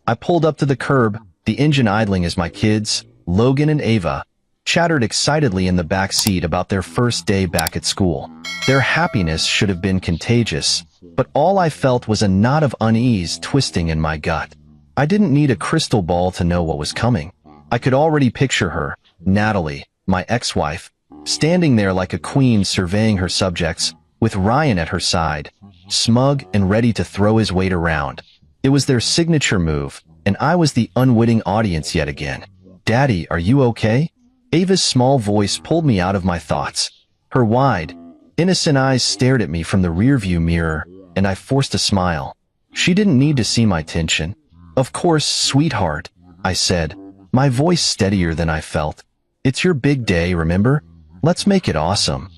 I pulled up to the curb, the engine idling as my kids, Logan and Ava, chattered excitedly in the back seat about their first day back at school. Their happiness should have been contagious, but all I felt was a knot of unease twisting in my gut. I didn't need a crystal ball to know what was coming. I could already picture her, Natalie, my ex-wife, standing there like a queen surveying her subjects, with Ryan at her side, smug and ready to throw his weight around. It was their signature move, and I was the unwitting audience yet again. "Daddy, are you okay?" Ava's small voice pulled me out of my thoughts. Her wide, innocent eyes stared at me from the rearview mirror, and I forced a smile. She didn't need to see my tension. "Of course, sweetheart," I said, my voice steadier than I felt. "It's your big day, remember? Let's make it awesome."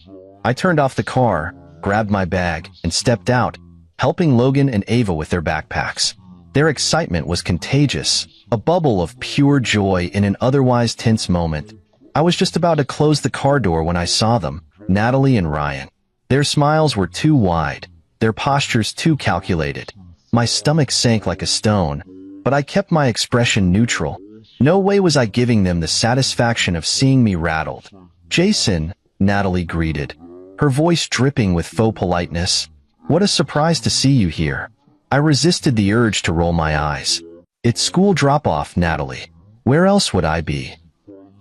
I turned off the car, grabbed my bag, and stepped out, helping Logan and Ava with their backpacks. Their excitement was contagious, a bubble of pure joy in an otherwise tense moment. I was just about to close the car door when I saw them, Natalie and Ryan. Their smiles were too wide, their postures too calculated. My stomach sank like a stone, but I kept my expression neutral. No way was I giving them the satisfaction of seeing me rattled. "Jason," Natalie greeted, her voice dripping with faux politeness. "What a surprise to see you here." I resisted the urge to roll my eyes. "It's school drop-off, Natalie. Where else would I be?"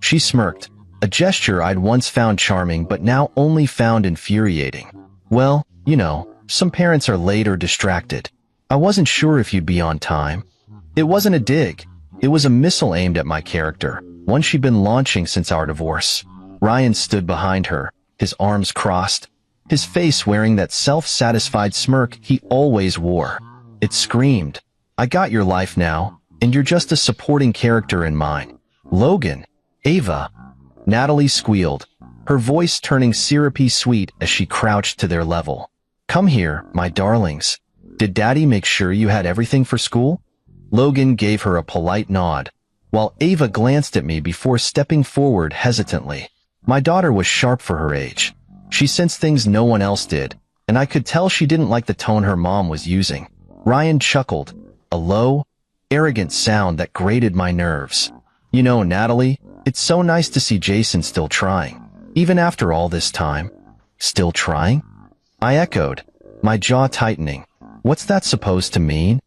She smirked, a gesture I'd once found charming but now only found infuriating. "Well, you know, some parents are late or distracted. I wasn't sure if you'd be on time." It wasn't a dig. It was a missile aimed at my character, one she'd been launching since our divorce. Ryan stood behind her, his arms crossed, his face wearing that self-satisfied smirk he always wore. It screamed, "I got your life now, and you're just a supporting character in mine." "Logan, Ava," Natalie squealed, her voice turning syrupy sweet as she crouched to their level. "Come here, my darlings. Did Daddy make sure you had everything for school?" Logan gave her a polite nod, while Ava glanced at me before stepping forward hesitantly. My daughter was sharp for her age. She sensed things no one else did, and I could tell she didn't like the tone her mom was using. Ryan chuckled, a low, arrogant sound that grated my nerves. "You know, Natalie, it's so nice to see Jason still trying, even after all this time." "Still trying?" I echoed, my jaw tightening. "What's that supposed to mean?"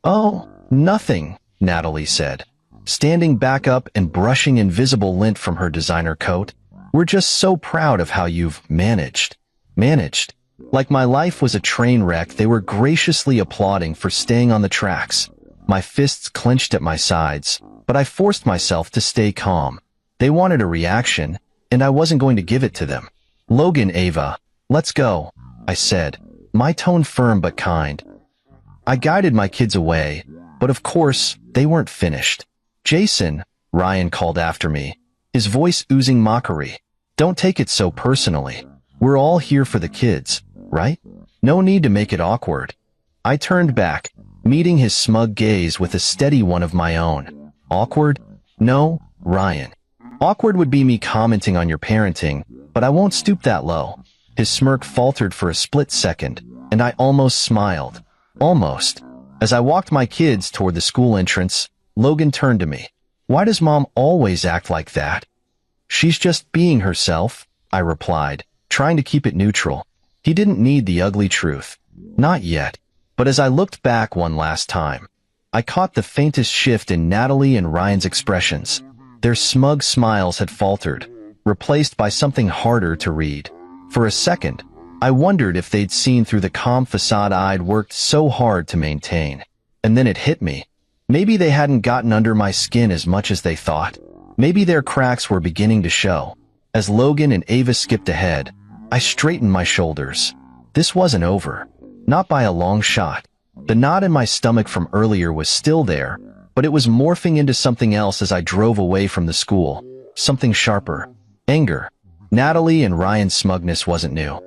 "Oh, nothing," Natalie said, standing back up and brushing invisible lint from her designer coat. "We're just so proud of how you've managed." Managed? Like my life was a train wreck, they were graciously applauding for staying on the tracks. My fists clenched at my sides, but I forced myself to stay calm. They wanted a reaction, and I wasn't going to give it to them. "Logan, Ava, let's go," I said, my tone firm but kind. I guided my kids away, but of course, they weren't finished. "Jason," Ryan called after me, his voice oozing mockery. "Don't take it so personally. We're all here for the kids, right? No need to make it awkward." I turned back, meeting his smug gaze with a steady one of my own. "Awkward? No, Ryan. Awkward would be me commenting on your parenting, but I won't stoop that low." His smirk faltered for a split second, and I almost smiled. Almost. As I walked my kids toward the school entrance, Logan turned to me. "Why does Mom always act like that?" "She's just being herself," I replied, trying to keep it neutral. He didn't need the ugly truth. Not yet. But as I looked back one last time, I caught the faintest shift in Natalie and Ryan's expressions. Their smug smiles had faltered, replaced by something harder to read. For a second, I wondered if they'd seen through the calm facade I'd worked so hard to maintain. And then it hit me. Maybe they hadn't gotten under my skin as much as they thought. Maybe their cracks were beginning to show. As Logan and Ava skipped ahead, I straightened my shoulders. This wasn't over. Not by a long shot. The knot in my stomach from earlier was still there, but it was morphing into something else as I drove away from the school. Something sharper. Anger. Natalie and Ryan's smugness wasn't new.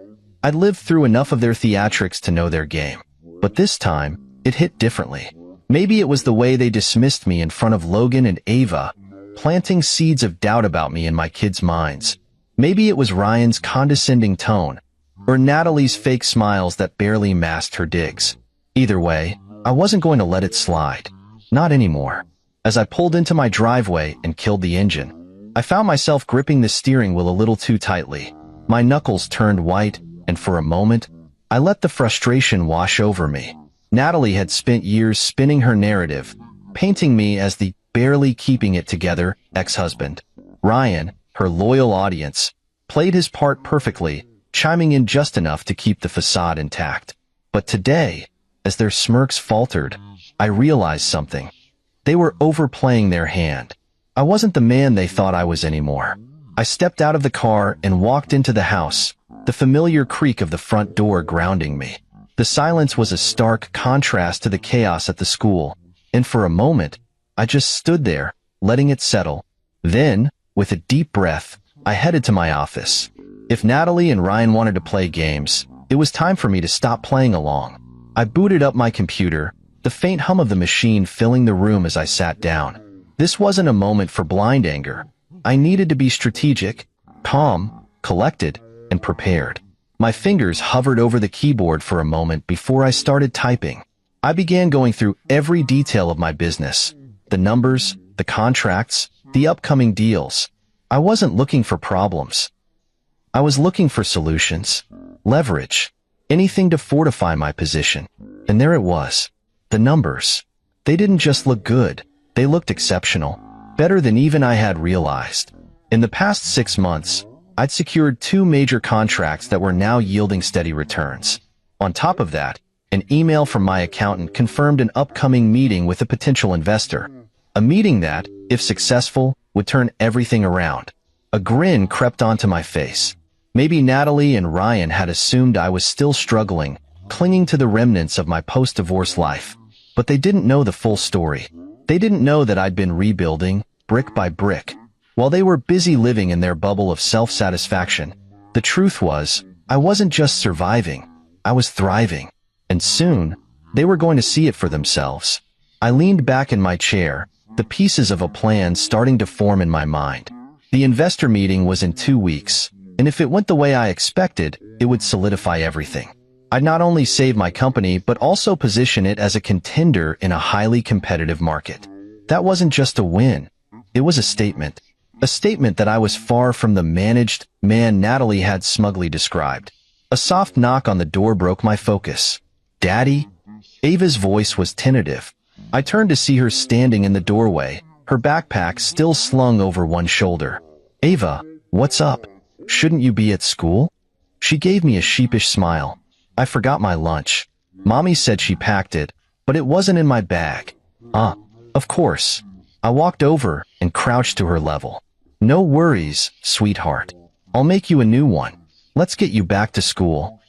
I'd lived through enough of their theatrics to know their game. But this time, it hit differently. Maybe it was the way they dismissed me in front of Logan and Ava, planting seeds of doubt about me in my kids' minds. Maybe it was Ryan's condescending tone, or Natalie's fake smiles that barely masked her digs. Either way, I wasn't going to let it slide. Not anymore. As I pulled into my driveway and killed the engine, I found myself gripping the steering wheel a little too tightly. My knuckles turned white, and for a moment, I let the frustration wash over me. Natalie had spent years spinning her narrative, painting me as the barely keeping it together ex-husband. Ryan, her loyal audience, played his part perfectly, chiming in just enough to keep the facade intact. But today, as their smirks faltered, I realized something. They were overplaying their hand. I wasn't the man they thought I was anymore. I stepped out of the car and walked into the house, the familiar creak of the front door grounding me. The silence was a stark contrast to the chaos at the school, and for a moment, I just stood there, letting it settle. Then, with a deep breath, I headed to my office. If Natalie and Ryan wanted to play games, it was time for me to stop playing along. I booted up my computer, the faint hum of the machine filling the room as I sat down. This wasn't a moment for blind anger. I needed to be strategic, calm, collected, and prepared. My fingers hovered over the keyboard for a moment before I started typing. I began going through every detail of my business. The numbers, the contracts, the upcoming deals. I wasn't looking for problems. I was looking for solutions, leverage, anything to fortify my position. And there it was. The numbers. They didn't just look good. They looked exceptional. Better than even I had realized. In the past 6 months, I'd secured 2 major contracts that were now yielding steady returns. On top of that, an email from my accountant confirmed an upcoming meeting with a potential investor. A meeting that, if successful, would turn everything around. A grin crept onto my face. Maybe Natalie and Ryan had assumed I was still struggling, clinging to the remnants of my post-divorce life. But they didn't know the full story. They didn't know that I'd been rebuilding, brick by brick. While they were busy living in their bubble of self-satisfaction, the truth was, I wasn't just surviving, I was thriving. And soon, they were going to see it for themselves. I leaned back in my chair, the pieces of a plan starting to form in my mind. The investor meeting was in 2 weeks, and if it went the way I expected, it would solidify everything. I'd not only save my company, but also position it as a contender in a highly competitive market. That wasn't just a win. It was a statement. A statement that I was far from the managed man Natalie had smugly described. A soft knock on the door broke my focus. "Daddy?" Ava's voice was tentative. I turned to see her standing in the doorway, her backpack still slung over one shoulder. "Ava, what's up? Shouldn't you be at school?" She gave me a sheepish smile. "I forgot my lunch. Mommy said she packed it, but it wasn't in my bag." Of course." I walked over and crouched to her level. "No worries, sweetheart. I'll make you a new one. Let's get you back to school."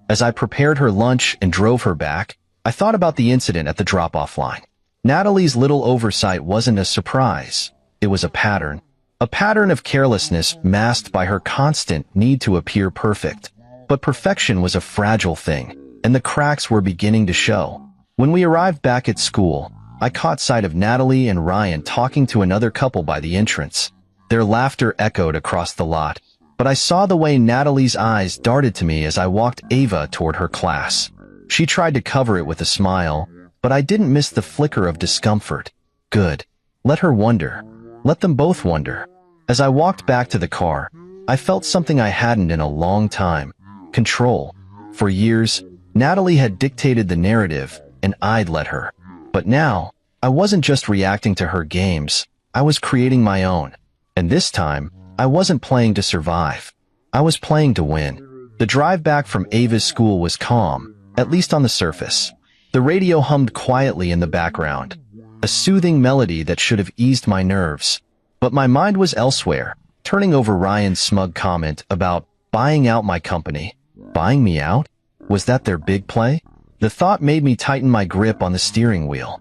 As I prepared her lunch and drove her back, I thought about the incident at the drop-off line. Natalie's little oversight wasn't a surprise. It was a pattern. A pattern of carelessness masked by her constant need to appear perfect. But perfection was a fragile thing, and the cracks were beginning to show. When we arrived back at school, I caught sight of Natalie and Ryan talking to another couple by the entrance. Their laughter echoed across the lot, but I saw the way Natalie's eyes darted to me as I walked Ava toward her class. She tried to cover it with a smile, but I didn't miss the flicker of discomfort. Good. Let her wonder. Let them both wonder. As I walked back to the car, I felt something I hadn't in a long time. Control. For years, Natalie had dictated the narrative, and I'd let her. But now, I wasn't just reacting to her games, I was creating my own. And this time, I wasn't playing to survive. I was playing to win. The drive back from Ava's school was calm, at least on the surface. The radio hummed quietly in the background, a soothing melody that should have eased my nerves. But my mind was elsewhere, turning over Ryan's smug comment about buying out my company. Buying me out? Was that their big play? The thought made me tighten my grip on the steering wheel.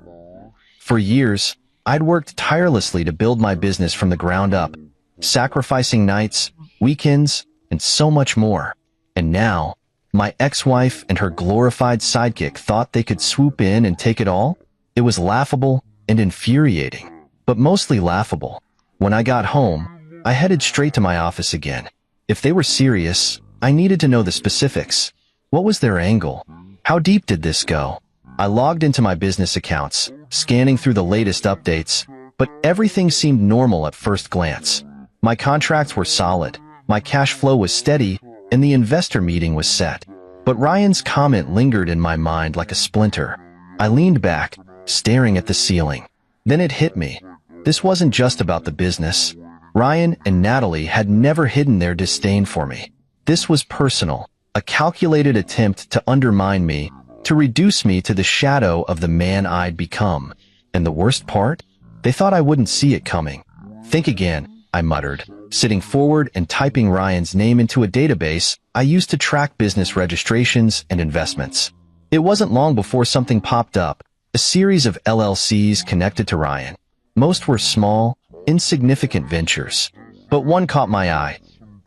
For years, I'd worked tirelessly to build my business from the ground up, sacrificing nights, weekends, and so much more. And now, my ex-wife and her glorified sidekick thought they could swoop in and take it all? It was laughable and infuriating, but mostly laughable. When I got home, I headed straight to my office again. If they were serious, I needed to know the specifics. What was their angle? How deep did this go? I logged into my business accounts, scanning through the latest updates, but everything seemed normal at first glance. My contracts were solid, my cash flow was steady, and the investor meeting was set. But Ryan's comment lingered in my mind like a splinter. I leaned back, staring at the ceiling. Then it hit me. This wasn't just about the business. Ryan and Natalie had never hidden their disdain for me. This was personal, a calculated attempt to undermine me, to reduce me to the shadow of the man I'd become. And the worst part? They thought I wouldn't see it coming. Think again, I muttered, sitting forward and typing Ryan's name into a database I used to track business registrations and investments. It wasn't long before something popped up, a series of LLCs connected to Ryan. Most were small, insignificant ventures. But one caught my eye.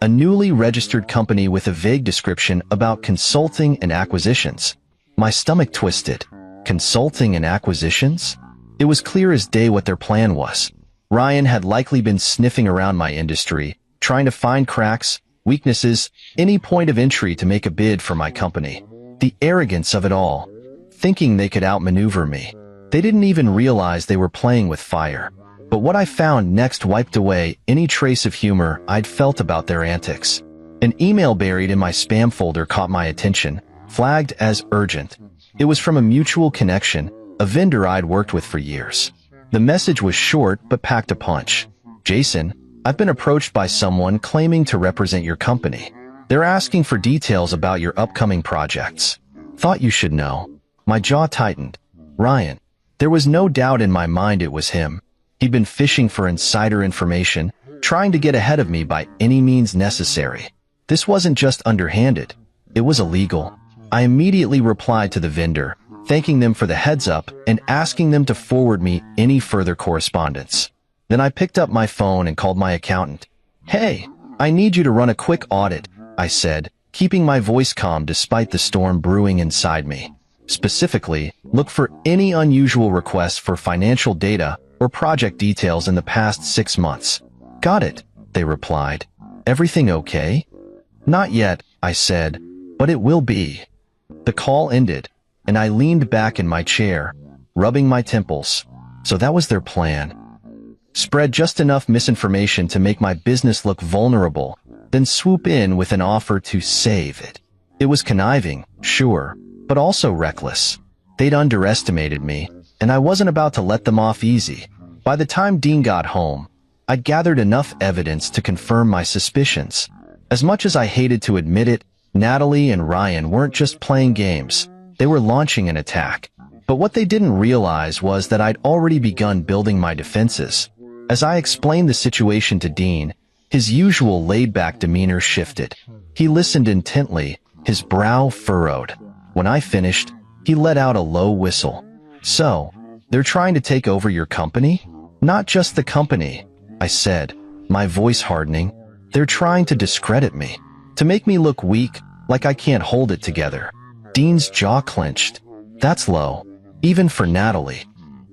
A newly registered company with a vague description about consulting and acquisitions. My stomach twisted. Consulting and acquisitions? It was clear as day what their plan was. Ryan had likely been sniffing around my industry, trying to find cracks, weaknesses, any point of entry to make a bid for my company. The arrogance of it all. Thinking they could outmaneuver me. They didn't even realize they were playing with fire. But what I found next wiped away any trace of humor I'd felt about their antics. An email buried in my spam folder caught my attention, flagged as urgent. It was from a mutual connection, a vendor I'd worked with for years. The message was short but packed a punch. Jason, I've been approached by someone claiming to represent your company. They're asking for details about your upcoming projects. Thought you should know. My jaw tightened. Ryan. There was no doubt in my mind it was him. He'd been fishing for insider information, trying to get ahead of me by any means necessary. This wasn't just underhanded. It was illegal. I immediately replied to the vendor, thanking them for the heads up and asking them to forward me any further correspondence. Then I picked up my phone and called my accountant. Hey, I need you to run a quick audit, I said, keeping my voice calm despite the storm brewing inside me. Specifically, look for any unusual requests for financial data or project details in the past 6 months. Got it, they replied. Everything okay? Not yet, I said, but it will be. The call ended, and I leaned back in my chair, rubbing my temples. So that was their plan. Spread just enough misinformation to make my business look vulnerable, then swoop in with an offer to save it. It was conniving, sure, but also reckless. They'd underestimated me, and I wasn't about to let them off easy. By the time Dean got home, I'd gathered enough evidence to confirm my suspicions. As much as I hated to admit it, Natalie and Ryan weren't just playing games. They were launching an attack. But what they didn't realize was that I'd already begun building my defenses. As I explained the situation to Dean, his usual laid-back demeanor shifted. He listened intently, his brow furrowed. When I finished, he let out a low whistle. So, they're trying to take over your company? Not just the company, I said, my voice hardening. They're trying to discredit me, to make me look weak, like I can't hold it together. Dean's jaw clenched. That's low, even for Natalie.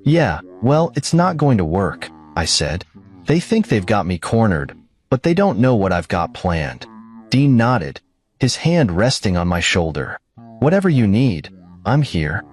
Yeah, well, it's not going to work, I said. They think they've got me cornered, but they don't know what I've got planned. Dean nodded, his hand resting on my shoulder. Whatever you need, I'm here.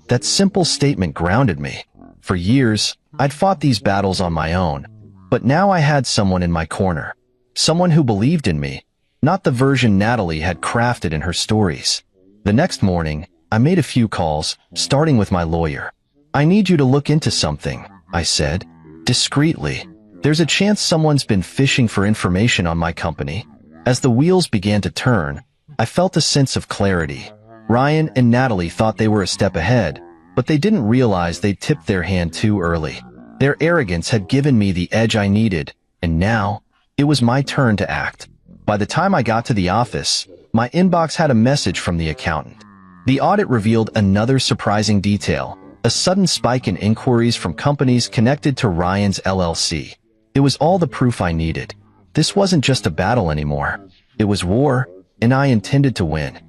That simple statement grounded me. For years, I'd fought these battles on my own, but now I had someone in my corner. Someone who believed in me, not the version Natalie had crafted in her stories. The next morning, I made a few calls, starting with my lawyer. I need you to look into something, I said, discreetly. There's a chance someone's been fishing for information on my company. As the wheels began to turn, I felt a sense of clarity. Ryan and Natalie thought they were a step ahead, but they didn't realize they'd tipped their hand too early. Their arrogance had given me the edge I needed, and now, it was my turn to act. By the time I got to the office, my inbox had a message from the accountant. The audit revealed another surprising detail, a sudden spike in inquiries from companies connected to Ryan's LLC. It was all the proof I needed. This wasn't just a battle anymore. It was war, and I intended to win.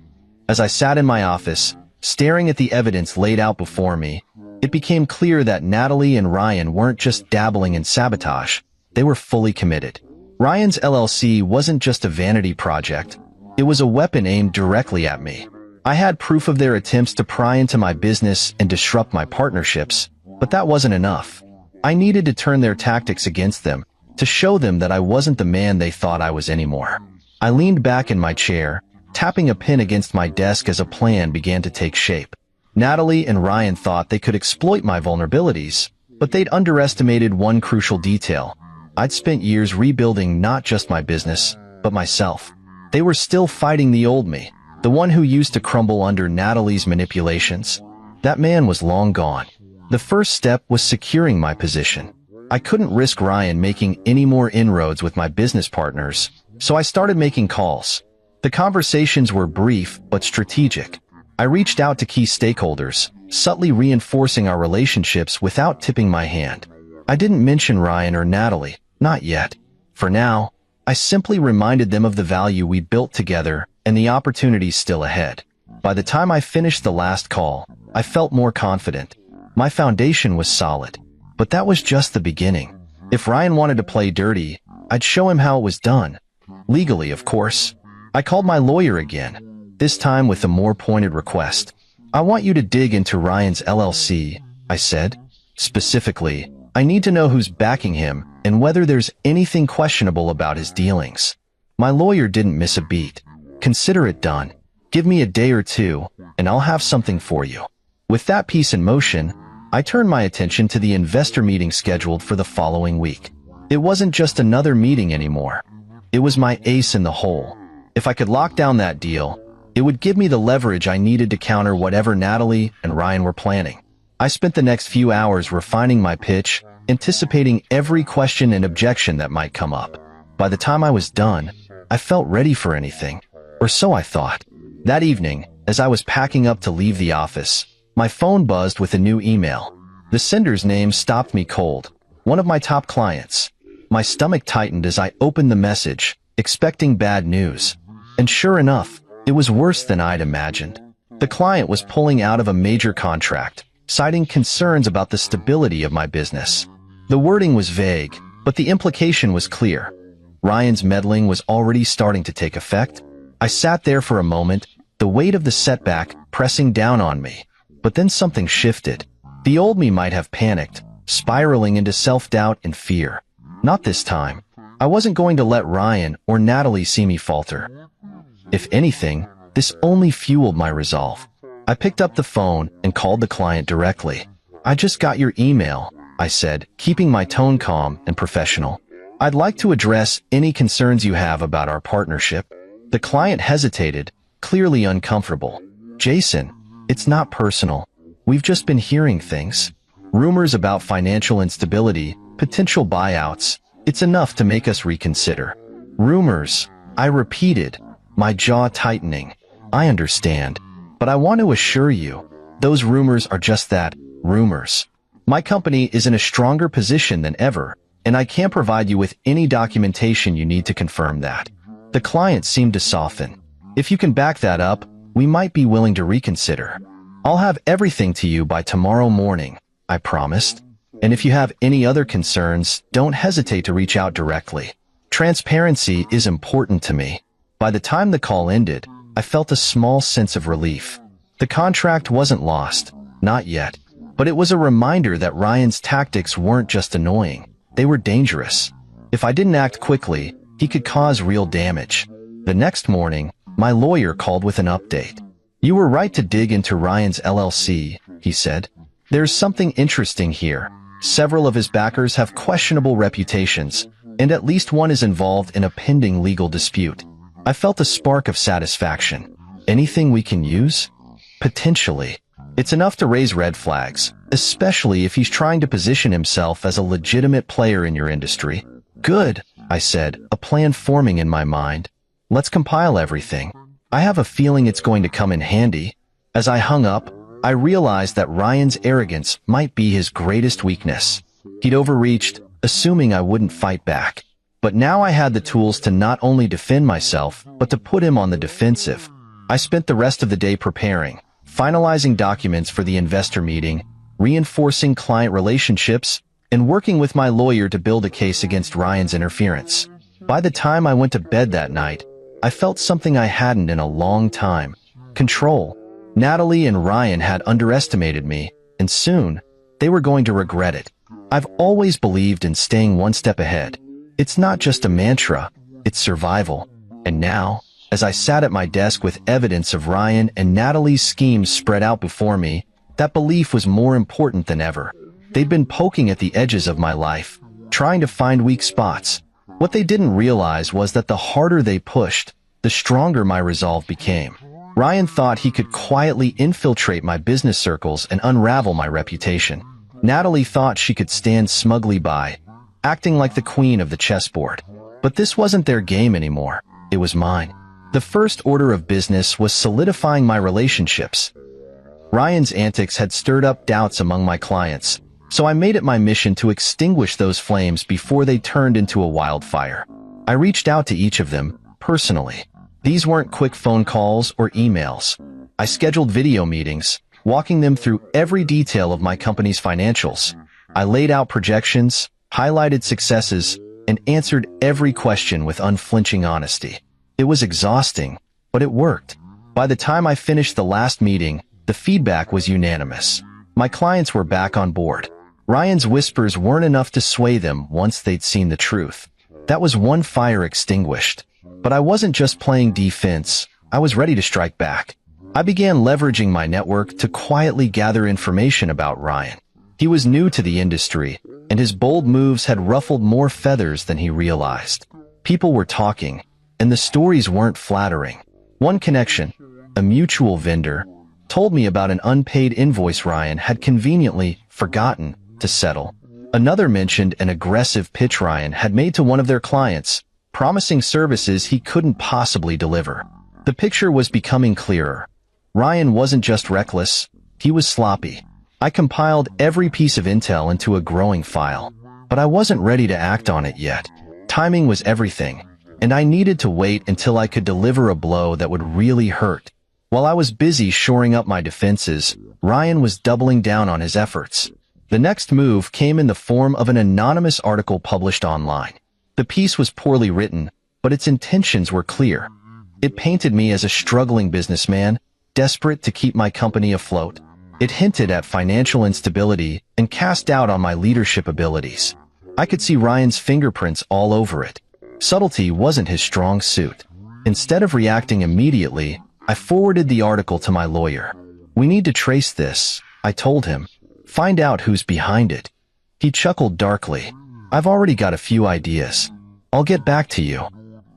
As I sat in my office, staring at the evidence laid out before me, it became clear that Natalie and Ryan weren't just dabbling in sabotage. They were fully committed. Ryan's LLC wasn't just a vanity project. It was a weapon aimed directly at me. I had proof of their attempts to pry into my business and disrupt my partnerships, But that wasn't enough. I needed to turn their tactics against them, to show them that I wasn't the man they thought I was anymore. I leaned back in my chair, tapping a pen against my desk as a plan began to take shape. Natalie and Ryan thought they could exploit my vulnerabilities, but they'd underestimated one crucial detail. I'd spent years rebuilding not just my business, but myself. They were still fighting the old me, the one who used to crumble under Natalie's manipulations. That man was long gone. The first step was securing my position. I couldn't risk Ryan making any more inroads with my business partners, so I started making calls. The conversations were brief but strategic. I reached out to key stakeholders, subtly reinforcing our relationships without tipping my hand. I didn't mention Ryan or Natalie, not yet. For now, I simply reminded them of the value we built together and the opportunities still ahead. By the time I finished the last call, I felt more confident. My foundation was solid. But that was just the beginning. If Ryan wanted to play dirty, I'd show him how it was done. Legally, of course. I called my lawyer again, this time with a more pointed request. I want you to dig into Ryan's LLC, I said. Specifically, I need to know who's backing him and whether there's anything questionable about his dealings. My lawyer didn't miss a beat. Consider it done. Give me a day or two, and I'll have something for you. With that piece in motion, I turned my attention to the investor meeting scheduled for the following week. It wasn't just another meeting anymore. It was my ace in the hole. If I could lock down that deal, it would give me the leverage I needed to counter whatever Natalie and Ryan were planning. I spent the next few hours refining my pitch, anticipating every question and objection that might come up. By the time I was done, I felt ready for anything, or so I thought. That evening, as I was packing up to leave the office, my phone buzzed with a new email. The sender's name stopped me cold. One of my top clients. My stomach tightened as I opened the message, expecting bad news. And sure enough, it was worse than I'd imagined. The client was pulling out of a major contract, citing concerns about the stability of my business. The wording was vague, but the implication was clear. Ryan's meddling was already starting to take effect. I sat there for a moment, the weight of the setback pressing down on me. But then something shifted. The old me might have panicked, spiraling into self-doubt and fear. Not this time. I wasn't going to let Ryan or Natalie see me falter. If anything, this only fueled my resolve. I picked up the phone and called the client directly. I just got your email, I said, keeping my tone calm and professional. I'd like to address any concerns you have about our partnership. The client hesitated, clearly uncomfortable. Jason, it's not personal. We've just been hearing things. Rumors about financial instability, potential buyouts. It's enough to make us reconsider. Rumors, I repeated, my jaw tightening. I understand. But I want to assure you, those rumors are just that, rumors. My company is in a stronger position than ever, and I can't provide you with any documentation you need to confirm that. The client seemed to soften. If you can back that up, we might be willing to reconsider. I'll have everything to you by tomorrow morning, I promised. And if you have any other concerns, don't hesitate to reach out directly. Transparency is important to me. By the time the call ended, I felt a small sense of relief. The contract wasn't lost, not yet. But it was a reminder that Ryan's tactics weren't just annoying. They were dangerous. If I didn't act quickly, he could cause real damage. The next morning, my lawyer called with an update. You were right to dig into Ryan's LLC, he said. There's something interesting here. Several of his backers have questionable reputations, and at least one is involved in a pending legal dispute. I felt a spark of satisfaction. Anything we can use? Potentially. It's enough to raise red flags, especially if he's trying to position himself as a legitimate player in your industry. Good, I said, a plan forming in my mind. Let's compile everything. I have a feeling it's going to come in handy. As I hung up, I realized that Ryan's arrogance might be his greatest weakness. He'd overreached, assuming I wouldn't fight back. But now I had the tools to not only defend myself, but to put him on the defensive. I spent the rest of the day preparing, finalizing documents for the investor meeting, reinforcing client relationships, and working with my lawyer to build a case against Ryan's interference. By the time I went to bed that night, I felt something I hadn't in a long time. Control. Natalie and Ryan had underestimated me, and soon, They were going to regret it. I've always believed in staying one step ahead. It's not just a mantra, it's survival. And now, as I sat at my desk with evidence of Ryan and Natalie's schemes spread out before me, that belief was more important than ever. They'd been poking at the edges of my life, trying to find weak spots. What they didn't realize was that the harder they pushed, the stronger my resolve became. Ryan thought he could quietly infiltrate my business circles and unravel my reputation. Natalie thought she could stand smugly by, acting like the queen of the chessboard. But this wasn't their game anymore. It was mine. The first order of business was solidifying my relationships. Ryan's antics had stirred up doubts among my clients, so I made it my mission to extinguish those flames before they turned into a wildfire. I reached out to each of them, personally. These weren't quick phone calls or emails. I scheduled video meetings, walking them through every detail of my company's financials. I laid out projections, highlighted successes, and answered every question with unflinching honesty. It was exhausting, but it worked. By the time I finished the last meeting, the feedback was unanimous. My clients were back on board. Ryan's whispers weren't enough to sway them once they'd seen the truth. That was one fire extinguished. But I wasn't just playing defense, I was ready to strike back. I began leveraging my network to quietly gather information about Ryan. He was new to the industry, and his bold moves had ruffled more feathers than he realized. People were talking, and the stories weren't flattering. One connection, a mutual vendor, told me about an unpaid invoice Ryan had conveniently forgotten to settle. Another mentioned an aggressive pitch Ryan had made to one of their clients, promising services he couldn't possibly deliver. The picture was becoming clearer. Ryan wasn't just reckless, he was sloppy. I compiled every piece of intel into a growing file, but I wasn't ready to act on it yet. Timing was everything, and I needed to wait until I could deliver a blow that would really hurt. While I was busy shoring up my defenses, Ryan was doubling down on his efforts. The next move came in the form of an anonymous article published online. The piece was poorly written, but its intentions were clear. It painted me as a struggling businessman, desperate to keep my company afloat. It hinted at financial instability and cast doubt on my leadership abilities. I could see Ryan's fingerprints all over it. Subtlety wasn't his strong suit. Instead of reacting immediately, I forwarded the article to my lawyer. "We need to trace this," I told him. "Find out who's behind it." He chuckled darkly. "I've already got a few ideas. I'll get back to you."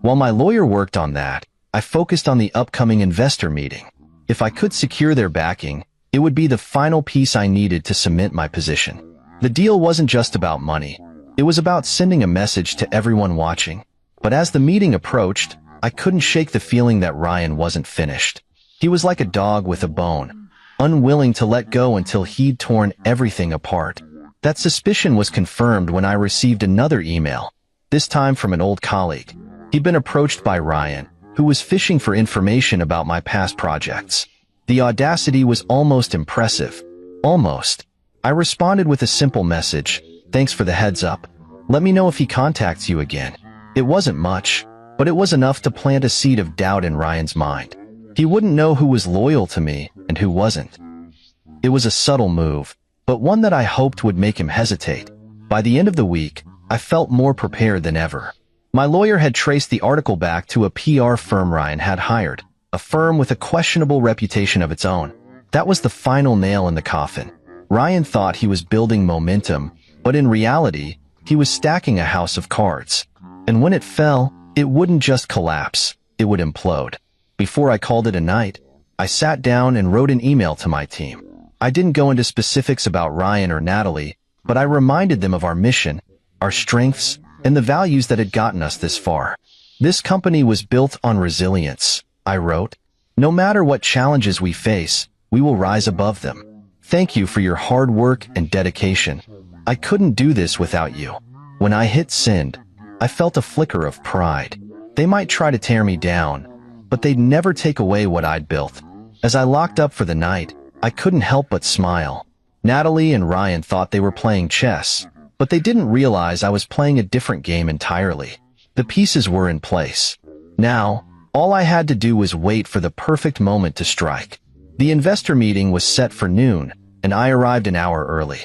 While my lawyer worked on that, I focused on the upcoming investor meeting. If I could secure their backing, it would be the final piece I needed to cement my position. The deal wasn't just about money. It was about sending a message to everyone watching. But as the meeting approached, I couldn't shake the feeling that Ryan wasn't finished. He was like a dog with a bone, unwilling to let go until he'd torn everything apart. That suspicion was confirmed when I received another email, this time from an old colleague. He'd been approached by Ryan, who was fishing for information about my past projects. The audacity was almost impressive. Almost. I responded with a simple message, "Thanks for the heads up. Let me know if he contacts you again." It wasn't much, but it was enough to plant a seed of doubt in Ryan's mind. He wouldn't know who was loyal to me and who wasn't. It was a subtle move, but one that I hoped would make him hesitate. By the end of the week, I felt more prepared than ever. My lawyer had traced the article back to a PR firm Ryan had hired, a firm with a questionable reputation of its own. That was the final nail in the coffin. Ryan thought he was building momentum, but in reality, he was stacking a house of cards. And when it fell, it wouldn't just collapse, it would implode. Before I called it a night, I sat down and wrote an email to my team. I didn't go into specifics about Ryan or Natalie, but I reminded them of our mission, our strengths, and the values that had gotten us this far. This company was built on resilience, I wrote. No matter what challenges we face, we will rise above them. Thank you for your hard work and dedication. I couldn't do this without you. When I hit send, I felt a flicker of pride. They might try to tear me down, but they'd never take away what I'd built. As I locked up for the night, I couldn't help but smile. Natalie and Ryan thought they were playing chess, but they didn't realize I was playing a different game entirely. The pieces were in place. Now, all I had to do was wait for the perfect moment to strike. The investor meeting was set for noon, and I arrived an hour early.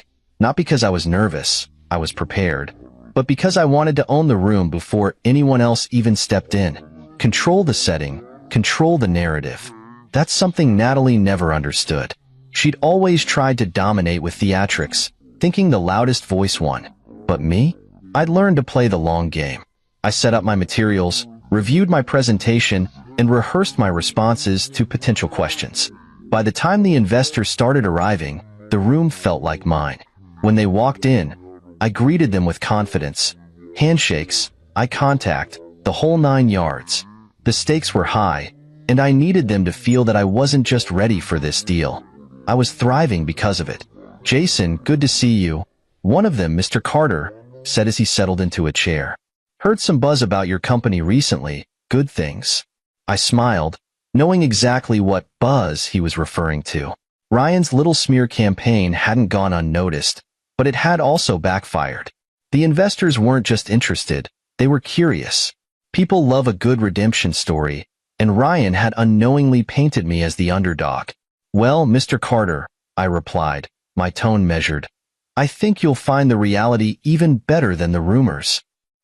Not because I was nervous, I was prepared, but because I wanted to own the room before anyone else even stepped in. Control the setting, control the narrative. That's something Natalie never understood. She'd always tried to dominate with theatrics, thinking the loudest voice won. But me? I'd learned to play the long game. I set up my materials, reviewed my presentation, and rehearsed my responses to potential questions. By the time the investors started arriving, the room felt like mine. When they walked in, I greeted them with confidence. Handshakes, eye contact, the whole 9 yards. The stakes were high, and I needed them to feel that I wasn't just ready for this deal. I was thriving because of it. "Jason, good to see you." One of them, Mr. Carter, said as he settled into a chair. "Heard some buzz about your company recently. Good things." I smiled, knowing exactly what buzz he was referring to. Ryan's little smear campaign hadn't gone unnoticed, but it had also backfired. The investors weren't just interested, they were curious. People love a good redemption story, and Ryan had unknowingly painted me as the underdog. "Well, Mr. Carter," I replied, my tone measured, "I think you'll find the reality even better than the rumors."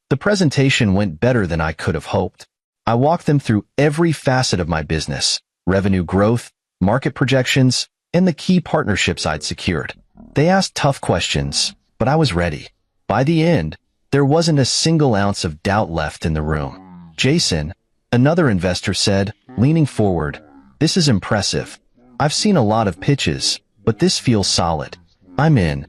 The presentation went better than I could have hoped. I walked them through every facet of my business, revenue growth, market projections, and the key partnerships I'd secured. They asked tough questions, but I was ready. By the end, there wasn't a single ounce of doubt left in the room. "Jason," another investor said, leaning forward, "this is impressive. I've seen a lot of pitches, but this feels solid. I'm in."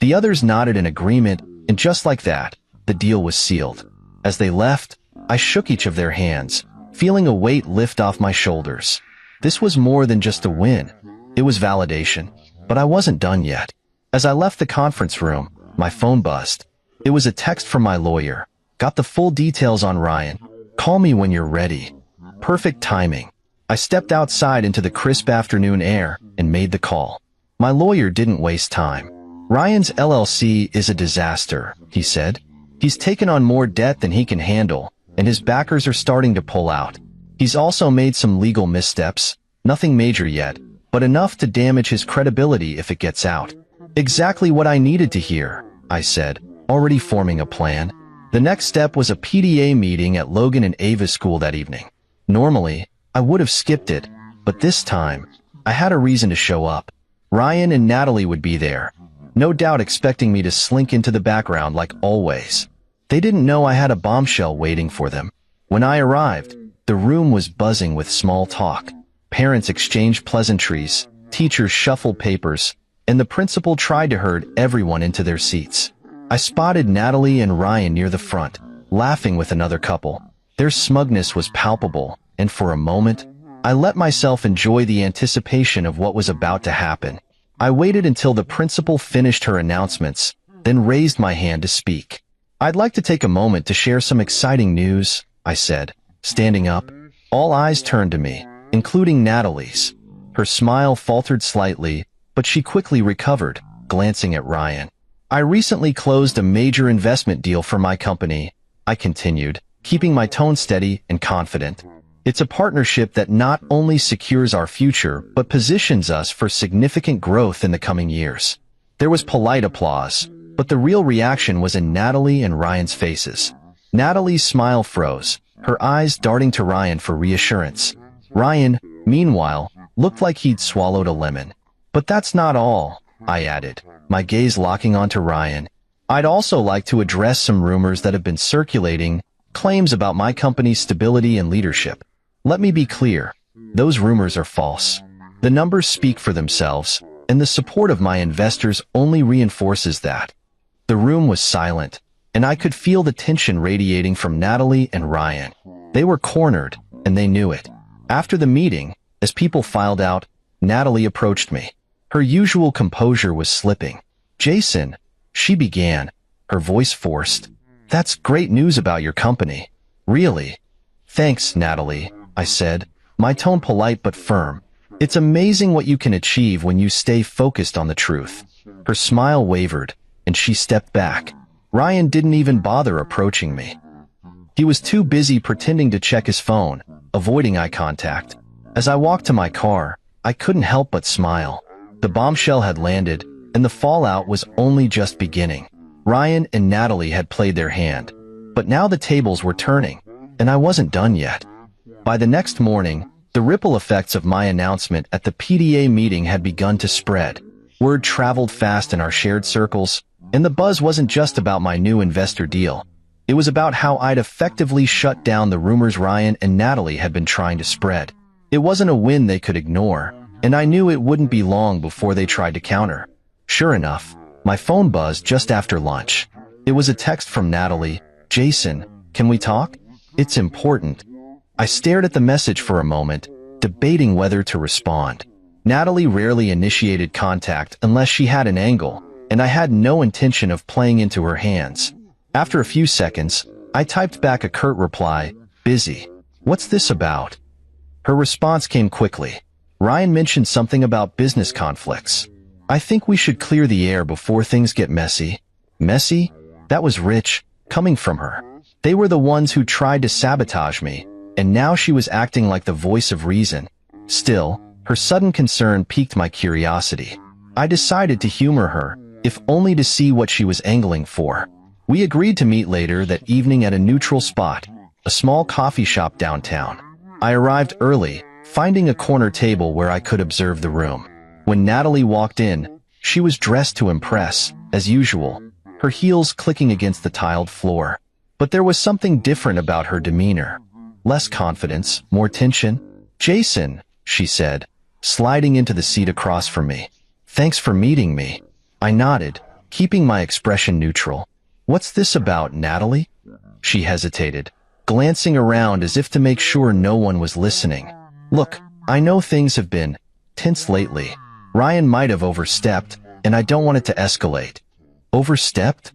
The others nodded in agreement, and just like that, the deal was sealed. As they left, I shook each of their hands, feeling a weight lift off my shoulders. This was more than just a win. It was validation. But I wasn't done yet. As I left the conference room, my phone buzzed. It was a text from my lawyer. "Got the full details on Ryan. Call me when you're ready." Perfect timing. I stepped outside into the crisp afternoon air and made the call. My lawyer didn't waste time. "Ryan's LLC is a disaster," he said. "He's taken on more debt than he can handle, and his backers are starting to pull out. He's also made some legal missteps, nothing major yet, but enough to damage his credibility if it gets out." "Exactly what I needed to hear," I said, already forming a plan. The next step was a PDA meeting at Logan and Ava's school that evening. Normally, I would have skipped it, but this time, I had a reason to show up. Ryan and Natalie would be there, no doubt expecting me to slink into the background like always. They didn't know I had a bombshell waiting for them. When I arrived, the room was buzzing with small talk. Parents exchanged pleasantries, teachers shuffled papers, and the principal tried to herd everyone into their seats. I spotted Natalie and Ryan near the front, laughing with another couple. Their smugness was palpable, and for a moment, I let myself enjoy the anticipation of what was about to happen. I waited until the principal finished her announcements, then raised my hand to speak. "I'd like to take a moment to share some exciting news," I said, standing up. All eyes turned to me, including Natalie's. Her smile faltered slightly, but she quickly recovered, glancing at Ryan. "I recently closed a major investment deal for my company," I continued, keeping my tone steady and confident. "It's a partnership that not only secures our future, but positions us for significant growth in the coming years." There was polite applause, but the real reaction was in Natalie and Ryan's faces. Natalie's smile froze, her eyes darting to Ryan for reassurance. Ryan, meanwhile, looked like he'd swallowed a lemon. "But that's not all," I added, my gaze locking onto Ryan. "I'd also like to address some rumors that have been circulating, claims about my company's stability and leadership. Let me be clear, those rumors are false. The numbers speak for themselves, and the support of my investors only reinforces that." The room was silent, and I could feel the tension radiating from Natalie and Ryan. They were cornered, and they knew it. After the meeting, as people filed out, Natalie approached me. Her usual composure was slipping. "Jason," she began, her voice forced. "That's great news about your company." "Really?" "Thanks, Natalie," I said, my tone polite but firm. "It's amazing what you can achieve when you stay focused on the truth." Her smile wavered, and she stepped back. Ryan didn't even bother approaching me. He was too busy pretending to check his phone, avoiding eye contact. As I walked to my car, I couldn't help but smile. The bombshell had landed, and the fallout was only just beginning. Ryan and Natalie had played their hand, but now the tables were turning, and I wasn't done yet. By the next morning, the ripple effects of my announcement at the PDA meeting had begun to spread. Word traveled fast in our shared circles, and the buzz wasn't just about my new investor deal. It was about how I'd effectively shut down the rumors Ryan and Natalie had been trying to spread. It wasn't a win they could ignore, and I knew it wouldn't be long before they tried to counter. Sure enough, my phone buzzed just after lunch. It was a text from Natalie. "Jason, can we talk? It's important." I stared at the message for a moment, debating whether to respond. Natalie rarely initiated contact unless she had an angle, and I had no intention of playing into her hands. After a few seconds, I typed back a curt reply, "Busy. What's this about?" Her response came quickly. "Ryan mentioned something about business conflicts. I think we should clear the air before things get messy." Messy? That was rich, coming from her. They were the ones who tried to sabotage me, and now she was acting like the voice of reason. Still, her sudden concern piqued my curiosity. I decided to humor her, if only to see what she was angling for. We agreed to meet later that evening at a neutral spot, a small coffee shop downtown. I arrived early, finding a corner table where I could observe the room. When Natalie walked in, she was dressed to impress, as usual, her heels clicking against the tiled floor. But there was something different about her demeanor. Less confidence, more tension. "Jason," she said, sliding into the seat across from me. "Thanks for meeting me." I nodded, keeping my expression neutral. "What's this about, Natalie?" She hesitated, glancing around as if to make sure no one was listening. "Look, I know things have been tense lately. Ryan might have overstepped, and I don't want it to escalate." "Overstepped?"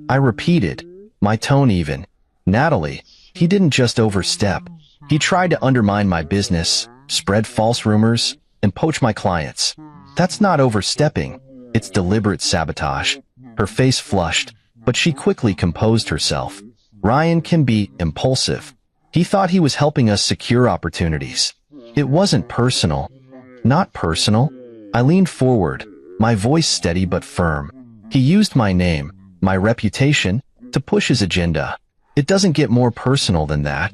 I repeated, my tone even. "Natalie, he didn't just overstep. He tried to undermine my business, spread false rumors, and poach my clients. That's not overstepping. It's deliberate sabotage." Her face flushed, but she quickly composed herself. "Ryan can be impulsive. He thought he was helping us secure opportunities. It wasn't personal." "Not personal?" I leaned forward, my voice steady but firm. "He used my name, my reputation, to push his agenda. It doesn't get more personal than that."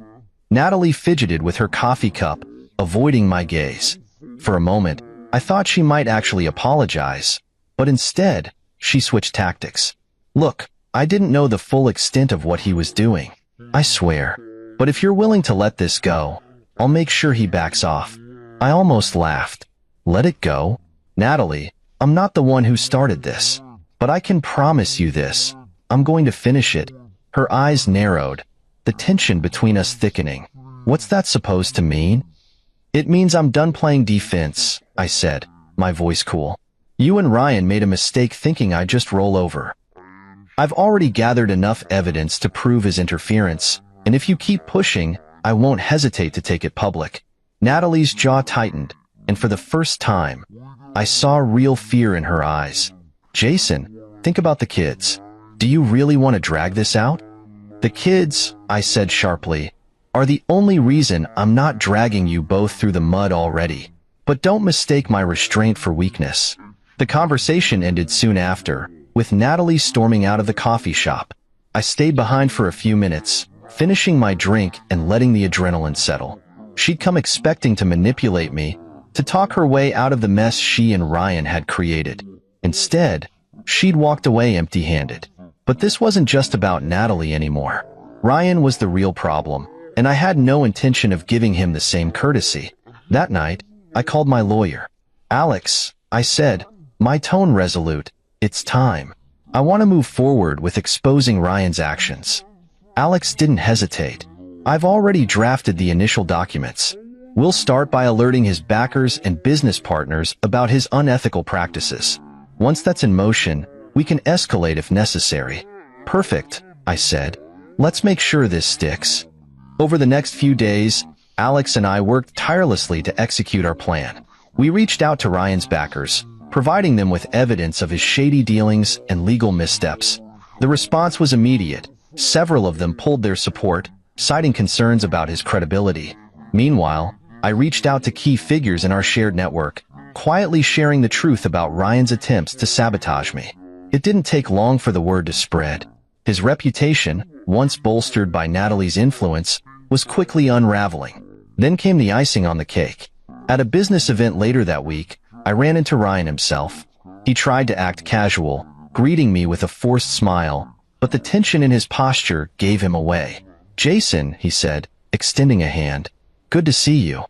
Natalie fidgeted with her coffee cup, avoiding my gaze. For a moment, I thought she might actually apologize, but instead, she switched tactics. "Look, I didn't know the full extent of what he was doing. I swear. But if you're willing to let this go, I'll make sure he backs off." I almost laughed. "Let it go? Natalie, I'm not the one who started this. But I can promise you this. I'm going to finish it." Her eyes narrowed, the tension between us thickening. "What's that supposed to mean?" "It means I'm done playing defense," I said, my voice cool. "You and Ryan made a mistake thinking I'd just roll over. I've already gathered enough evidence to prove his interference, and if you keep pushing, I won't hesitate to take it public." Natalie's jaw tightened, and for the first time, I saw real fear in her eyes. "Jason, think about the kids. Do you really want to drag this out?" "The kids," I said sharply, "are the only reason I'm not dragging you both through the mud already. But don't mistake my restraint for weakness." The conversation ended soon after, with Natalie storming out of the coffee shop. I stayed behind for a few minutes, finishing my drink and letting the adrenaline settle. She'd come expecting to manipulate me, to talk her way out of the mess she and Ryan had created. Instead, she'd walked away empty-handed. But this wasn't just about Natalie anymore. Ryan was the real problem, and I had no intention of giving him the same courtesy. That night, I called my lawyer. "Alex," I said, my tone resolute, "it's time. I want to move forward with exposing Ryan's actions." Alex didn't hesitate. "I've already drafted the initial documents. We'll start by alerting his backers and business partners about his unethical practices. Once that's in motion, we can escalate if necessary." "Perfect," I said. "Let's make sure this sticks." Over the next few days, Alex and I worked tirelessly to execute our plan. We reached out to Ryan's backers, providing them with evidence of his shady dealings and legal missteps. The response was immediate. Several of them pulled their support, citing concerns about his credibility. Meanwhile, I reached out to key figures in our shared network, quietly sharing the truth about Ryan's attempts to sabotage me. It didn't take long for the word to spread. His reputation, once bolstered by Natalie's influence, was quickly unraveling. Then came the icing on the cake. At a business event later that week, I ran into Ryan himself. He tried to act casual, greeting me with a forced smile, but the tension in his posture gave him away. "Jason," he said, extending a hand. "Good to see you."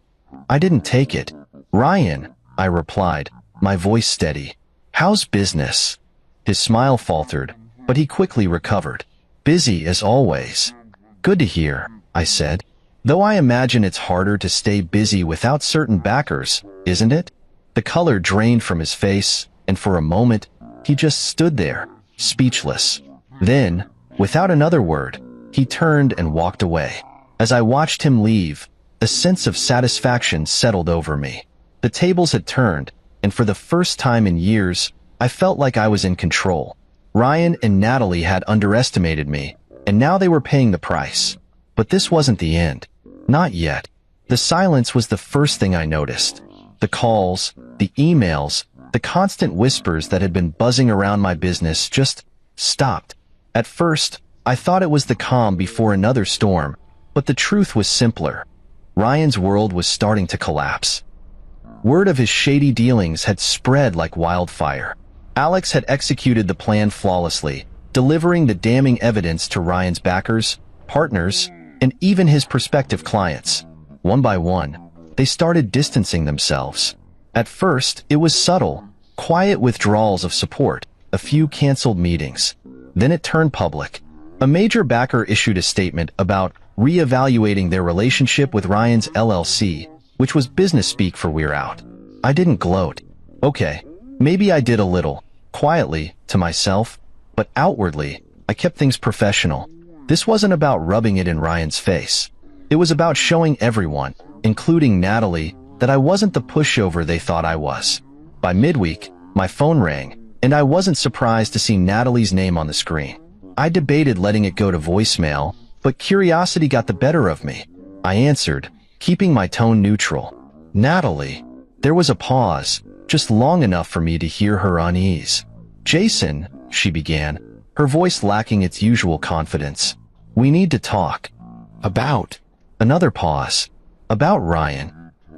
I didn't take it. "Ryan," I replied, my voice steady. "How's business?" His smile faltered, but he quickly recovered. "Busy as always." "Good to hear," I said. "Though I imagine it's harder to stay busy without certain backers, isn't it?" The color drained from his face, and for a moment, he just stood there, speechless. Then, without another word, he turned and walked away. As I watched him leave, a sense of satisfaction settled over me. The tables had turned, and for the first time in years, I felt like I was in control. Ryan and Natalie had underestimated me, and now they were paying the price. But this wasn't the end. Not yet. The silence was the first thing I noticed. The calls, the emails, the constant whispers that had been buzzing around my business just stopped. At first, I thought it was the calm before another storm, but the truth was simpler. Ryan's world was starting to collapse. Word of his shady dealings had spread like wildfire. Alex had executed the plan flawlessly, delivering the damning evidence to Ryan's backers, partners, and even his prospective clients. One by one, they started distancing themselves. At first, it was subtle, quiet withdrawals of support, a few canceled meetings. Then it turned public. A major backer issued a statement about re-evaluating their relationship with Ryan's LLC, which was business speak for "we're out." I didn't gloat. Okay, maybe I did a little, quietly, to myself, but outwardly, I kept things professional. This wasn't about rubbing it in Ryan's face. It was about showing everyone, including Natalie, that I wasn't the pushover they thought I was. By midweek, my phone rang, and I wasn't surprised to see Natalie's name on the screen. I debated letting it go to voicemail, but curiosity got the better of me. I answered, keeping my tone neutral. "Natalie." There was a pause, just long enough for me to hear her unease. "Jason," she began, her voice lacking its usual confidence. "We need to talk." "About?" Another pause. "About Ryan."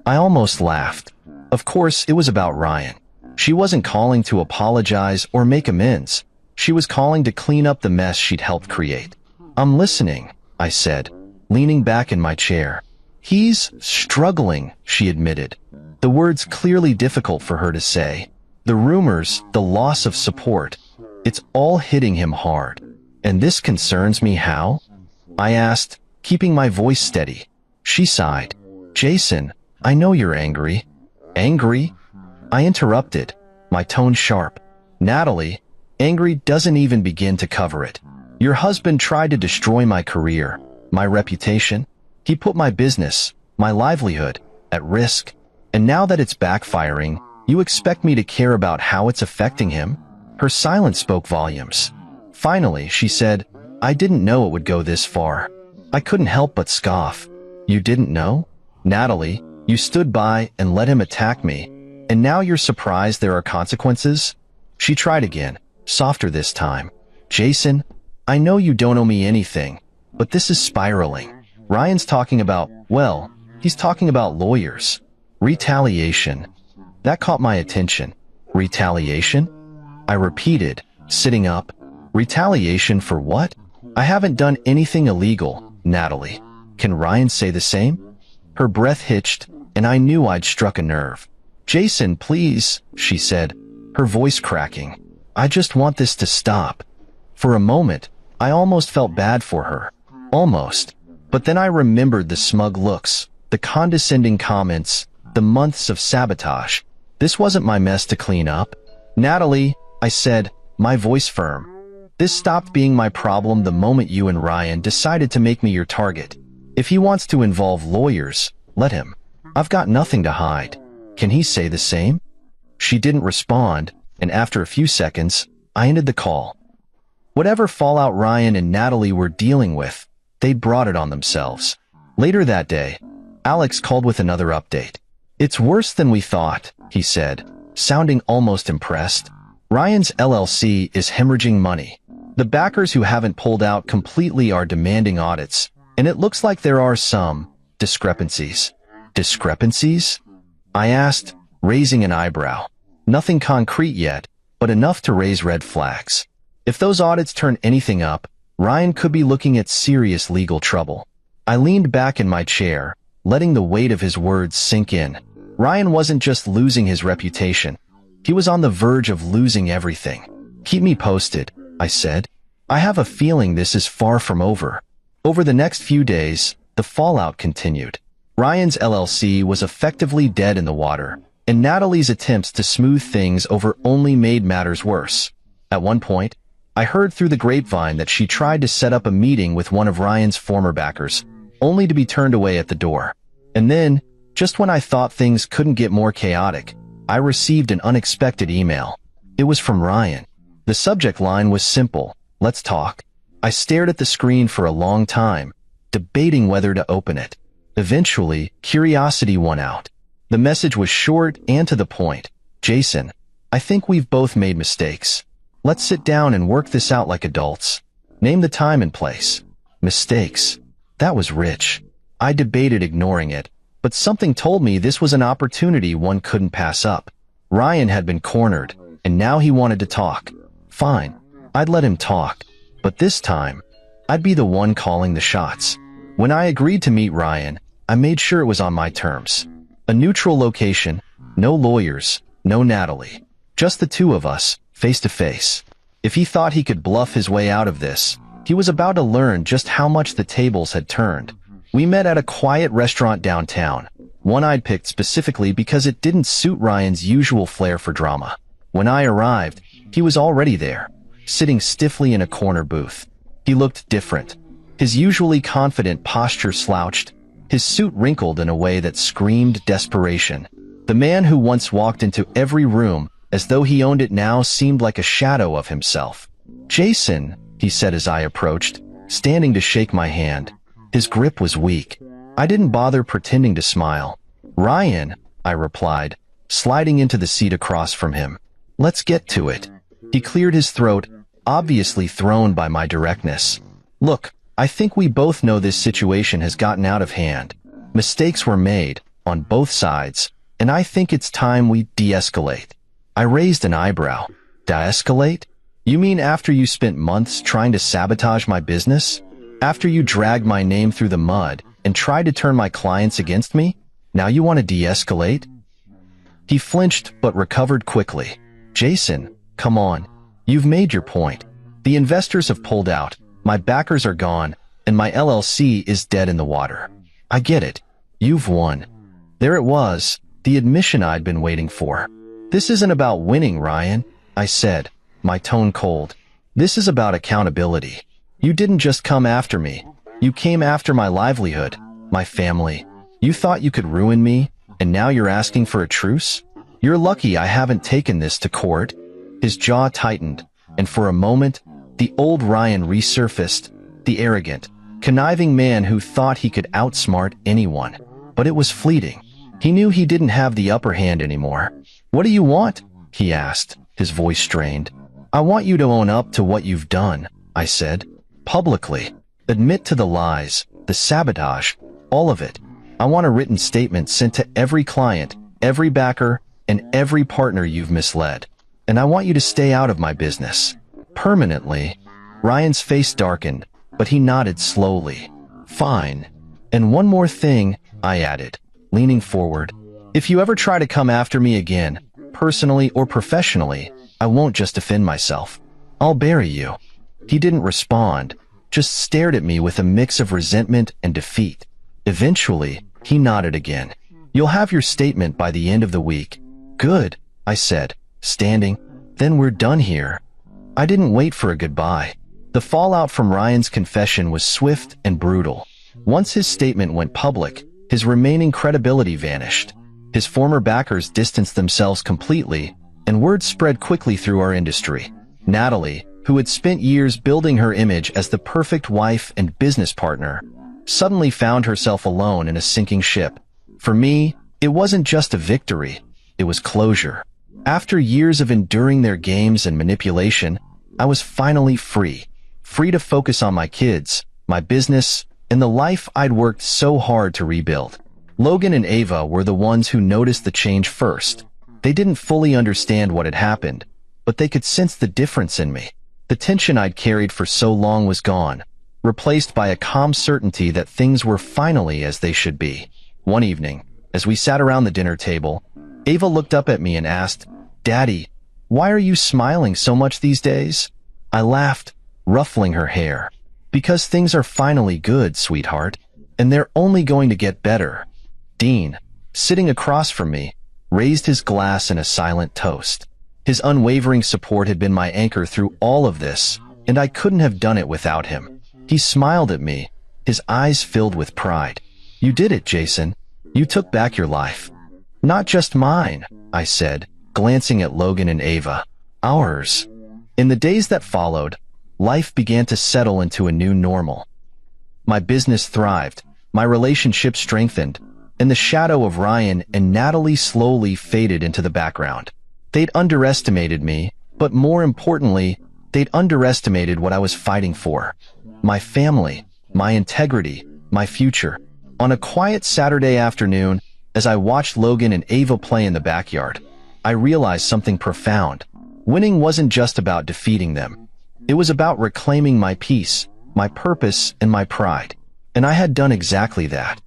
I almost laughed. Of course, it was about Ryan. She wasn't calling to apologize or make amends. She was calling to clean up the mess she'd helped create. "I'm listening," I said, leaning back in my chair. "He's struggling," she admitted. The words clearly difficult for her to say. The rumors, the loss of support, it's all hitting him hard. "And this concerns me how?" I asked, keeping my voice steady. She sighed. "Jason, I know you're angry." "Angry?" I interrupted, my tone sharp. "Natalie, angry doesn't even begin to cover it. Your husband tried to destroy my career, my reputation. He put my business, my livelihood, at risk. And now that it's backfiring, you expect me to care about how it's affecting him?" Her silence spoke volumes. Finally, she said, "I didn't know it would go this far." I couldn't help but scoff. "You didn't know? Natalie, you stood by and let him attack me, and now you're surprised there are consequences?" She tried again, softer this time. "Jason, I know you don't owe me anything, but this is spiraling. Ryan's talking about, well, he's talking about lawyers. Retaliation." That caught my attention. "Retaliation?" I repeated, sitting up. "Retaliation for what? I haven't done anything illegal, Natalie. Can Ryan say the same?" Her breath hitched, and I knew I'd struck a nerve. "Jason, please," she said, her voice cracking. "I just want this to stop." For a moment, I almost felt bad for her. Almost. But then I remembered the smug looks, the condescending comments, the months of sabotage. This wasn't my mess to clean up. "Natalie," I said, my voice firm. "This stopped being my problem the moment you and Ryan decided to make me your target. If he wants to involve lawyers, let him. I've got nothing to hide. Can he say the same?" She didn't respond, and after a few seconds, I ended the call. Whatever fallout Ryan and Natalie were dealing with, they brought it on themselves. Later that day, Alex called with another update. "It's worse than we thought," he said, sounding almost impressed. Ryan's LLC is hemorrhaging money. The backers who haven't pulled out completely are demanding audits, and it looks like there are some discrepancies. Discrepancies? I asked, raising an eyebrow. Nothing concrete yet, but enough to raise red flags. If those audits turn anything up, Ryan could be looking at serious legal trouble. I leaned back in my chair, letting the weight of his words sink in. Ryan wasn't just losing his reputation. He was on the verge of losing everything. Keep me posted, I said. I have a feeling this is far from over. Over the next few days, the fallout continued. Ryan's LLC was effectively dead in the water, and Natalie's attempts to smooth things over only made matters worse. At one point, I heard through the grapevine that she tried to set up a meeting with one of Ryan's former backers, only to be turned away at the door. And then, just when I thought things couldn't get more chaotic, I received an unexpected email. It was from Ryan. The subject line was simple: "Let's talk." I stared at the screen for a long time, debating whether to open it. Eventually, curiosity won out. The message was short and to the point. "Jason, I think we've both made mistakes. Let's sit down and work this out like adults. Name the time and place." Mistakes. That was rich. I debated ignoring it, but something told me this was an opportunity one couldn't pass up. Ryan had been cornered, and now he wanted to talk. Fine, I'd let him talk, but this time, I'd be the one calling the shots. When I agreed to meet Ryan, I made sure it was on my terms. A neutral location, no lawyers, no Natalie. Just the two of us, face to face. If he thought he could bluff his way out of this, he was about to learn just how much the tables had turned. We met at a quiet restaurant downtown, one I'd picked specifically because it didn't suit Ryan's usual flair for drama. When I arrived, he was already there, sitting stiffly in a corner booth. He looked different. His usually confident posture slouched, his suit wrinkled in a way that screamed desperation. The man who once walked into every room as though he owned it now seemed like a shadow of himself. "Jason," he said as I approached, standing to shake my hand. His grip was weak. I didn't bother pretending to smile. "Ryan," I replied, sliding into the seat across from him. "Let's get to it." He cleared his throat, obviously thrown by my directness. "Look, I think we both know this situation has gotten out of hand. Mistakes were made, on both sides, and I think it's time we de-escalate." I raised an eyebrow. "De-escalate? You mean after you spent months trying to sabotage my business? After you dragged my name through the mud and tried to turn my clients against me? Now you want to de-escalate?" He flinched but recovered quickly. "Jason, come on. You've made your point. The investors have pulled out, my backers are gone, and my LLC is dead in the water. I get it. You've won." There it was, the admission I'd been waiting for. "This isn't about winning, Ryan," I said, my tone cold. "This is about accountability. You didn't just come after me. You came after my livelihood, my family. You thought you could ruin me, and now you're asking for a truce? You're lucky I haven't taken this to court." His jaw tightened, and for a moment, the old Ryan resurfaced, the arrogant, conniving man who thought he could outsmart anyone. But it was fleeting. He knew he didn't have the upper hand anymore. "What do you want?" he asked, his voice strained. "I want you to own up to what you've done," I said. "Publicly. Admit to the lies, the sabotage, all of it. I want a written statement sent to every client, every backer, and every partner you've misled. And I want you to stay out of my business. Permanently." Ryan's face darkened, but he nodded slowly. "Fine. And one more thing," I added, leaning forward. "If you ever try to come after me again, personally or professionally, I won't just defend myself. I'll bury you." He didn't respond, just stared at me with a mix of resentment and defeat. Eventually, he nodded again. "You'll have your statement by the end of the week." "Good," I said, standing. "Then we're done here." I didn't wait for a goodbye. The fallout from Ryan's confession was swift and brutal. Once his statement went public, his remaining credibility vanished. His former backers distanced themselves completely, and word spread quickly through our industry. Natalie, who had spent years building her image as the perfect wife and business partner, suddenly found herself alone in a sinking ship. For me, it wasn't just a victory. It was closure. After years of enduring their games and manipulation, I was finally free. Free to focus on my kids, my business, and the life I'd worked so hard to rebuild. Logan and Ava were the ones who noticed the change first. They didn't fully understand what had happened, but they could sense the difference in me. The tension I'd carried for so long was gone, replaced by a calm certainty that things were finally as they should be. One evening, as we sat around the dinner table, Ava looked up at me and asked, "Daddy, why are you smiling so much these days?" I laughed, ruffling her hair. "Because things are finally good, sweetheart, and they're only going to get better." Dean, sitting across from me, raised his glass in a silent toast. His unwavering support had been my anchor through all of this, and I couldn't have done it without him. He smiled at me, his eyes filled with pride. "You did it, Jason. You took back your life." "Not just mine," I said, glancing at Logan and Ava. "Ours." In the days that followed, life began to settle into a new normal. My business thrived, my relationship strengthened, and the shadow of Ryan and Natalie slowly faded into the background. They'd underestimated me, but more importantly, they'd underestimated what I was fighting for. My family, my integrity, my future. On a quiet Saturday afternoon, as I watched Logan and Ava play in the backyard, I realized something profound. Winning wasn't just about defeating them. It was about reclaiming my peace, my purpose, and my pride. And I had done exactly that.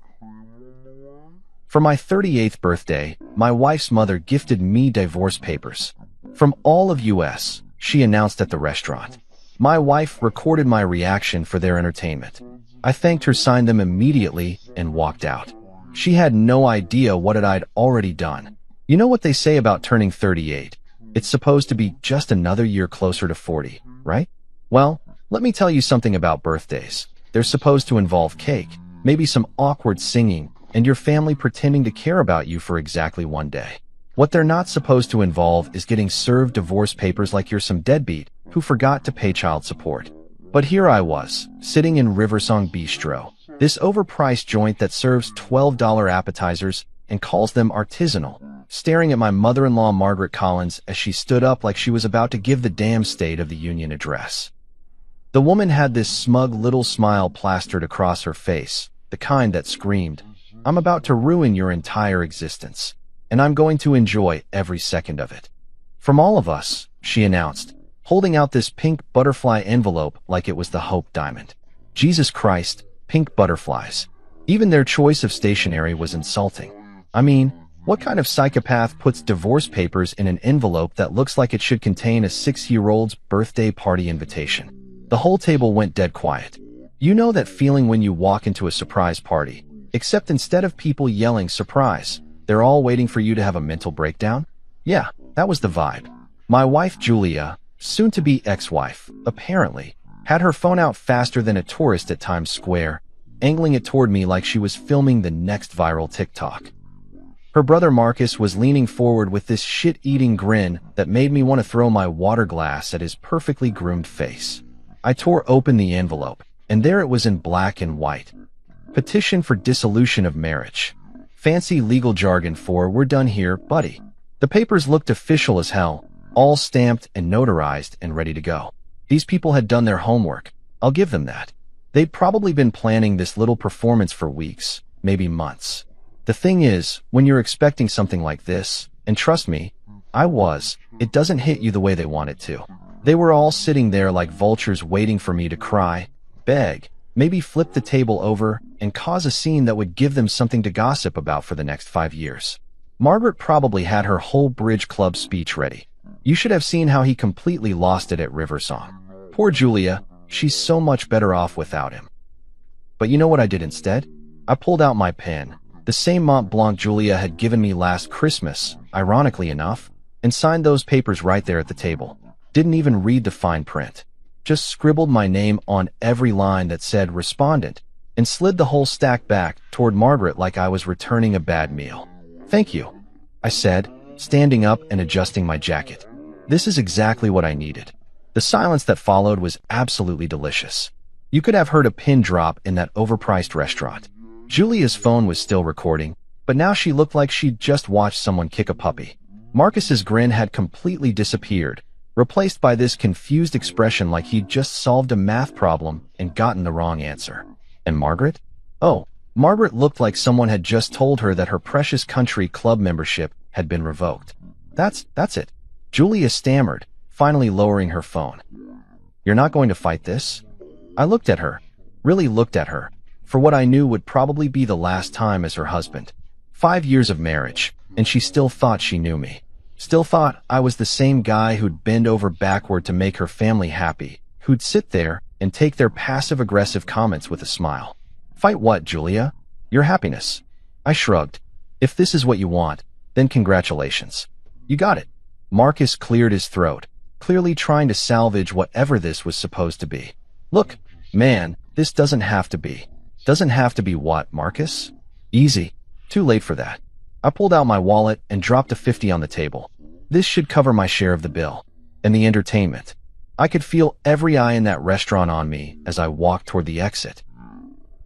For my 38th birthday, my wife's mother gifted me divorce papers. From all of US, she announced at the restaurant. My wife recorded my reaction for their entertainment. I thanked her, signed them immediately, and walked out. She had no idea what I'd already done. You know what they say about turning 38? It's supposed to be just another year closer to 40, right? Well, let me tell you something about birthdays. They're supposed to involve cake, maybe some awkward singing, and your family pretending to care about you for exactly one day. What they're not supposed to involve is getting served divorce papers like you're some deadbeat who forgot to pay child support. But here I was, sitting in Riversong Bistro, this overpriced joint that serves $12 appetizers and calls them artisanal, staring at my mother-in-law Margaret Collins as she stood up like she was about to give the damn State of the Union address. The woman had this smug little smile plastered across her face, the kind that screamed, "I'm about to ruin your entire existence, and I'm going to enjoy every second of it." "From all of us," she announced, holding out this pink butterfly envelope like it was the Hope Diamond. Jesus Christ, pink butterflies. Even their choice of stationery was insulting. I mean, what kind of psychopath puts divorce papers in an envelope that looks like it should contain a 6-year-old's birthday party invitation? The whole table went dead quiet. You know that feeling when you walk into a surprise party, except instead of people yelling surprise, they're all waiting for you to have a mental breakdown? Yeah, that was the vibe. My wife Julia, soon-to-be ex-wife, apparently, had her phone out faster than a tourist at Times Square, angling it toward me like she was filming the next viral TikTok. Her brother Marcus was leaning forward with this shit-eating grin that made me want to throw my water glass at his perfectly groomed face. I tore open the envelope, and there it was in black and white. Petition for dissolution of marriage. Fancy legal jargon for "we're done here, buddy." The papers looked official as hell, all stamped and notarized and ready to go. These people had done their homework. I'll give them that. They'd probably been planning this little performance for weeks, maybe months. The thing is, when you're expecting something like this, and trust me, I was, it doesn't hit you the way they want it to. They were all sitting there like vultures waiting for me to cry, beg, maybe flip the table over, and cause a scene that would give them something to gossip about for the next 5 years. Margaret probably had her whole Bridge Club speech ready. You should have seen how he completely lost it at Riversong. Poor Julia, she's so much better off without him. But you know what I did instead? I pulled out my pen, the same Mont Blanc Julia had given me last Christmas, ironically enough, and signed those papers right there at the table. Didn't even read the fine print. Just scribbled my name on every line that said respondent, and slid the whole stack back toward Margaret like I was returning a bad meal. "Thank you," I said, standing up and adjusting my jacket. This is exactly what I needed. The silence that followed was absolutely delicious. You could have heard a pin drop in that overpriced restaurant. Julia's phone was still recording, but now she looked like she'd just watched someone kick a puppy. Marcus's grin had completely disappeared, replaced by this confused expression like he'd just solved a math problem and gotten the wrong answer. And Margaret? Oh, Margaret looked like someone had just told her that her precious country club membership had been revoked. That's it. Julia stammered, finally lowering her phone. You're not going to fight this? I looked at her, really looked at her, for what I knew would probably be the last time as her husband. 5 years of marriage, and she still thought she knew me. Still thought I was the same guy who'd bend over backward to make her family happy, who'd sit there and take their passive-aggressive comments with a smile. Fight what, Julia? Your happiness. I shrugged. If this is what you want, then congratulations. You got it. Marcus cleared his throat, clearly trying to salvage whatever this was supposed to be. Look, man, this doesn't have to be. Doesn't have to be what, Marcus? Easy. Too late for that. I pulled out my wallet and dropped a 50 on the table. This should cover my share of the bill. And the entertainment. I could feel every eye in that restaurant on me as I walked toward the exit.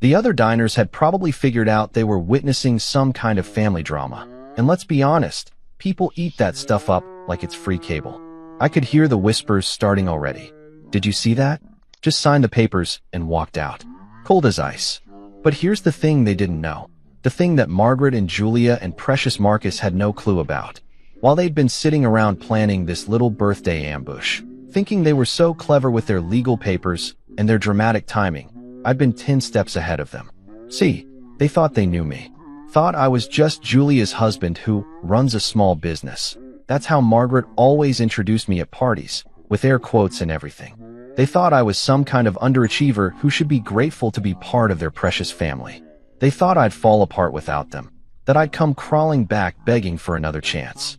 The other diners had probably figured out they were witnessing some kind of family drama. And let's be honest, people eat that stuff up like it's free cable. I could hear the whispers starting already. Did you see that? Just signed the papers and walked out. Cold as ice. But here's the thing they didn't know. The thing that Margaret and Julia and precious Marcus had no clue about. While they'd been sitting around planning this little birthday ambush, thinking they were so clever with their legal papers and their dramatic timing, I'd been 10 steps ahead of them. See, they thought they knew me. Thought I was just Julia's husband who runs a small business. That's how Margaret always introduced me at parties, with air quotes and everything. They thought I was some kind of underachiever who should be grateful to be part of their precious family. They thought I'd fall apart without them, that I'd come crawling back begging for another chance.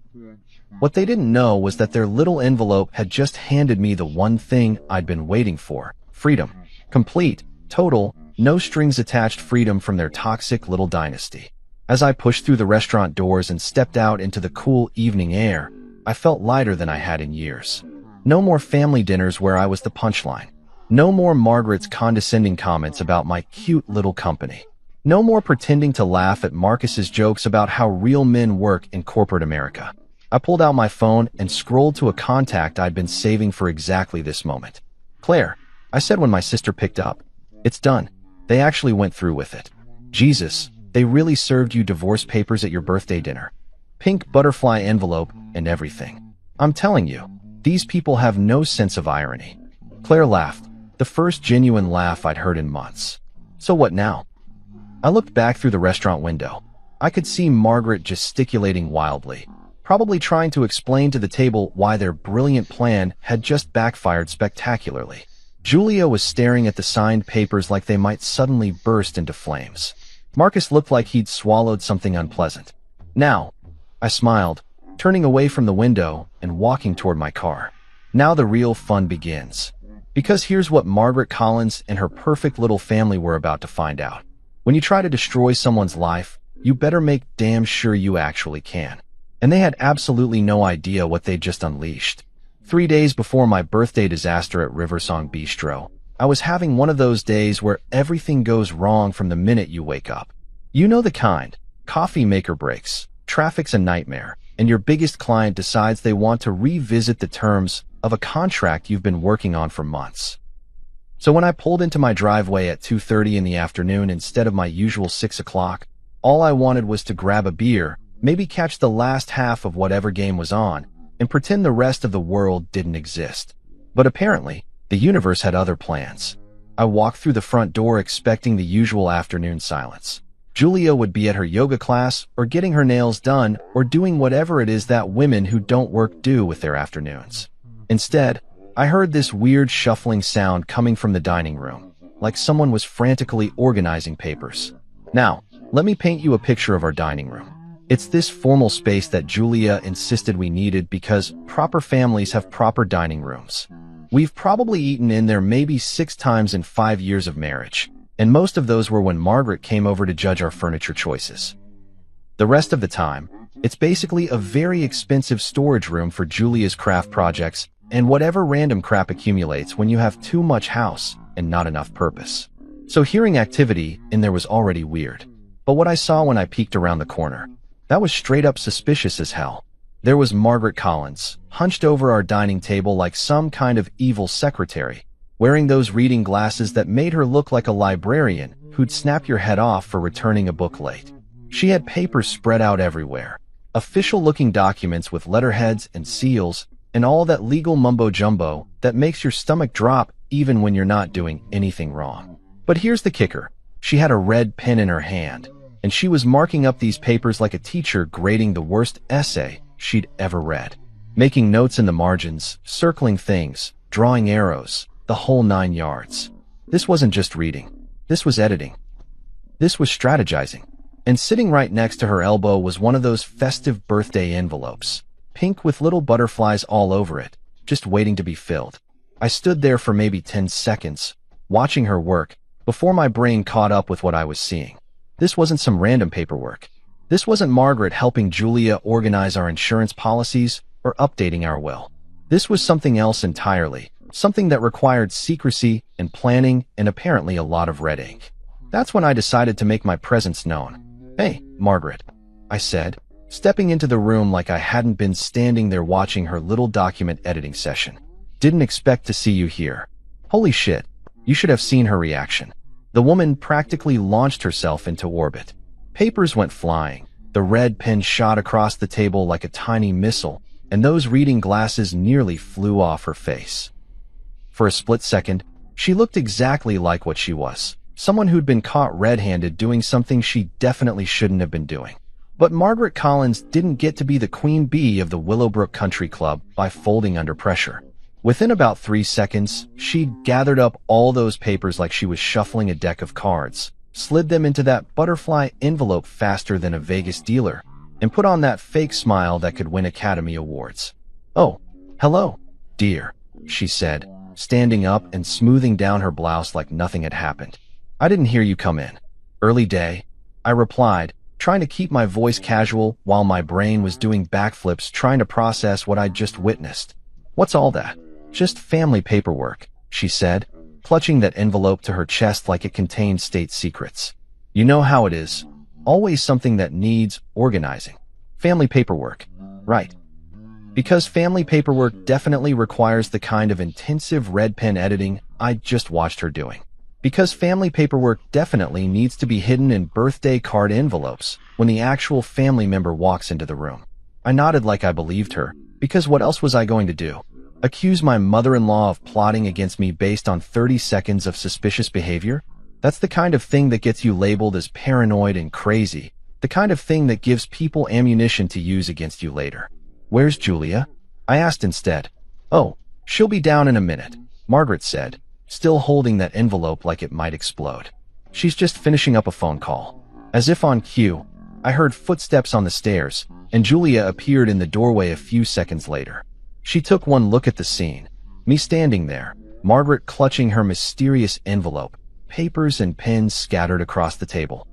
What they didn't know was that their little envelope had just handed me the one thing I'd been waiting for: freedom. Complete, total, no strings attached freedom from their toxic little dynasty. As I pushed through the restaurant doors and stepped out into the cool evening air, I felt lighter than I had in years. No more family dinners where I was the punchline. No more Margaret's condescending comments about my cute little company. No more pretending to laugh at Marcus's jokes about how real men work in corporate America. I pulled out my phone and scrolled to a contact I'd been saving for exactly this moment. Claire, I said when my sister picked up. It's done. They actually went through with it. Jesus, they really served you divorce papers at your birthday dinner. Pink butterfly envelope and everything. I'm telling you, these people have no sense of irony. Claire laughed, the first genuine laugh I'd heard in months. So what now? I looked back through the restaurant window. I could see Margaret gesticulating wildly, probably trying to explain to the table why their brilliant plan had just backfired spectacularly. Julia was staring at the signed papers like they might suddenly burst into flames. Marcus looked like he'd swallowed something unpleasant. Now, I smiled, turning away from the window and walking toward my car. Now the real fun begins. Because here's what Margaret Collins and her perfect little family were about to find out. When you try to destroy someone's life, you better make damn sure you actually can. And they had absolutely no idea what they'd just unleashed. 3 days before my birthday disaster at Riversong Bistro, I was having one of those days where everything goes wrong from the minute you wake up. You know the kind. Coffee maker breaks, traffic's a nightmare, and your biggest client decides they want to revisit the terms of a contract you've been working on for months. So when I pulled into my driveway at 2:30 in the afternoon instead of my usual 6 o'clock, all I wanted was to grab a beer, maybe catch the last half of whatever game was on, and pretend the rest of the world didn't exist. But apparently, the universe had other plans. I walked through the front door expecting the usual afternoon silence. Julia would be at her yoga class, or getting her nails done, or doing whatever it is that women who don't work do with their afternoons. Instead, I heard this weird shuffling sound coming from the dining room, like someone was frantically organizing papers. Now, let me paint you a picture of our dining room. It's this formal space that Julia insisted we needed because proper families have proper dining rooms. We've probably eaten in there maybe 6 times in 5 years of marriage, and most of those were when Margaret came over to judge our furniture choices. The rest of the time, it's basically a very expensive storage room for Julia's craft projects and whatever random crap accumulates when you have too much house and not enough purpose. So hearing activity in there was already weird. But what I saw when I peeked around the corner, that was straight up suspicious as hell. There was Margaret Collins, hunched over our dining table like some kind of evil secretary, wearing those reading glasses that made her look like a librarian who'd snap your head off for returning a book late. She had papers spread out everywhere, official-looking documents with letterheads and seals, and all that legal mumbo-jumbo that makes your stomach drop even when you're not doing anything wrong. But here's the kicker. She had a red pen in her hand, and she was marking up these papers like a teacher grading the worst essay she'd ever read, making notes in the margins, circling things, drawing arrows, the whole 9 yards. This wasn't just reading. This was editing. This was strategizing. And sitting right next to her elbow was one of those festive birthday envelopes, pink with little butterflies all over it, just waiting to be filled. I stood there for maybe 10 seconds, watching her work, before my brain caught up with what I was seeing. This wasn't some random paperwork. This wasn't Margaret helping Julia organize our insurance policies or updating our will. This was something else entirely, something that required secrecy and planning and apparently a lot of red ink. That's when I decided to make my presence known. "Hey, Margaret," I said, stepping into the room like I hadn't been standing there watching her little document editing session. "Didn't expect to see you here." Holy shit, you should have seen her reaction. The woman practically launched herself into orbit. Papers went flying, the red pen shot across the table like a tiny missile, and those reading glasses nearly flew off her face. For a split second, she looked exactly like what she was, someone who'd been caught red-handed doing something she definitely shouldn't have been doing. But Margaret Collins didn't get to be the queen bee of the Willowbrook Country Club by folding under pressure. Within about 3 seconds, she'd gathered up all those papers like she was shuffling a deck of cards, slid them into that butterfly envelope faster than a Vegas dealer, and put on that fake smile that could win Academy Awards. "Oh, hello, dear," she said, standing up and smoothing down her blouse like nothing had happened. "I didn't hear you come in." "Early day," I replied, trying to keep my voice casual while my brain was doing backflips trying to process what I'd just witnessed. "What's all that?" "Just family paperwork," she said, clutching that envelope to her chest like it contained state secrets. "You know how it is. Always something that needs organizing. Family paperwork, right?" Because family paperwork definitely requires the kind of intensive red pen editing I just watched her doing. Because family paperwork definitely needs to be hidden in birthday card envelopes when the actual family member walks into the room. I nodded like I believed her, because what else was I going to do? Accuse my mother-in-law of plotting against me based on 30 seconds of suspicious behavior? That's the kind of thing that gets you labeled as paranoid and crazy, the kind of thing that gives people ammunition to use against you later. "Where's Julia?" I asked instead. "Oh, she'll be down in a minute," Margaret said, still holding that envelope like it might explode. "She's just finishing up a phone call." As if on cue, I heard footsteps on the stairs, and Julia appeared in the doorway a few seconds later. She took one look at the scene, me standing there, Margaret clutching her mysterious envelope, papers and pens scattered across the table.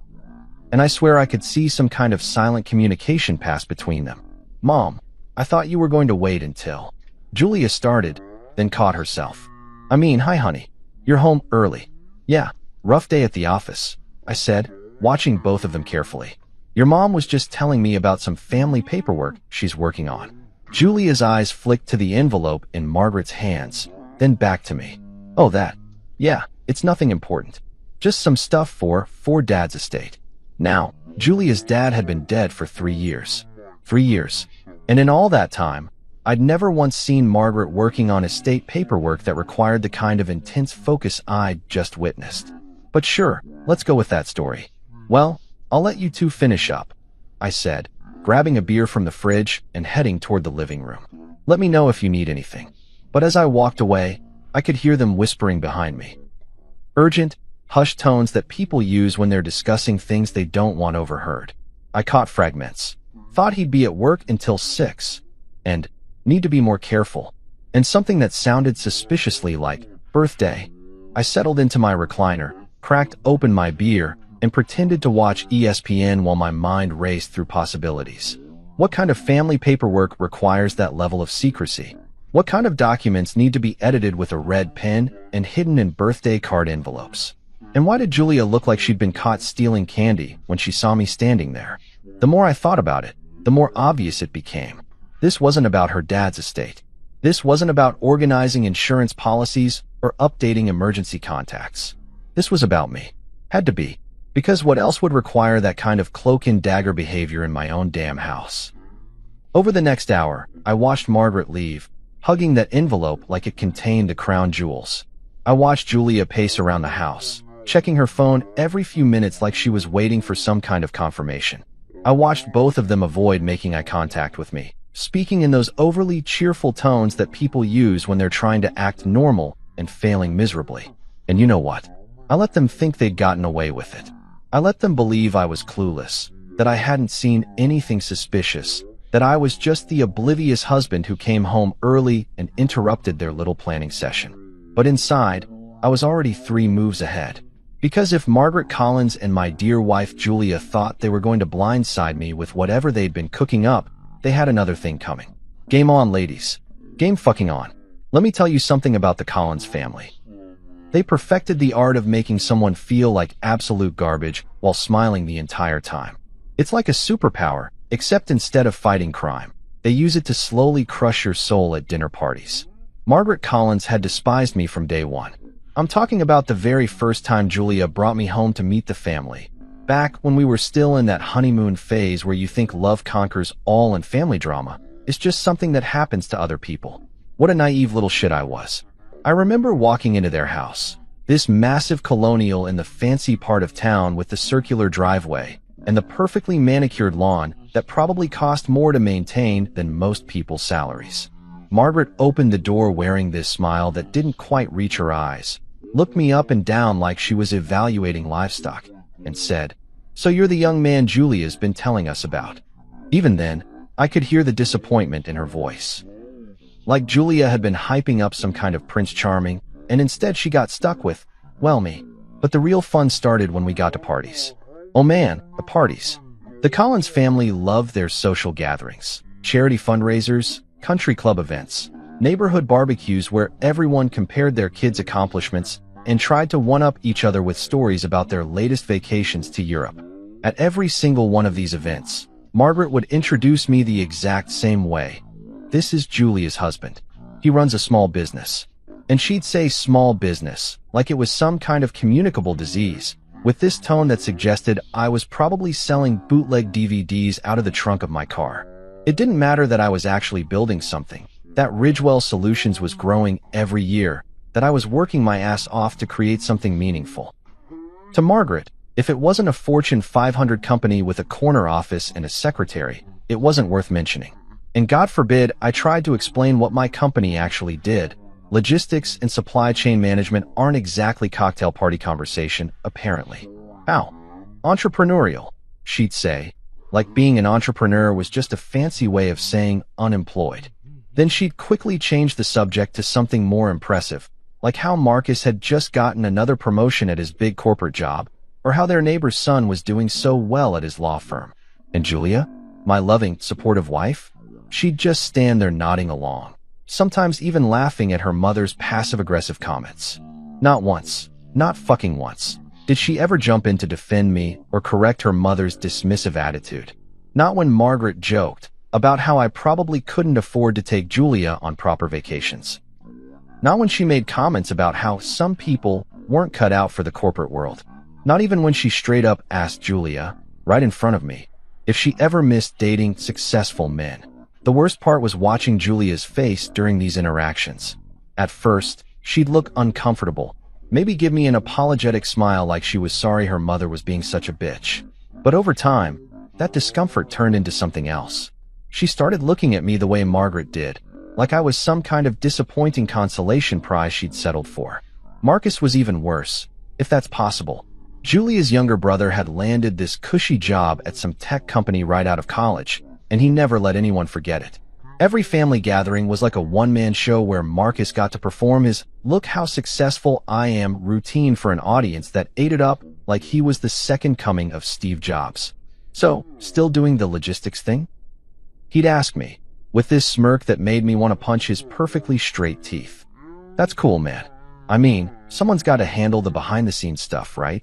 And I swear I could see some kind of silent communication pass between them. "Mom, I thought you were going to wait until..." Julia started, then caught herself. Hi honey, you're home early." "Yeah, rough day at the office," I said, watching both of them carefully. "Your mom was just telling me about some family paperwork she's working on." Julia's eyes flicked to the envelope in Margaret's hands, then back to me. "Oh, that. Yeah, it's nothing important. Just some stuff for Dad's estate." Now, Julia's dad had been dead for 3 years. 3 years. And in all that time, I'd never once seen Margaret working on estate paperwork that required the kind of intense focus I'd just witnessed. But sure, let's go with that story. "Well, I'll let you two finish up," I said, grabbing a beer from the fridge and heading toward the living room. "Let me know if you need anything." But as I walked away, I could hear them whispering behind me. Urgent, hushed tones that people use when they're discussing things they don't want overheard. I caught fragments. "Thought he'd be at work until 6. And, need to be more careful." And something that sounded suspiciously like, "birthday." I settled into my recliner, cracked open my beer, and pretended to watch ESPN while my mind raced through possibilities. What kind of family paperwork requires that level of secrecy? What kind of documents need to be edited with a red pen and hidden in birthday card envelopes? And why did Julia look like she'd been caught stealing candy when she saw me standing there? The more I thought about it, the more obvious it became. This wasn't about her dad's estate. This wasn't about organizing insurance policies or updating emergency contacts. This was about me. Had to be. Because what else would require that kind of cloak-and-dagger behavior in my own damn house? Over the next hour, I watched Margaret leave, hugging that envelope like it contained the crown jewels. I watched Julia pace around the house, checking her phone every few minutes like she was waiting for some kind of confirmation. I watched both of them avoid making eye contact with me, speaking in those overly cheerful tones that people use when they're trying to act normal and failing miserably. And you know what? I let them think they'd gotten away with it. I let them believe I was clueless, that I hadn't seen anything suspicious, that I was just the oblivious husband who came home early and interrupted their little planning session. But inside, I was already 3 moves ahead. Because if Margaret Collins and my dear wife Julia thought they were going to blindside me with whatever they'd been cooking up, they had another thing coming. Game on, ladies. Game fucking on. Let me tell you something about the Collins family. They perfected the art of making someone feel like absolute garbage while smiling the entire time. It's like a superpower, except instead of fighting crime, they use it to slowly crush your soul at dinner parties. Margaret Collins had despised me from day one. I'm talking about the very first time Julia brought me home to meet the family, back when we were still in that honeymoon phase where you think love conquers all and family drama is just something that happens to other people. What a naive little shit I was. I remember walking into their house, this massive colonial in the fancy part of town with the circular driveway and the perfectly manicured lawn that probably cost more to maintain than most people's salaries. Margaret opened the door wearing this smile that didn't quite reach her eyes, looked me up and down like she was evaluating livestock, and said, "So you're the young man Julia's been telling us about." Even then, I could hear the disappointment in her voice. Like Julia had been hyping up some kind of Prince Charming, and instead she got stuck with, well, me. But the real fun started when we got to parties. Oh man, the parties. The Collins family loved their social gatherings, charity fundraisers, country club events, neighborhood barbecues where everyone compared their kids' accomplishments and tried to one-up each other with stories about their latest vacations to Europe. At every single one of these events, Margaret would introduce me the exact same way. "This is Julia's husband. He runs a small business." And she'd say small business, like it was some kind of communicable disease, with this tone that suggested I was probably selling bootleg DVDs out of the trunk of my car. It didn't matter that I was actually building something, that Ridgewell Solutions was growing every year, that I was working my ass off to create something meaningful. To Margaret, if it wasn't a Fortune 500 company with a corner office and a secretary, it wasn't worth mentioning. And God forbid I tried to explain what my company actually did. Logistics and supply chain management aren't exactly cocktail party conversation, apparently. How? Entrepreneurial, she'd say, like being an entrepreneur was just a fancy way of saying unemployed. Then she'd quickly change the subject to something more impressive, like how Marcus had just gotten another promotion at his big corporate job, or how their neighbor's son was doing so well at his law firm. And Julia, my loving, supportive wife? She'd just stand there nodding along, sometimes even laughing at her mother's passive-aggressive comments. Not once, not fucking once, did she ever jump in to defend me or correct her mother's dismissive attitude. Not when Margaret joked about how I probably couldn't afford to take Julia on proper vacations. Not when she made comments about how some people weren't cut out for the corporate world. Not even when she straight up asked Julia, right in front of me, if she ever missed dating successful men. The worst part was watching Julia's face during these interactions. At first, she'd look uncomfortable, maybe give me an apologetic smile like she was sorry her mother was being such a bitch. But over time, that discomfort turned into something else. She started looking at me the way Margaret did, like I was some kind of disappointing consolation prize she'd settled for. Marcus was even worse, if that's possible. Julia's younger brother had landed this cushy job at some tech company right out of college, and he never let anyone forget it. Every family gathering was like a one-man show where Marcus got to perform his "look how successful I am" routine for an audience that ate it up like he was the second coming of Steve Jobs. "So, still doing the logistics thing?" He'd ask me, with this smirk that made me want to punch his perfectly straight teeth. "That's cool, man. I mean, someone's got to handle the behind-the-scenes stuff, right?"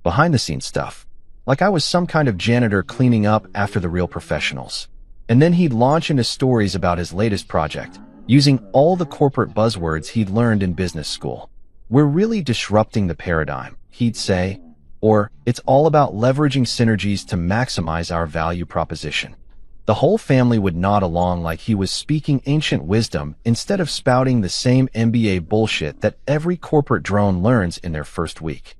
Behind-the-scenes stuff. Like I was some kind of janitor cleaning up after the real professionals. And then he'd launch into stories about his latest project, using all the corporate buzzwords he'd learned in business school. "We're really disrupting the paradigm," he'd say, or "It's all about leveraging synergies to maximize our value proposition." The whole family would nod along like he was speaking ancient wisdom instead of spouting the same MBA bullshit that every corporate drone learns in their first week.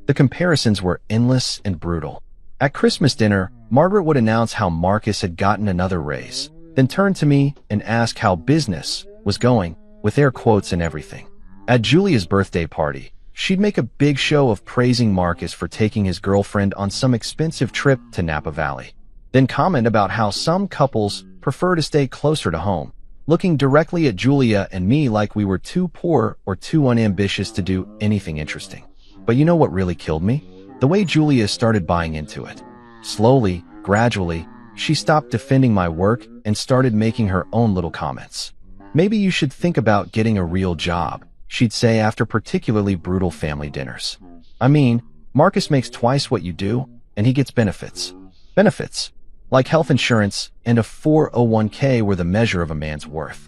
The comparisons were endless and brutal. At Christmas dinner, Margaret would announce how Marcus had gotten another raise, then turn to me and ask how business was going, with air quotes and everything. At Julia's birthday party, she'd make a big show of praising Marcus for taking his girlfriend on some expensive trip to Napa Valley, then comment about how some couples prefer to stay closer to home, looking directly at Julia and me like we were too poor or too unambitious to do anything interesting. But you know what really killed me? The way Julia started buying into it. Slowly, gradually, she stopped defending my work and started making her own little comments. "Maybe you should think about getting a real job," she'd say after particularly brutal family dinners. "I mean, Marcus makes twice what you do, and he gets benefits. Benefits, like health insurance and a 401k were the measure of a man's worth."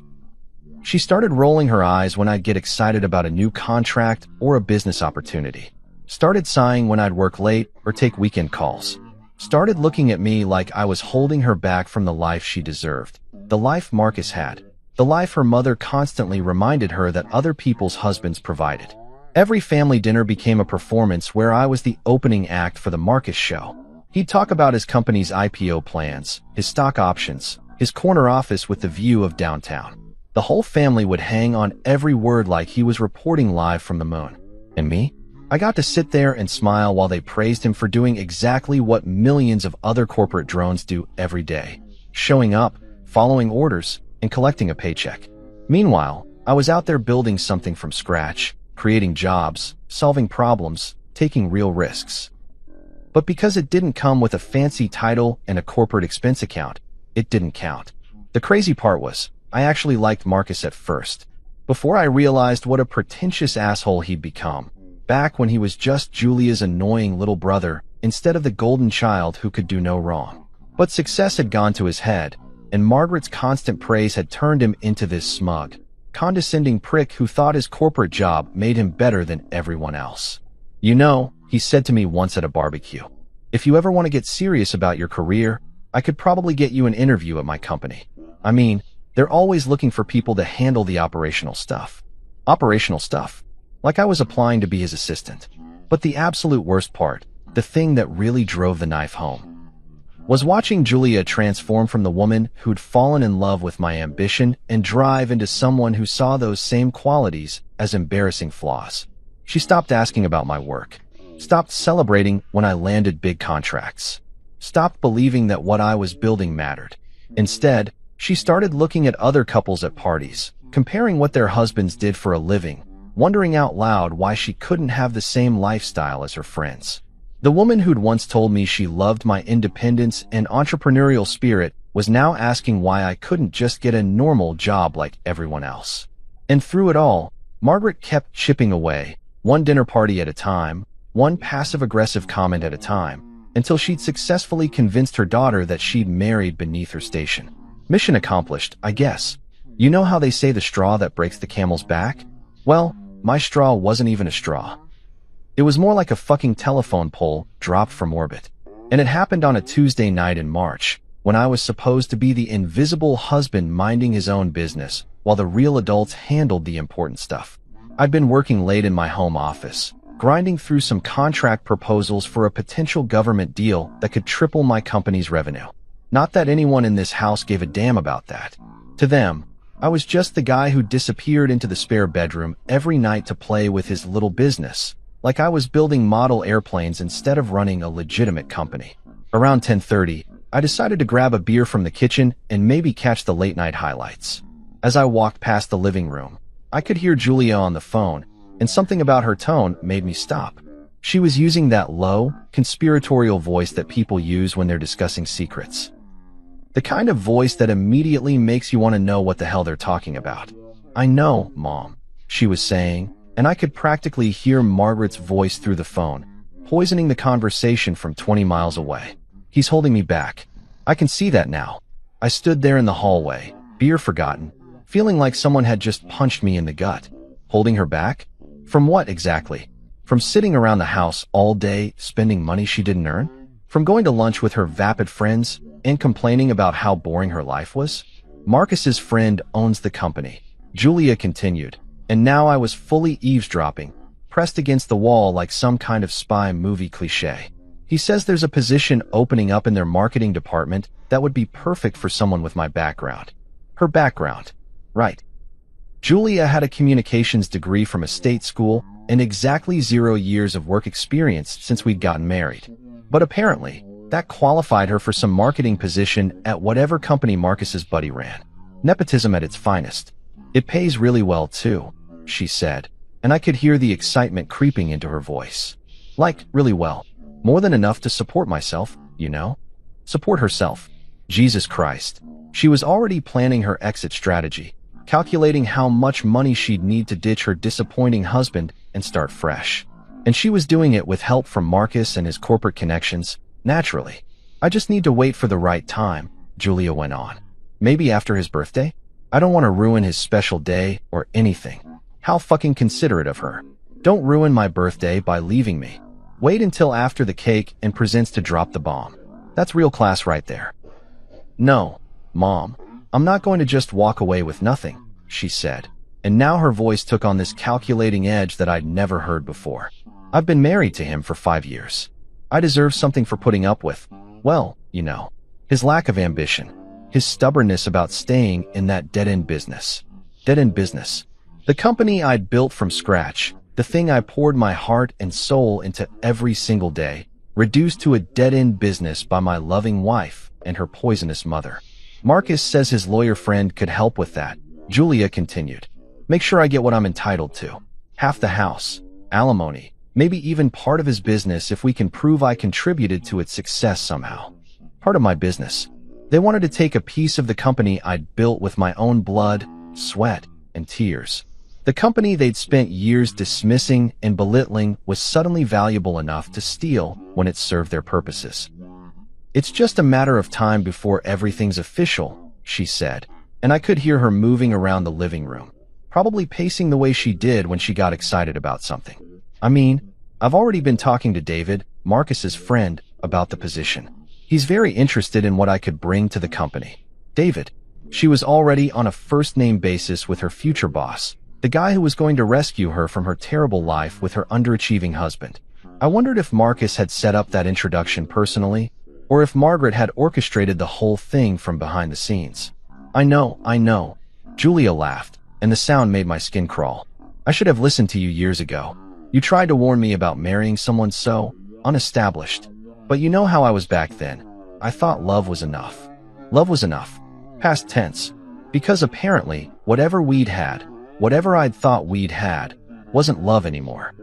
She started rolling her eyes when I'd get excited about a new contract or a business opportunity. Started sighing when I'd work late or take weekend calls. Started looking at me like I was holding her back from the life she deserved. The life Marcus had. The life her mother constantly reminded her that other people's husbands provided. Every family dinner became a performance where I was the opening act for the Marcus show. He'd talk about his company's IPO plans, his stock options, his corner office with the view of downtown. The whole family would hang on every word like he was reporting live from the moon. And me? I got to sit there and smile while they praised him for doing exactly what millions of other corporate drones do every day. Showing up, following orders, and collecting a paycheck. Meanwhile, I was out there building something from scratch, creating jobs, solving problems, taking real risks. But because it didn't come with a fancy title and a corporate expense account, it didn't count. The crazy part was, I actually liked Marcus at first, before I realized what a pretentious asshole he'd become. Back when he was just Julia's annoying little brother, instead of the golden child who could do no wrong. But success had gone to his head, and Margaret's constant praise had turned him into this smug, condescending prick who thought his corporate job made him better than everyone else. "You know," he said to me once at a barbecue, "if you ever want to get serious about your career, I could probably get you an interview at my company. I mean, they're always looking for people to handle the operational stuff." Operational stuff. Like I was applying to be his assistant. But the absolute worst part, the thing that really drove the knife home, was watching Julia transform from the woman who'd fallen in love with my ambition and drive into someone who saw those same qualities as embarrassing flaws. She stopped asking about my work, stopped celebrating when I landed big contracts, stopped believing that what I was building mattered. Instead, she started looking at other couples at parties, comparing what their husbands did for a living, wondering out loud why she couldn't have the same lifestyle as her friends. The woman who'd once told me she loved my independence and entrepreneurial spirit was now asking why I couldn't just get a normal job like everyone else. And through it all, Margaret kept chipping away, one dinner party at a time, one passive-aggressive comment at a time, until she'd successfully convinced her daughter that she'd married beneath her station. Mission accomplished, I guess. You know how they say the straw that breaks the camel's back? Well, my straw wasn't even a straw. It was more like a fucking telephone pole dropped from orbit. And it happened on a Tuesday night in March, when I was supposed to be the invisible husband minding his own business, while the real adults handled the important stuff. I'd been working late in my home office, grinding through some contract proposals for a potential government deal that could triple my company's revenue. Not that anyone in this house gave a damn about that. To them, I was just the guy who disappeared into the spare bedroom every night to play with his little business, like I was building model airplanes instead of running a legitimate company. Around 10:30, I decided to grab a beer from the kitchen and maybe catch the late-night highlights. As I walked past the living room, I could hear Julia on the phone, and something about her tone made me stop. She was using that low, conspiratorial voice that people use when they're discussing secrets. The kind of voice that immediately makes you want to know what the hell they're talking about. "I know, Mom," she was saying, and I could practically hear Margaret's voice through the phone, poisoning the conversation from 20 miles away. "He's holding me back. I can see that now. I stood there in the hallway, beer forgotten, feeling like someone had just punched me in the gut. Holding her back? From what exactly? From sitting around the house all day, spending money she didn't earn? From going to lunch with her vapid friends and complaining about how boring her life was? Marcus's friend owns the company, Julia continued, and now I was fully eavesdropping, pressed against the wall like some kind of spy movie cliché. He says there's a position opening up in their marketing department that would be perfect for someone with my background. Her background. Right. Julia had a communications degree from a state school and exactly 0 years of work experience since we'd gotten married. But apparently, that qualified her for some marketing position at whatever company Marcus's buddy ran. Nepotism at its finest. It pays really well too, she said, and I could hear the excitement creeping into her voice. Like, really well. More than enough to support myself, you know? Support herself. Jesus Christ. She was already planning her exit strategy, calculating how much money she'd need to ditch her disappointing husband and start fresh. And she was doing it with help from Marcus and his corporate connections, naturally. I just need to wait for the right time, Julia went on. Maybe after his birthday? I don't want to ruin his special day or anything. How fucking considerate of her. Don't ruin my birthday by leaving me. Wait until after the cake and presents to drop the bomb. That's real class right there. No, Mom, I'm not going to just walk away with nothing, she said, and now her voice took on this calculating edge that I'd never heard before. I've been married to him for 5 years. I deserve something for putting up with, well, you know, his lack of ambition, his stubbornness about staying in that dead-end business. Dead-end business. The company I'd built from scratch, the thing I poured my heart and soul into every single day, reduced to a dead-end business by my loving wife and her poisonous mother. Marcus says his lawyer friend could help with that, Julia continued. Make sure I get what I'm entitled to. Half the house, alimony, maybe even part of his business if we can prove I contributed to its success somehow. Part of my business. They wanted to take a piece of the company I'd built with my own blood, sweat, and tears. The company they'd spent years dismissing and belittling was suddenly valuable enough to steal when it served their purposes. It's just a matter of time before everything's official, she said, and I could hear her moving around the living room, probably pacing the way she did when she got excited about something. I mean, I've already been talking to David, Marcus's friend, about the position. He's very interested in what I could bring to the company. David. She was already on a first-name basis with her future boss, the guy who was going to rescue her from her terrible life with her underachieving husband. I wondered if Marcus had set up that introduction personally, or if Margaret had orchestrated the whole thing from behind the scenes. I know. Julia laughed, and the sound made my skin crawl. I should have listened to you years ago. You tried to warn me about marrying someone so unestablished. But you know how I was back then. I thought love was enough. Love was enough. Past tense. Because apparently, whatever I'd thought we'd had, wasn't love anymore.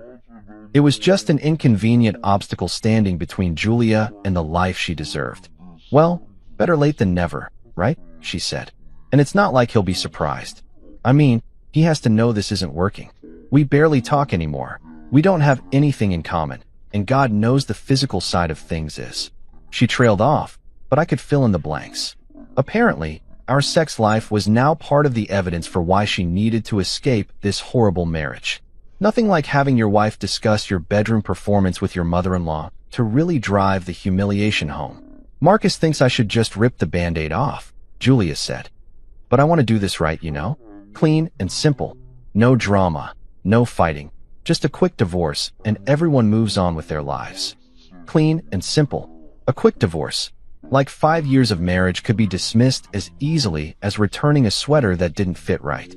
It was just an inconvenient obstacle standing between Julia and the life she deserved. Well, better late than never, right? She said. And it's not like he'll be surprised. I mean, he has to know this isn't working. We barely talk anymore. We don't have anything in common, and God knows the physical side of things is. She trailed off, but I could fill in the blanks. Apparently, our sex life was now part of the evidence for why she needed to escape this horrible marriage. Nothing like having your wife discuss your bedroom performance with your mother-in-law to really drive the humiliation home. Marcus thinks I should just rip the Band-Aid off, Julia said. But I want to do this right, you know? Clean and simple. No drama, no fighting. Just a quick divorce and everyone moves on with their lives. Clean and simple. A quick divorce. Like 5 years of marriage could be dismissed as easily as returning a sweater that didn't fit right.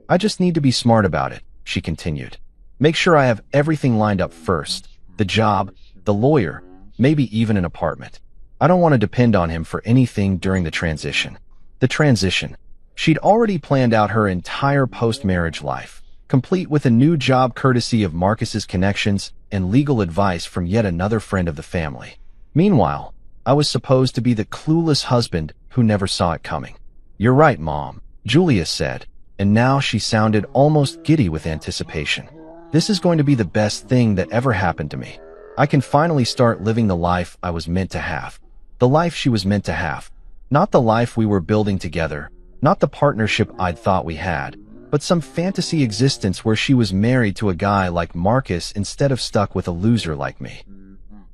I just need to be smart about it, she continued. Make sure I have everything lined up first. The job, the lawyer, maybe even an apartment. I don't want to depend on him for anything during the transition. The transition. She'd already planned out her entire post-marriage life, complete with a new job courtesy of Marcus's connections and legal advice from yet another friend of the family. Meanwhile, I was supposed to be the clueless husband who never saw it coming. You're right, Mom, Julia said, and now she sounded almost giddy with anticipation. This is going to be the best thing that ever happened to me. I can finally start living the life I was meant to have. The life she was meant to have. Not the life we were building together, not the partnership I'd thought we had, but some fantasy existence where she was married to a guy like Marcus instead of stuck with a loser like me.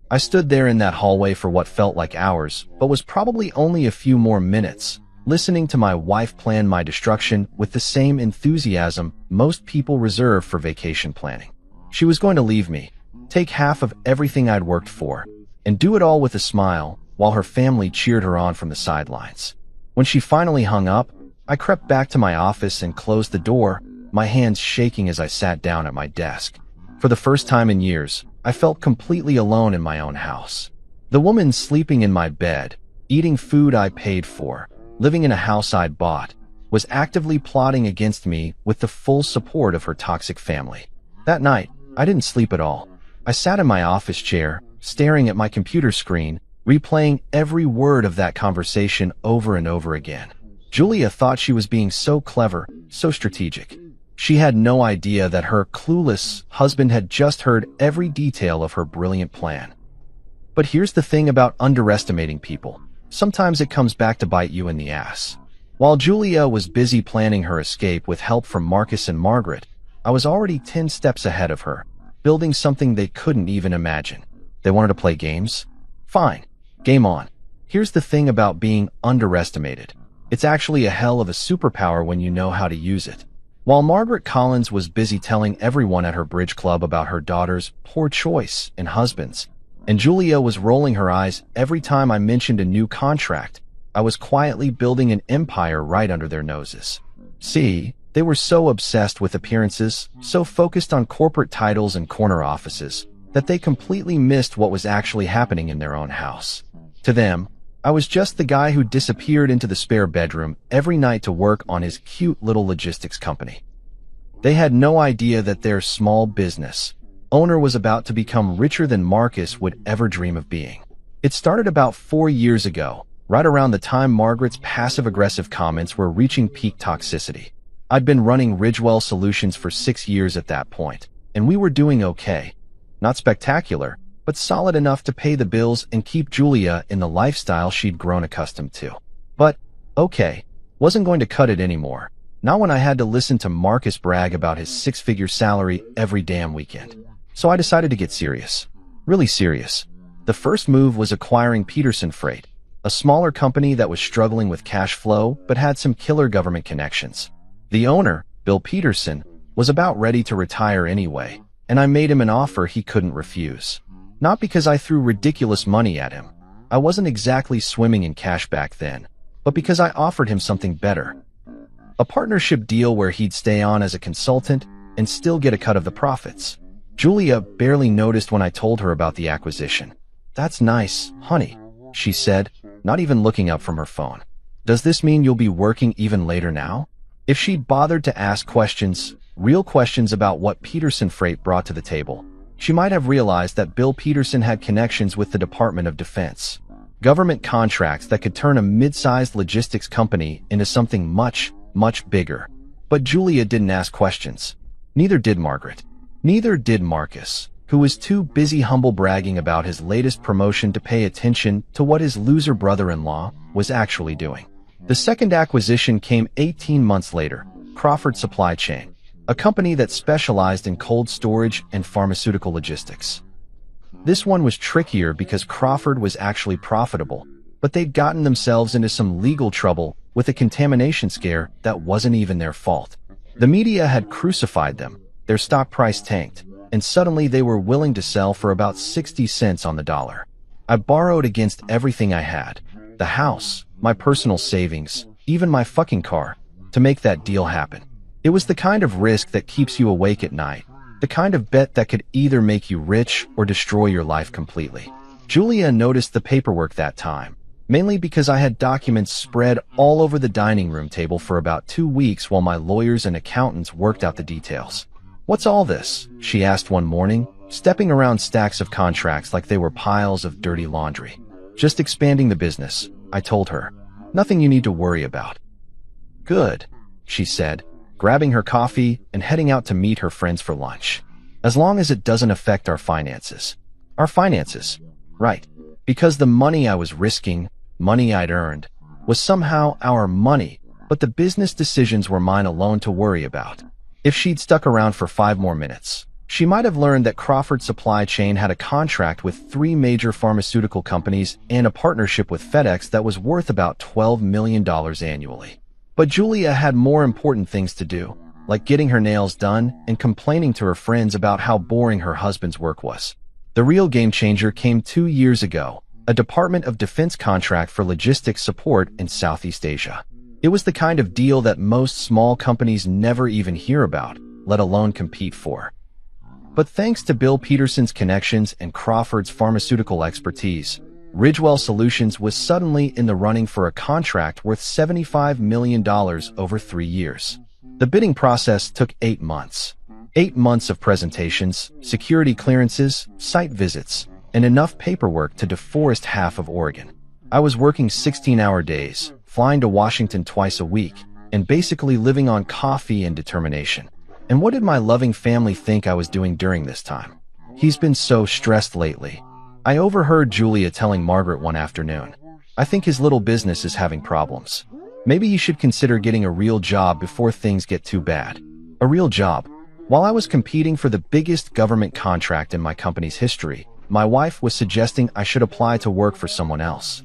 I stood there in that hallway for what felt like hours, but was probably only a few more minutes, listening to my wife plan my destruction with the same enthusiasm most people reserve for vacation planning. She was going to leave me, take half of everything I'd worked for, and do it all with a smile, while her family cheered her on from the sidelines. When she finally hung up, I crept back to my office and closed the door, my hands shaking as I sat down at my desk. For the first time in years, I felt completely alone in my own house. The woman sleeping in my bed, eating food I paid for, living in a house I'd bought, was actively plotting against me with the full support of her toxic family. That night, I didn't sleep at all. I sat in my office chair, staring at my computer screen, replaying every word of that conversation over and over again. Julia thought she was being so clever, so strategic. She had no idea that her clueless husband had just heard every detail of her brilliant plan. But here's the thing about underestimating people. Sometimes it comes back to bite you in the ass. While Julia was busy planning her escape with help from Marcus and Margaret, I was already 10 steps ahead of her, building something they couldn't even imagine. They wanted to play games? Fine. Game on. Here's the thing about being underestimated. It's actually a hell of a superpower when you know how to use it. While Margaret Collins was busy telling everyone at her bridge club about her daughter's poor choice in husbands, and Julia was rolling her eyes every time I mentioned a new contract, I was quietly building an empire right under their noses. See, they were so obsessed with appearances, so focused on corporate titles and corner offices, that they completely missed what was actually happening in their own house. To them, I was just the guy who disappeared into the spare bedroom every night to work on his cute little logistics company. They had no idea that their small business owner was about to become richer than Marcus would ever dream of being. It started about 4 years ago, right around the time Margaret's passive-aggressive comments were reaching peak toxicity. I'd been running Ridgewell Solutions for 6 years at that point, and we were doing okay. Not spectacular, but solid enough to pay the bills and keep Julia in the lifestyle she'd grown accustomed to. But, okay, wasn't going to cut it anymore. Not when I had to listen to Marcus brag about his 6-figure salary every damn weekend. So I decided to get serious. Really serious. The first move was acquiring Peterson Freight, a smaller company that was struggling with cash flow but had some killer government connections. The owner, Bill Peterson, was about ready to retire anyway, and I made him an offer he couldn't refuse. Not because I threw ridiculous money at him. I wasn't exactly swimming in cash back then, but because I offered him something better. A partnership deal where he'd stay on as a consultant and still get a cut of the profits. Julia barely noticed when I told her about the acquisition. "That's nice, honey," she said, not even looking up from her phone. "Does this mean you'll be working even later now?" If she'd bothered to ask questions, real questions about what Peterson Freight brought to the table, she might have realized that Bill Peterson had connections with the Department of Defense. Government contracts that could turn a mid-sized logistics company into something much, much bigger. But Julia didn't ask questions. Neither did Margaret. Neither did Marcus, who was too busy humble bragging about his latest promotion to pay attention to what his loser brother-in-law was actually doing. The second acquisition came 18 months later, Crawford Supply Chain, a company that specialized in cold storage and pharmaceutical logistics. This one was trickier because Crawford was actually profitable, but they'd gotten themselves into some legal trouble with a contamination scare that wasn't even their fault. The media had crucified them, their stock price tanked, and suddenly they were willing to sell for about 60 cents on the dollar. I borrowed against everything I had, the house, my personal savings, even my fucking car, to make that deal happen. It was the kind of risk that keeps you awake at night, the kind of bet that could either make you rich or destroy your life completely. Julia noticed the paperwork that time, mainly because I had documents spread all over the dining room table for about 2 weeks while my lawyers and accountants worked out the details. "What's all this?" she asked one morning, stepping around stacks of contracts like they were piles of dirty laundry. "Just expanding the business," I told her. "Nothing you need to worry about." "Good," she said, grabbing her coffee and heading out to meet her friends for lunch. "As long as it doesn't affect our finances." Our finances. Right. Because the money I was risking, money I'd earned, was somehow our money, but the business decisions were mine alone to worry about. If she'd stuck around for 5 more minutes, she might have learned that Crawford's supply chain had a contract with 3 major pharmaceutical companies and a partnership with FedEx that was worth about $12 million annually. But Julia had more important things to do, like getting her nails done and complaining to her friends about how boring her husband's work was. The real game changer came 2 years ago, a Department of Defense contract for logistics support in Southeast Asia. It was the kind of deal that most small companies never even hear about, let alone compete for. But thanks to Bill Peterson's connections and Crawford's pharmaceutical expertise, Ridgewell Solutions was suddenly in the running for a contract worth $75 million over 3 years. The bidding process took 8 months. 8 months of presentations, security clearances, site visits, and enough paperwork to deforest half of Oregon. I was working 16-hour days, flying to Washington twice a week, and basically living on coffee and determination. And what did my loving family think I was doing during this time? He's been so stressed lately. I overheard Julia telling Margaret one afternoon, "I think his little business is having problems. Maybe he should consider getting a real job before things get too bad." A real job. While I was competing for the biggest government contract in my company's history, my wife was suggesting I should apply to work for someone else.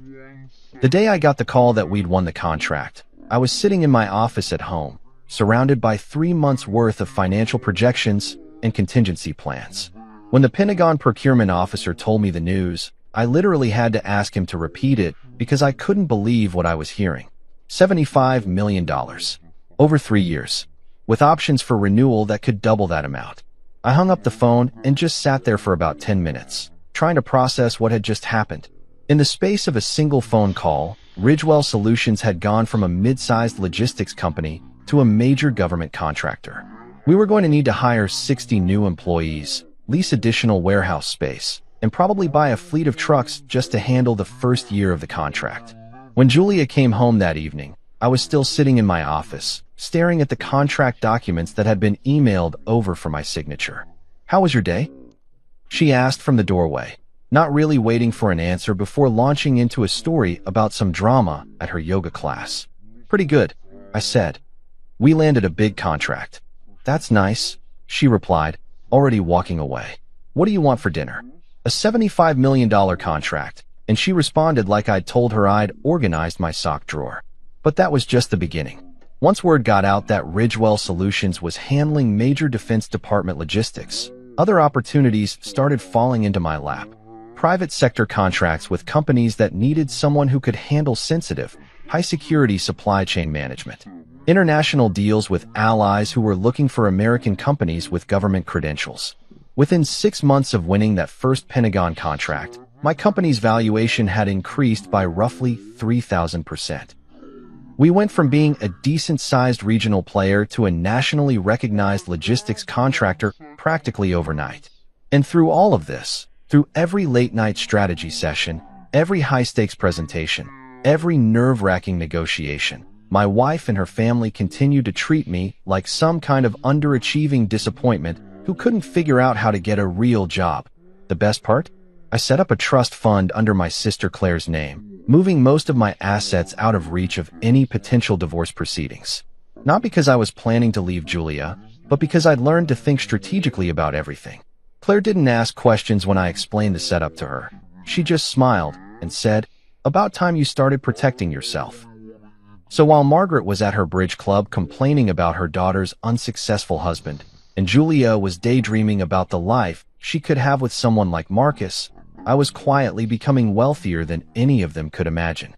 The day I got the call that we'd won the contract, I was sitting in my office at home, surrounded by 3 months' worth of financial projections and contingency plans. When the Pentagon procurement officer told me the news, I literally had to ask him to repeat it because I couldn't believe what I was hearing. $75 million. Over 3 years. With options for renewal that could double that amount. I hung up the phone and just sat there for about 10 minutes, trying to process what had just happened. In the space of a single phone call, Ridgewell Solutions had gone from a mid-sized logistics company to a major government contractor. We were going to need to hire 60 new employees, lease additional warehouse space, and probably buy a fleet of trucks just to handle the first year of the contract. When Julia came home that evening, I was still sitting in my office, staring at the contract documents that had been emailed over for my signature. "How was your day?" she asked from the doorway, not really waiting for an answer before launching into a story about some drama at her yoga class. "Pretty good," I said. "We landed a big contract." "That's nice," she replied, already walking away. "What do you want for dinner?" "A $75 million contract," and she responded like I'd told her I'd organized my sock drawer. But that was just the beginning. Once word got out that Ridgewell Solutions was handling major Defense Department logistics, other opportunities started falling into my lap. Private sector contracts with companies that needed someone who could handle sensitive, high-security supply chain management. International deals with allies who were looking for American companies with government credentials. Within 6 months of winning that first Pentagon contract, my company's valuation had increased by roughly 3,000%. We went from being a decent-sized regional player to a nationally recognized logistics contractor practically overnight. And through all of this, through every late-night strategy session, every high-stakes presentation, every nerve-wracking negotiation, my wife and her family continued to treat me like some kind of underachieving disappointment who couldn't figure out how to get a real job. The best part? I set up a trust fund under my sister Claire's name, moving most of my assets out of reach of any potential divorce proceedings. Not because I was planning to leave Julia, but because I'd learned to think strategically about everything. Claire didn't ask questions when I explained the setup to her. She just smiled and said, "About time you started protecting yourself." So while Margaret was at her bridge club complaining about her daughter's unsuccessful husband, and Julia was daydreaming about the life she could have with someone like Marcus, I was quietly becoming wealthier than any of them could imagine.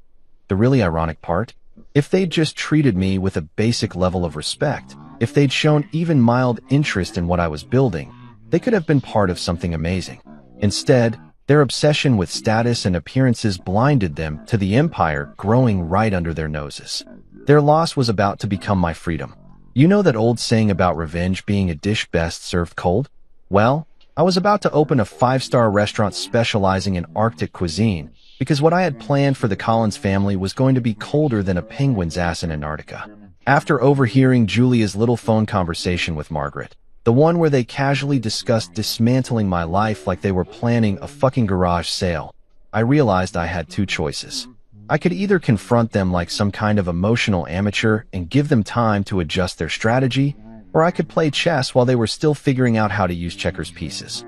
The really ironic part? If they'd just treated me with a basic level of respect, if they'd shown even mild interest in what I was building, they could have been part of something amazing. Instead, their obsession with status and appearances blinded them to the empire growing right under their noses. Their loss was about to become my freedom. You know that old saying about revenge being a dish best served cold? Well, I was about to open a 5-star restaurant specializing in Arctic cuisine, because what I had planned for the Collins family was going to be colder than a penguin's ass in Antarctica. After overhearing Julia's little phone conversation with Margaret, the one where they casually discussed dismantling my life like they were planning a fucking garage sale, I realized I had 2 choices. I could either confront them like some kind of emotional amateur and give them time to adjust their strategy, or I could play chess while they were still figuring out how to use checkers pieces.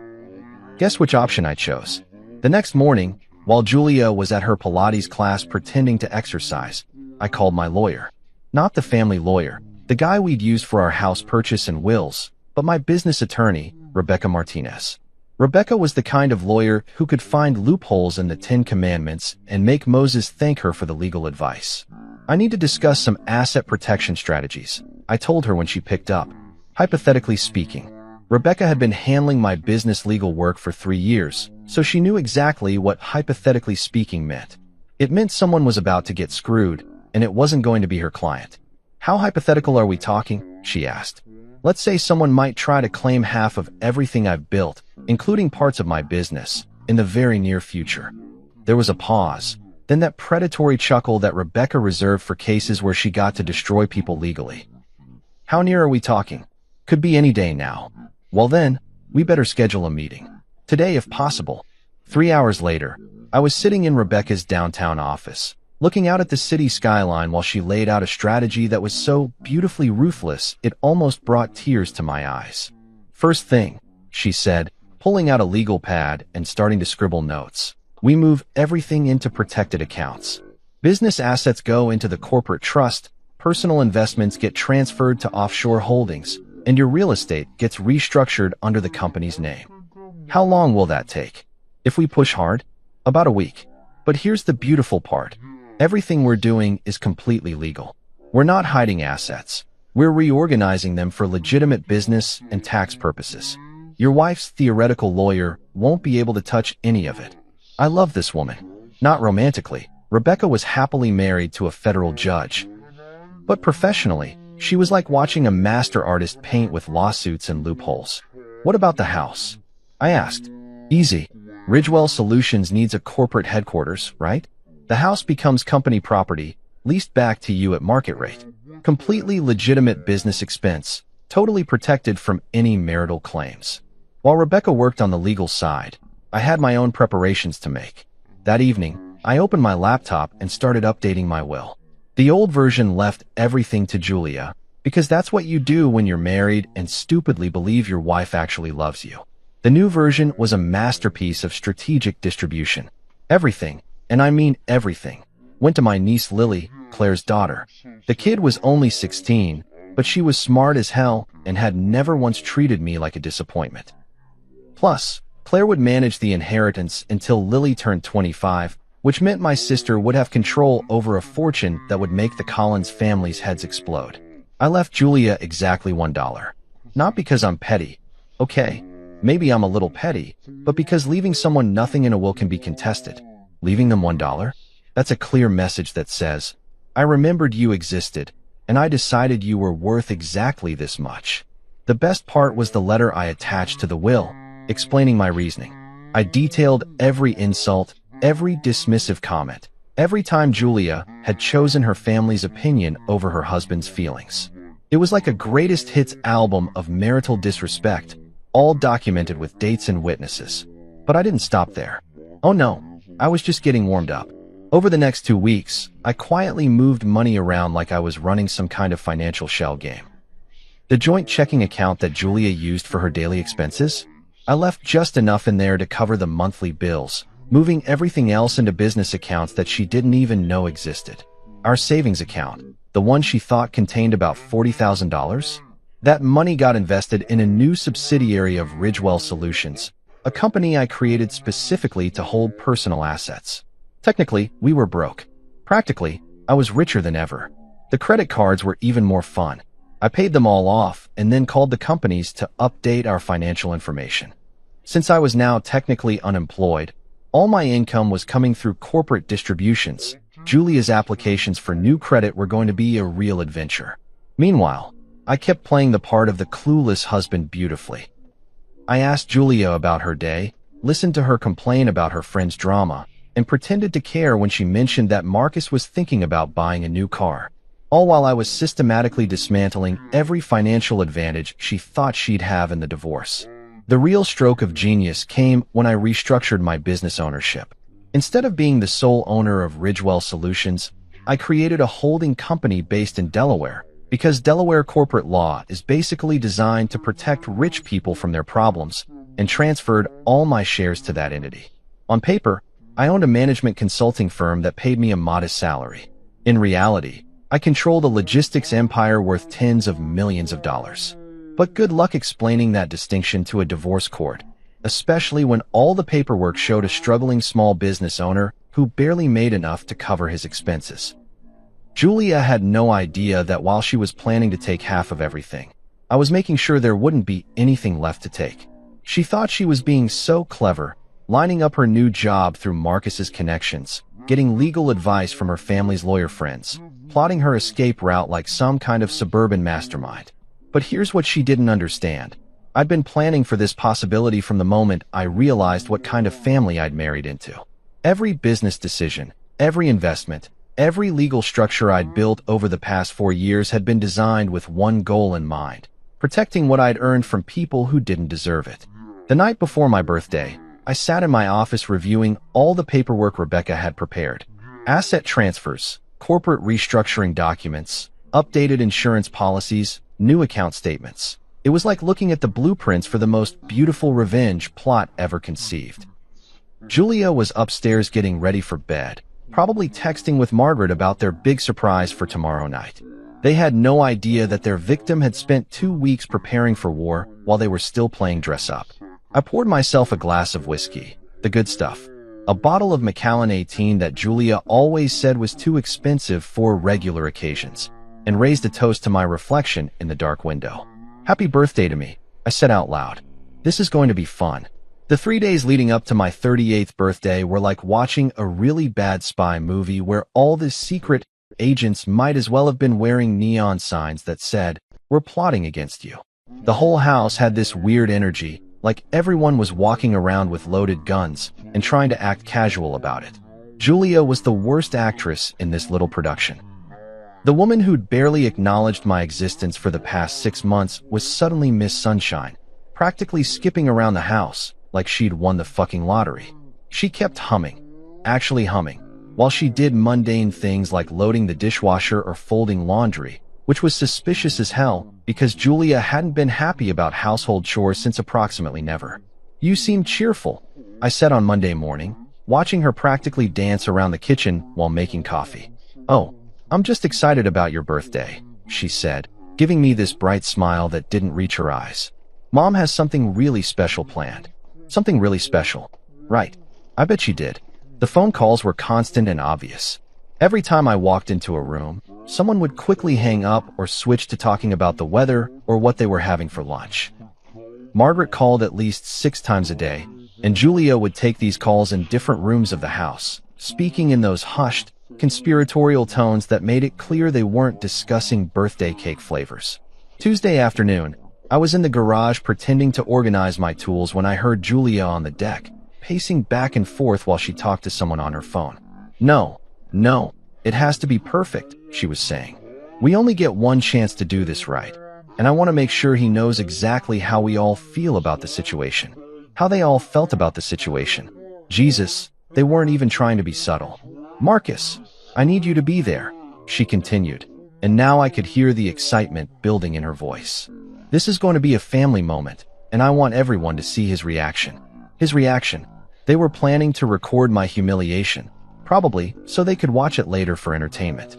Guess which option I chose? The next morning, while Julia was at her Pilates class pretending to exercise, I called my lawyer. Not the family lawyer, the guy we'd used for our house purchase and wills, but my business attorney, Rebecca Martinez. Rebecca was the kind of lawyer who could find loopholes in the Ten Commandments and make Moses thank her for the legal advice. I need to discuss some asset protection strategies, I told her when she picked up. Hypothetically speaking, Rebecca had been handling my business legal work for 3 years, so she knew exactly what hypothetically speaking meant. It meant someone was about to get screwed, and it wasn't going to be her client. How hypothetical are we talking? She asked. Let's say someone might try to claim half of everything I've built, including parts of my business, in the very near future. There was a pause, then that predatory chuckle that Rebecca reserved for cases where she got to destroy people legally. How near are we talking? Could be any day now. Well then, we better schedule a meeting. Today if possible. 3 hours later, I was sitting in Rebecca's downtown office, looking out at the city skyline while she laid out a strategy that was so beautifully ruthless it almost brought tears to my eyes. First thing, she said, pulling out a legal pad and starting to scribble notes. We move everything into protected accounts. Business assets go into the corporate trust, personal investments get transferred to offshore holdings, and your real estate gets restructured under the company's name. How long will that take? If we push hard? About a week. But here's the beautiful part. Everything we're doing is completely legal. We're not hiding assets. We're reorganizing them for legitimate business and tax purposes. Your wife's theoretical lawyer won't be able to touch any of it. I love this woman. Not romantically. Rebecca was happily married to a federal judge. But professionally, she was like watching a master artist paint with lawsuits and loopholes. What about the house? I asked. Easy. Ridgewell Solutions needs a corporate headquarters, right? The house becomes company property, leased back to you at market rate. Completely legitimate business expense, totally protected from any marital claims. While Rebecca worked on the legal side, I had my own preparations to make. That evening, I opened my laptop and started updating my will. The old version left everything to Julia, because that's what you do when you're married and stupidly believe your wife actually loves you. The new version was a masterpiece of strategic distribution. Everything, and I mean everything, went to my niece Lily, Claire's daughter. The kid was only 16, but she was smart as hell and had never once treated me like a disappointment. Plus, Claire would manage the inheritance until Lily turned 25, which meant my sister would have control over a fortune that would make the Collins family's heads explode. I left Julia exactly $1. Not because I'm petty. Okay, maybe I'm a little petty, but because leaving someone nothing in a will can be contested. Leaving them $1? That's a clear message that says, I remembered you existed, and I decided you were worth exactly this much. The best part was the letter I attached to the will, explaining my reasoning. I detailed every insult, every dismissive comment, every time Julia had chosen her family's opinion over her husband's feelings. It was like a greatest hits album of marital disrespect, all documented with dates and witnesses. But I didn't stop there. Oh no, I was just getting warmed up. Over the next 2 weeks, I quietly moved money around like I was running some kind of financial shell game. The joint checking account that Julia used for her daily expenses? I left just enough in there to cover the monthly bills, moving everything else into business accounts that she didn't even know existed. Our savings account, the one she thought contained about $40,000? That money got invested in a new subsidiary of Ridgewell Solutions, a company I created specifically to hold personal assets. Technically, we were broke. Practically, I was richer than ever. The credit cards were even more fun. I paid them all off and then called the companies to update our financial information. Since I was now technically unemployed, all my income was coming through corporate distributions. Julia's applications for new credit were going to be a real adventure. Meanwhile, I kept playing the part of the clueless husband beautifully. I asked Julia about her day, listened to her complain about her friend's drama, and pretended to care when she mentioned that Marcus was thinking about buying a new car, all while I was systematically dismantling every financial advantage she thought she'd have in the divorce. The real stroke of genius came when I restructured my business ownership. Instead of being the sole owner of Ridgewell Solutions, I created a holding company based in Delaware because Delaware corporate law is basically designed to protect rich people from their problems, and transferred all my shares to that entity. On paper, I owned a management consulting firm that paid me a modest salary. In reality, I controlled a logistics empire worth tens of millions of dollars. But good luck explaining that distinction to a divorce court, especially when all the paperwork showed a struggling small business owner who barely made enough to cover his expenses. Julia had no idea that while she was planning to take half of everything, I was making sure there wouldn't be anything left to take. She thought she was being so clever, lining up her new job through Marcus's connections, getting legal advice from her family's lawyer friends, plotting her escape route like some kind of suburban mastermind. But here's what she didn't understand. I'd been planning for this possibility from the moment I realized what kind of family I'd married into. Every business decision, every investment, every legal structure I'd built over the past 4 years had been designed with one goal in mind: protecting what I'd earned from people who didn't deserve it. The night before my birthday, I sat in my office reviewing all the paperwork Rebecca had prepared. Asset transfers, corporate restructuring documents, updated insurance policies, new account statements. It was like looking at the blueprints for the most beautiful revenge plot ever conceived. Julia was upstairs getting ready for bed, probably texting with Margaret about their big surprise for tomorrow night. They had no idea that their victim had spent 2 weeks preparing for war while they were still playing dress-up. I poured myself a glass of whiskey, the good stuff, a bottle of Macallan 18 that Julia always said was too expensive for regular occasions, and raised a toast to my reflection in the dark window. "Happy birthday to me," I said out loud. "This is going to be fun." The 3 days leading up to my 38th birthday were like watching a really bad spy movie where all the secret agents might as well have been wearing neon signs that said, "We're plotting against you." The whole house had this weird energy, like everyone was walking around with loaded guns and trying to act casual about it. Julia was the worst actress in this little production. The woman who'd barely acknowledged my existence for the past 6 months was suddenly Miss Sunshine, practically skipping around the house like she'd won the fucking lottery. She kept humming, actually humming, while she did mundane things like loading the dishwasher or folding laundry, which was suspicious as hell because Julia hadn't been happy about household chores since approximately never. "You seem cheerful," I said on Monday morning, watching her practically dance around the kitchen while making coffee. "Oh, I'm just excited about your birthday," she said, giving me this bright smile that didn't reach her eyes. "Mom has something really special planned." "Something really special." Right. I bet she did. The phone calls were constant and obvious. Every time I walked into a room, someone would quickly hang up or switch to talking about the weather or what they were having for lunch. Margaret called at least 6 times a day, and Julia would take these calls in different rooms of the house, speaking in those hushed, conspiratorial tones that made it clear they weren't discussing birthday cake flavors. Tuesday afternoon, I was in the garage pretending to organize my tools when I heard Julia on the deck, pacing back and forth while she talked to someone on her phone. No, it has to be perfect," she was saying. "We only get one chance to do this right, and I want to make sure he knows exactly how we all feel about the situation, how they all felt about the situation. Jesus, they weren't even trying to be subtle. Marcus, I need you to be there," she continued, and now I could hear the excitement building in her voice. "This is going to be a family moment, and I want everyone to see his reaction." His reaction. They were planning to record my humiliation, probably so they could watch it later for entertainment.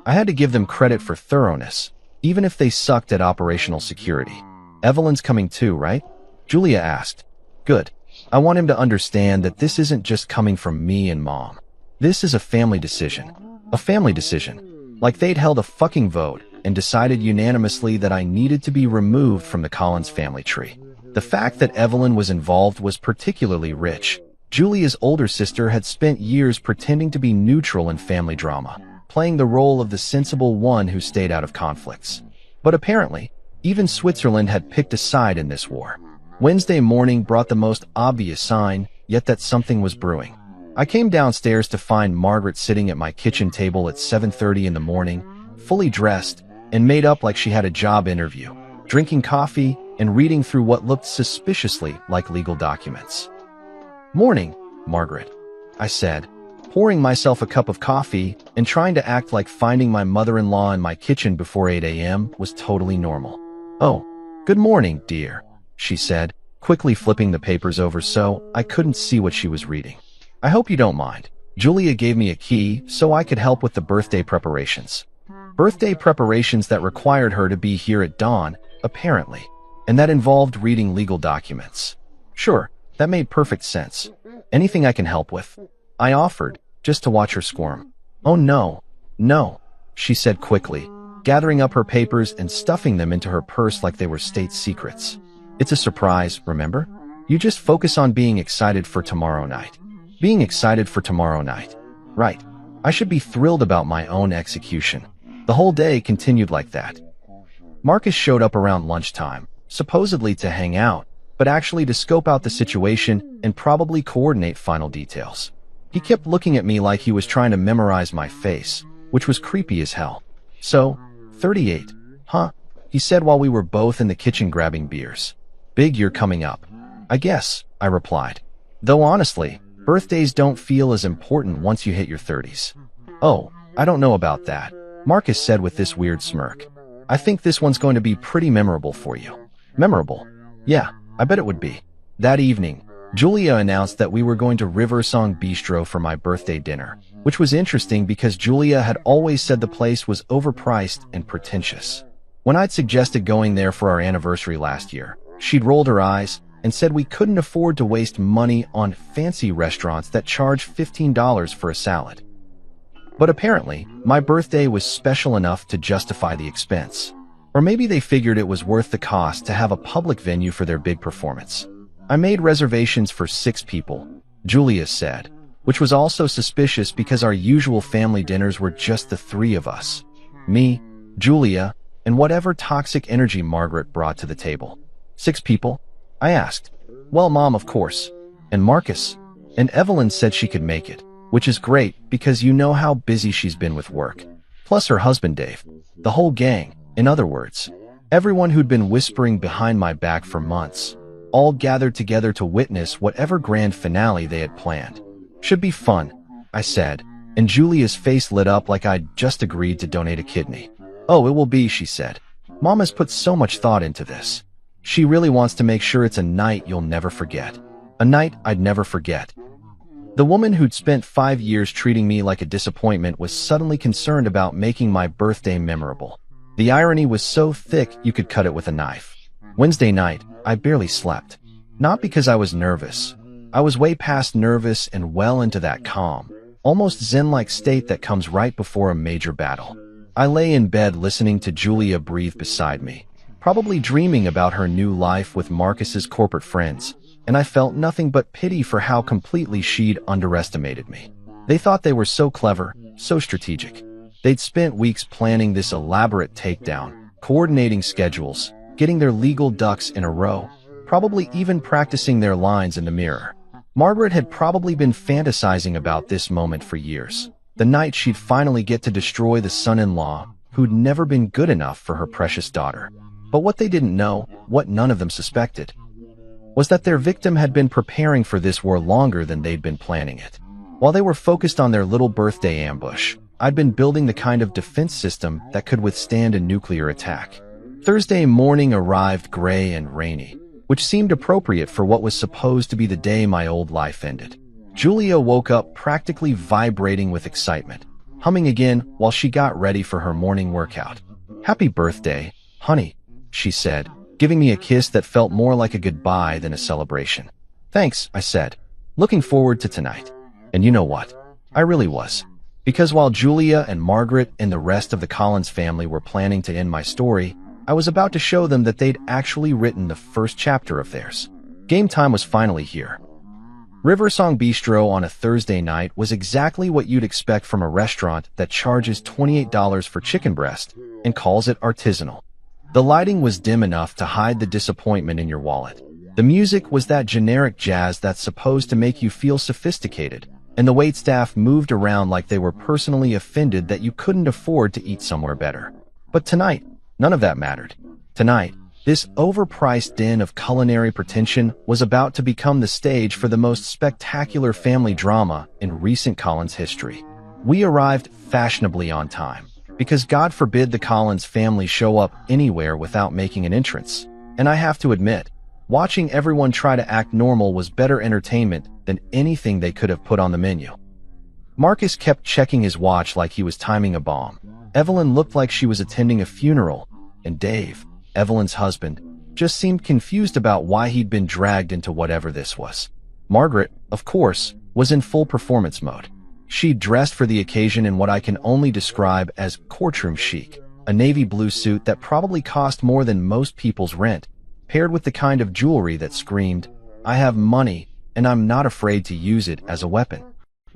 I had to give them credit for thoroughness, even if they sucked at operational security. "Evelyn's coming too, right?" Julia asked. "Good. I want him to understand that this isn't just coming from me and Mom. This is a family decision. A family decision. Like they'd held a fucking vote and decided unanimously that I needed to be removed from the Collins family tree. The fact that Evelyn was involved was particularly rich. Julia's older sister had spent years pretending to be neutral in family drama, playing the role of the sensible one who stayed out of conflicts. But apparently, even Switzerland had picked a side in this war. Wednesday morning brought the most obvious sign, yet that something was brewing. I came downstairs to find Margaret sitting at my kitchen table at 7:30 in the morning, fully dressed and made up like she had a job interview, drinking coffee and reading through what looked suspiciously like legal documents. "Morning, Margaret," I said, pouring myself a cup of coffee and trying to act like finding my mother-in-law in my kitchen before 8 a.m. was totally normal. "Oh, good morning, dear," she said, quickly flipping the papers over so I couldn't see what she was reading. "I hope you don't mind. Julia gave me a key so I could help with the birthday preparations." Birthday preparations that required her to be here at dawn, apparently, and that involved reading legal documents. Sure, that made perfect sense. "Anything I can help with?" I offered, just to watch her squirm. "Oh no, no," she said quickly, gathering up her papers and stuffing them into her purse like they were state secrets. "It's a surprise, remember? You just focus on being excited for tomorrow night." Being excited for tomorrow night. Right. I should be thrilled about my own execution. The whole day continued like that. Marcus showed up around lunchtime, supposedly to hang out, but actually to scope out the situation and probably coordinate final details. He kept looking at me like he was trying to memorize my face, which was creepy as hell. "So, 38, huh?" he said while we were both in the kitchen grabbing beers. "Big year coming up." "I guess," I replied. "Though honestly, birthdays don't feel as important once you hit your 30s. "Oh, I don't know about that," Marcus said with this weird smirk. "I think this one's going to be pretty memorable for you." "Memorable?" "Yeah, I bet it would be." That evening, Julia announced that we were going to Riversong Bistro for my birthday dinner, which was interesting because Julia had always said the place was overpriced and pretentious. When I'd suggested going there for our anniversary last year, she'd rolled her eyes and said we couldn't afford to waste money on fancy restaurants that charge $15 for a salad. But apparently, my birthday was special enough to justify the expense. Or maybe they figured it was worth the cost to have a public venue for their big performance. "I made reservations for 6 people," Julia said, which was also suspicious because our usual family dinners were just the 3 of us. Me, Julia, and whatever toxic energy Margaret brought to the table. 6 people? I asked. "Well, Mom, of course. And Marcus." And Evelyn said she could make it, which is great because you know how busy she's been with work. Plus her husband Dave. The whole gang, in other words. Everyone who'd been whispering behind my back for months, all gathered together to witness whatever grand finale they had planned. "Should be fun," I said, and Julia's face lit up like I'd just agreed to donate a kidney. "Oh, it will be," she said. "Mom has put so much thought into this. She really wants to make sure it's a night you'll never forget. A night I'd never forget." The woman who'd spent 5 years treating me like a disappointment was suddenly concerned about making my birthday memorable. The irony was so thick you could cut it with a knife. Wednesday night, I barely slept. Not because I was nervous. I was way past nervous and well into that calm, almost zen-like state that comes right before a major battle. I lay in bed listening to Julia breathe beside me, probably dreaming about her new life with Marcus's corporate friends, and I felt nothing but pity for how completely she'd underestimated me. They thought they were so clever, so strategic. They'd spent weeks planning this elaborate takedown, coordinating schedules, getting their legal ducks in a row, probably even practicing their lines in the mirror. Margaret had probably been fantasizing about this moment for years, the night she'd finally get to destroy the son-in-law who'd never been good enough for her precious daughter. But what they didn't know, what none of them suspected, was that their victim had been preparing for this war longer than they'd been planning it. While they were focused on their little birthday ambush, I'd been building the kind of defense system that could withstand a nuclear attack. Thursday morning arrived gray and rainy, which seemed appropriate for what was supposed to be the day my old life ended. Julia woke up practically vibrating with excitement, humming again while she got ready for her morning workout. "Happy birthday, honey," she said, giving me a kiss that felt more like a goodbye than a celebration. "Thanks," I said, looking forward to tonight. And you know what? I really was. Because while Julia and Margaret and the rest of the Collins family were planning to end my story, I was about to show them that they'd actually written the first chapter of theirs. Game time was finally here. Riversong Bistro on a Thursday night was exactly what you'd expect from a restaurant that charges $28 for chicken breast and calls it artisanal. The lighting was dim enough to hide the disappointment in your wallet. The music was that generic jazz that's supposed to make you feel sophisticated, and the waitstaff moved around like they were personally offended that you couldn't afford to eat somewhere better. But tonight, none of that mattered. Tonight, This overpriced den of culinary pretension was about to become the stage for the most spectacular family drama in recent Collins history. We arrived fashionably on time, because God forbid the Collins family show up anywhere without making an entrance. And I have to admit, watching everyone try to act normal was better entertainment than anything they could have put on the menu. Marcus kept checking his watch like he was timing a bomb. Evelyn looked like she was attending a funeral, and Dave, Evelyn's husband, just seemed confused about why he'd been dragged into whatever this was. Margaret, of course, was in full performance mode. She'd dressed for the occasion in what I can only describe as courtroom chic, a navy blue suit that probably cost more than most people's rent, paired with the kind of jewelry that screamed, "I have money, and I'm not afraid to use it as a weapon."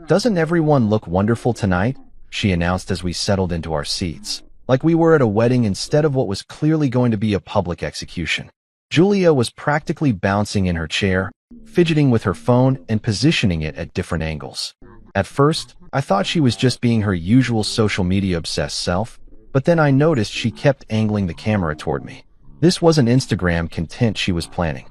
"Doesn't everyone look wonderful tonight?" she announced as we settled into our seats, like we were at a wedding instead of what was clearly going to be a public execution. Julia was practically bouncing in her chair, fidgeting with her phone and positioning it at different angles. At first, I thought she was just being her usual social media-obsessed self, but then I noticed she kept angling the camera toward me. This wasn't Instagram content she was planning.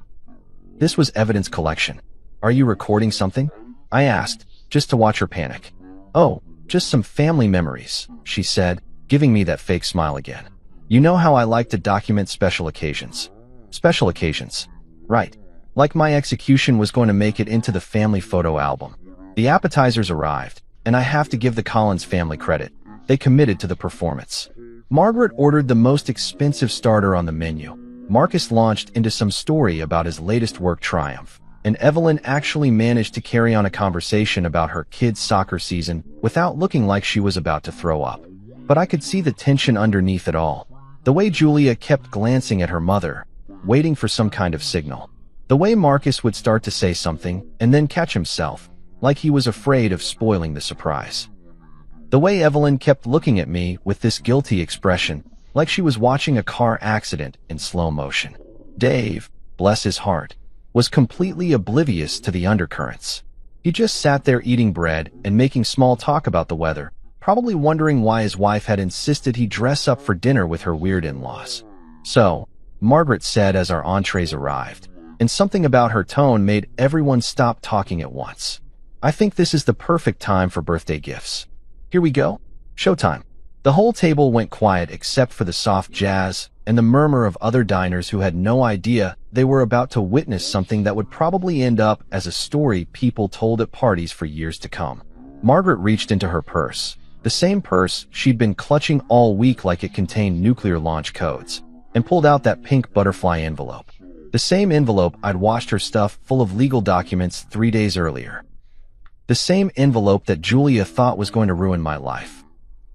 This was evidence collection. "Are you recording something?" I asked, just to watch her panic. "Oh, just some family memories," she said, giving me that fake smile again. "You know how I like to document special occasions." Special occasions. Right. Like my execution was going to make it into the family photo album. The appetizers arrived, and I have to give the Collins family credit. They committed to the performance. Margaret ordered the most expensive starter on the menu. Marcus launched into some story about his latest work triumph, and Evelyn actually managed to carry on a conversation about her kids' soccer season without looking like she was about to throw up. But I could see the tension underneath it all. The way Julia kept glancing at her mother, waiting for some kind of signal. The way Marcus would start to say something and then catch himself, like he was afraid of spoiling the surprise. The way Evelyn kept looking at me with this guilty expression, like she was watching a car accident in slow motion. Dave, bless his heart, was completely oblivious to the undercurrents. He just sat there eating bread and making small talk about the weather, probably wondering why his wife had insisted he dress up for dinner with her weird in-laws. "So," Margaret said as our entrees arrived, and something about her tone made everyone stop talking at once. "I think this is the perfect time for birthday gifts. Here we go. Showtime." The whole table went quiet except for the soft jazz and the murmur of other diners who had no idea they were about to witness something that would probably end up as a story people told at parties for years to come. Margaret reached into her purse, the same purse she'd been clutching all week like it contained nuclear launch codes, and pulled out that pink butterfly envelope. The same envelope I'd washed her stuff full of legal documents 3 days earlier. The same envelope that Julia thought was going to ruin my life.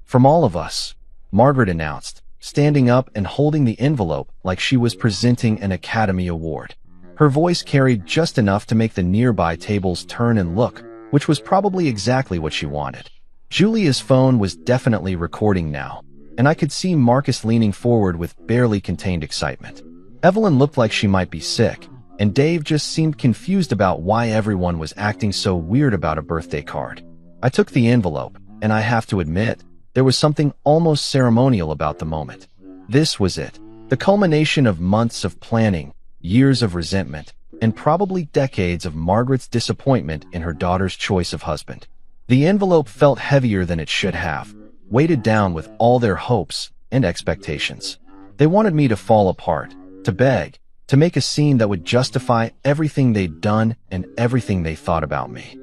"From all of us," Margaret announced, standing up and holding the envelope like she was presenting an Academy Award. Her voice carried just enough to make the nearby tables turn and look, which was probably exactly what she wanted. Julia's phone was definitely recording now, and I could see Marcus leaning forward with barely contained excitement. Evelyn looked like she might be sick, and Dave just seemed confused about why everyone was acting so weird about a birthday card. I took the envelope, and I have to admit, there was something almost ceremonial about the moment. This was it, the culmination of months of planning, years of resentment, and probably decades of Margaret's disappointment in her daughter's choice of husband. The envelope felt heavier than it should have, weighted down with all their hopes and expectations. They wanted me to fall apart, to beg, to make a scene that would justify everything they'd done and everything they thought about me.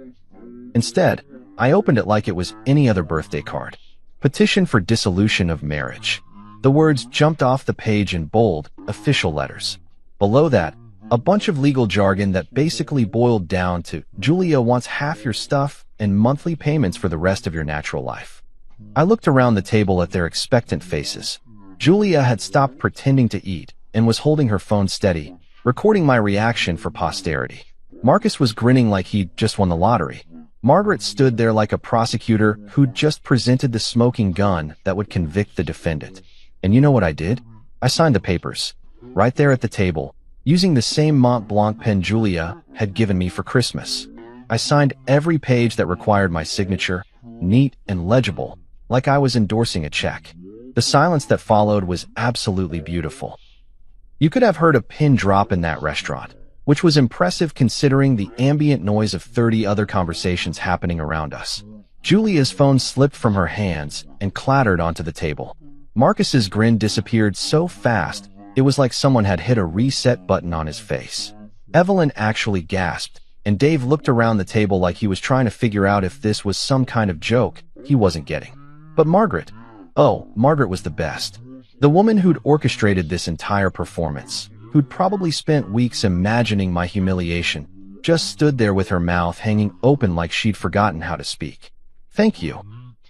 Instead, I opened it like it was any other birthday card. Petition for dissolution of marriage. The words jumped off the page in bold, official letters. Below that, a bunch of legal jargon that basically boiled down to, "Julia wants half your stuff and monthly payments for the rest of your natural life." I looked around the table at their expectant faces. Julia had stopped pretending to eat and was holding her phone steady, recording my reaction for posterity. Marcus was grinning like he'd just won the lottery. Margaret stood there like a prosecutor who'd just presented the smoking gun that would convict the defendant. And you know what I did? I signed the papers, right there at the table, using the same Mont Blanc pen Julia had given me for Christmas. I signed every page that required my signature, neat and legible, like I was endorsing a check. The silence that followed was absolutely beautiful. You could have heard a pin drop in that restaurant, which was impressive considering the ambient noise of 30 other conversations happening around us. Julia's phone slipped from her hands and clattered onto the table. Marcus's grin disappeared so fast, it was like someone had hit a reset button on his face. Evelyn actually gasped, and Dave looked around the table like he was trying to figure out if this was some kind of joke he wasn't getting. But Margaret, Margaret was the best. The woman who'd orchestrated this entire performance, who'd probably spent weeks imagining my humiliation, just stood there with her mouth hanging open like she'd forgotten how to speak. "Thank you,"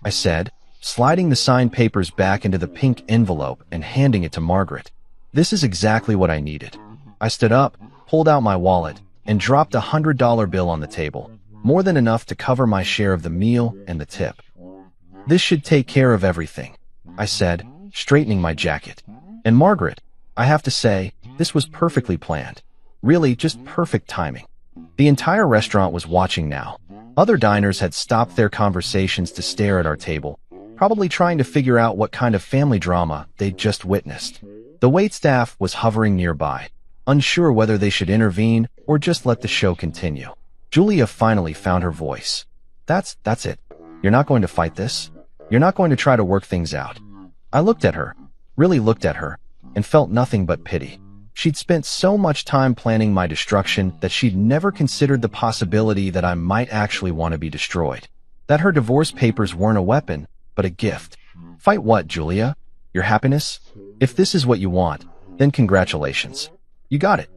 I said, sliding the signed papers back into the pink envelope and handing it to Margaret. "This is exactly what I needed." I stood up, pulled out my wallet, and dropped a $100 bill on the table, more than enough to cover my share of the meal and the tip. "This should take care of everything," I said, straightening my jacket. "And Margaret, I have to say, this was perfectly planned. Really, just perfect timing." The entire restaurant was watching now. Other diners had stopped their conversations to stare at our table, probably trying to figure out what kind of family drama they'd just witnessed. The waitstaff was hovering nearby, unsure whether they should intervene or just let the show continue. Julia finally found her voice. That's it. You're not going to fight this? You're not going to try to work things out?" I looked at her, really looked at her, and felt nothing but pity. She'd spent so much time planning my destruction that she'd never considered the possibility that I might actually want to be destroyed. That her divorce papers weren't a weapon, but a gift. "Fight what, Julia? Your happiness? If this is what you want, then congratulations. You got it."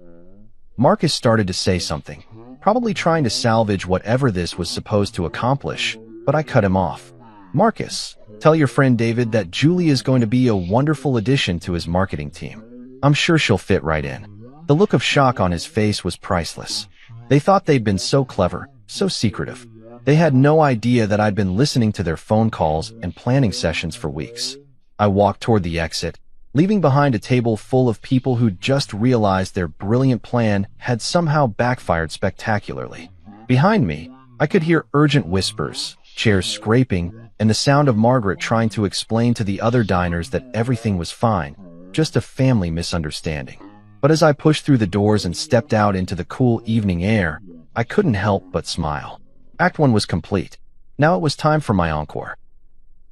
Marcus started to say something, probably trying to salvage whatever this was supposed to accomplish, but I cut him off. "Marcus, tell your friend David that Julie is going to be a wonderful addition to his marketing team. I'm sure she'll fit right in." The look of shock on his face was priceless. They thought they'd been so clever, so secretive. They had no idea that I'd been listening to their phone calls and planning sessions for weeks. I walked toward the exit, leaving behind a table full of people who'd just realized their brilliant plan had somehow backfired spectacularly. Behind me, I could hear urgent whispers, chairs scraping, and the sound of Margaret trying to explain to the other diners that everything was fine, just a family misunderstanding. But as I pushed through the doors and stepped out into the cool evening air, I couldn't help but smile. Act 1 was complete. Now it was time for my encore.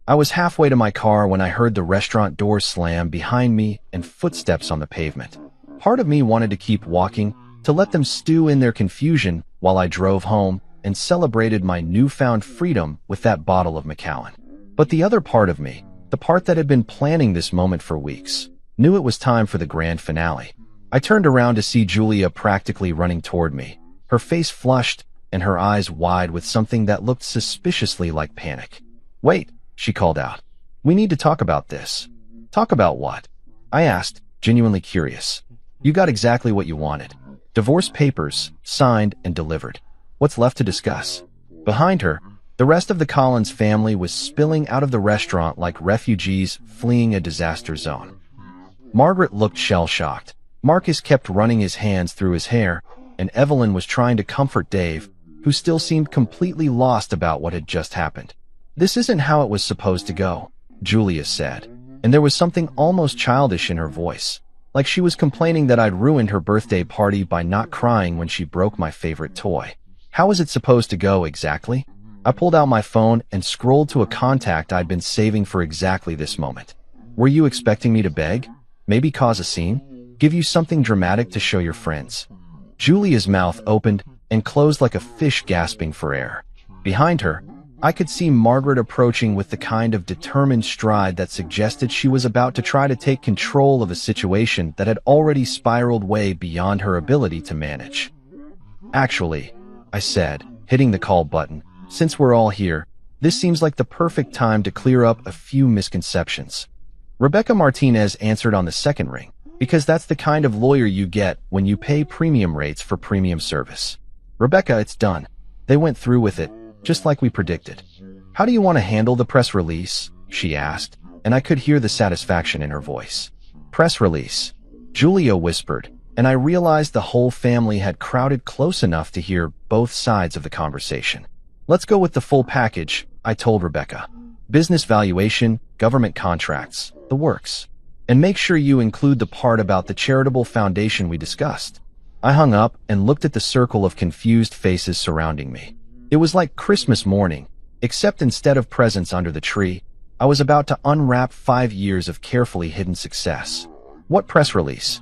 I was halfway to my car when I heard the restaurant door slam behind me and footsteps on the pavement. Part of me wanted to keep walking, to let them stew in their confusion while I drove home and celebrated my newfound freedom with that bottle of Macallan. But the other part of me, the part that had been planning this moment for weeks, knew it was time for the grand finale. I turned around to see Julia practically running toward me, her face flushed and her eyes wide with something that looked suspiciously like panic. "Wait," she called out. "We need to talk about this." "Talk about what?" I asked, genuinely curious. "You got exactly what you wanted. Divorce papers, signed and delivered. What's left to discuss?" Behind her, the rest of the Collins family was spilling out of the restaurant like refugees fleeing a disaster zone. Margaret looked shell-shocked. Marcus kept running his hands through his hair, and Evelyn was trying to comfort Dave, who still seemed completely lost about what had just happened. "This isn't how it was supposed to go," Julia said, and there was something almost childish in her voice, like she was complaining that I'd ruined her birthday party by not crying when she broke my favorite toy. "How was it supposed to go exactly?" I pulled out my phone and scrolled to a contact I'd been saving for exactly this moment. "Were you expecting me to beg? Maybe cause a scene? Give you something dramatic to show your friends?" Julia's mouth opened and closed like a fish gasping for air. Behind her, I could see Margaret approaching with the kind of determined stride that suggested she was about to try to take control of a situation that had already spiraled way beyond her ability to manage. "Actually," I said, hitting the call button, "since we're all here, this seems like the perfect time to clear up a few misconceptions." Rebecca Martinez answered on the second ring, because that's the kind of lawyer you get when you pay premium rates for premium service. "Rebecca, it's done. They went through with it, just like we predicted." "How do you want to handle the press release?" she asked, and I could hear the satisfaction in her voice. "Press release," Julia whispered, and I realized the whole family had crowded close enough to hear both sides of the conversation. "Let's go with the full package," I told Rebecca. "Business valuation, government contracts, the works." And make sure you include the part about the charitable foundation we discussed. I hung up and looked at the circle of confused faces surrounding me. It was like Christmas morning, except instead of presents under the tree, I was about to unwrap 5 years of carefully hidden success. What press release?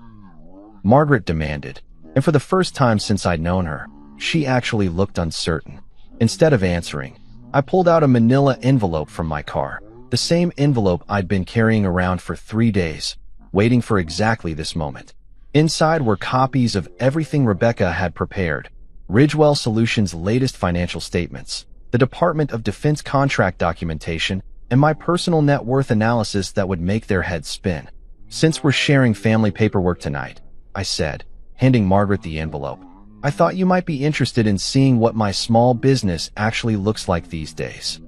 Margaret demanded, and for the first time since I'd known her, she actually looked uncertain. Instead of answering, I pulled out a manila envelope from my car, the same envelope I'd been carrying around for 3 days, waiting for exactly this moment. Inside were copies of everything Rebecca had prepared: Ridgewell Solutions' latest financial statements, the Department of Defense contract documentation, and my personal net worth analysis that would make their heads spin. Since we're sharing family paperwork tonight, I said, handing Margaret the envelope, I thought you might be interested in seeing what my small business actually looks like these days.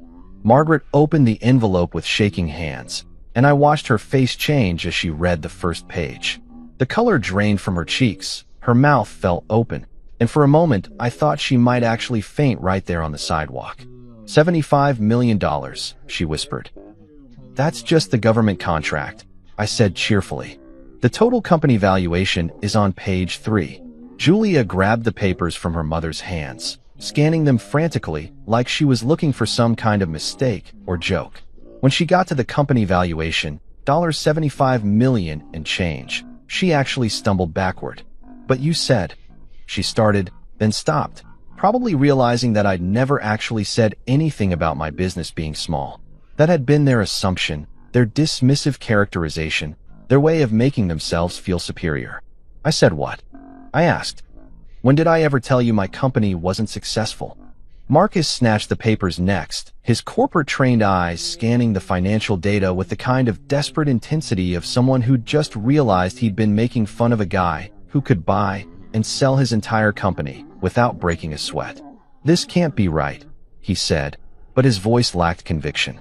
Margaret opened the envelope with shaking hands, and I watched her face change as she read the first page. The color drained from her cheeks, her mouth fell open, and for a moment I thought she might actually faint right there on the sidewalk. $75 million, she whispered. That's just the government contract, I said cheerfully. The total company valuation is on page 3. Julia grabbed the papers from her mother's hands, scanning them frantically like she was looking for some kind of mistake or joke. When she got to the company valuation, $75 million and change, she actually stumbled backward. But you said, she started, then stopped, probably realizing that I'd never actually said anything about my business being small. That had been their assumption, their dismissive characterization, their way of making themselves feel superior. I said what? I asked. When did I ever tell you my company wasn't successful? Marcus snatched the papers next, his corporate-trained eyes scanning the financial data with the kind of desperate intensity of someone who'd just realized he'd been making fun of a guy who could buy and sell his entire company without breaking a sweat. This can't be right, he said, but his voice lacked conviction.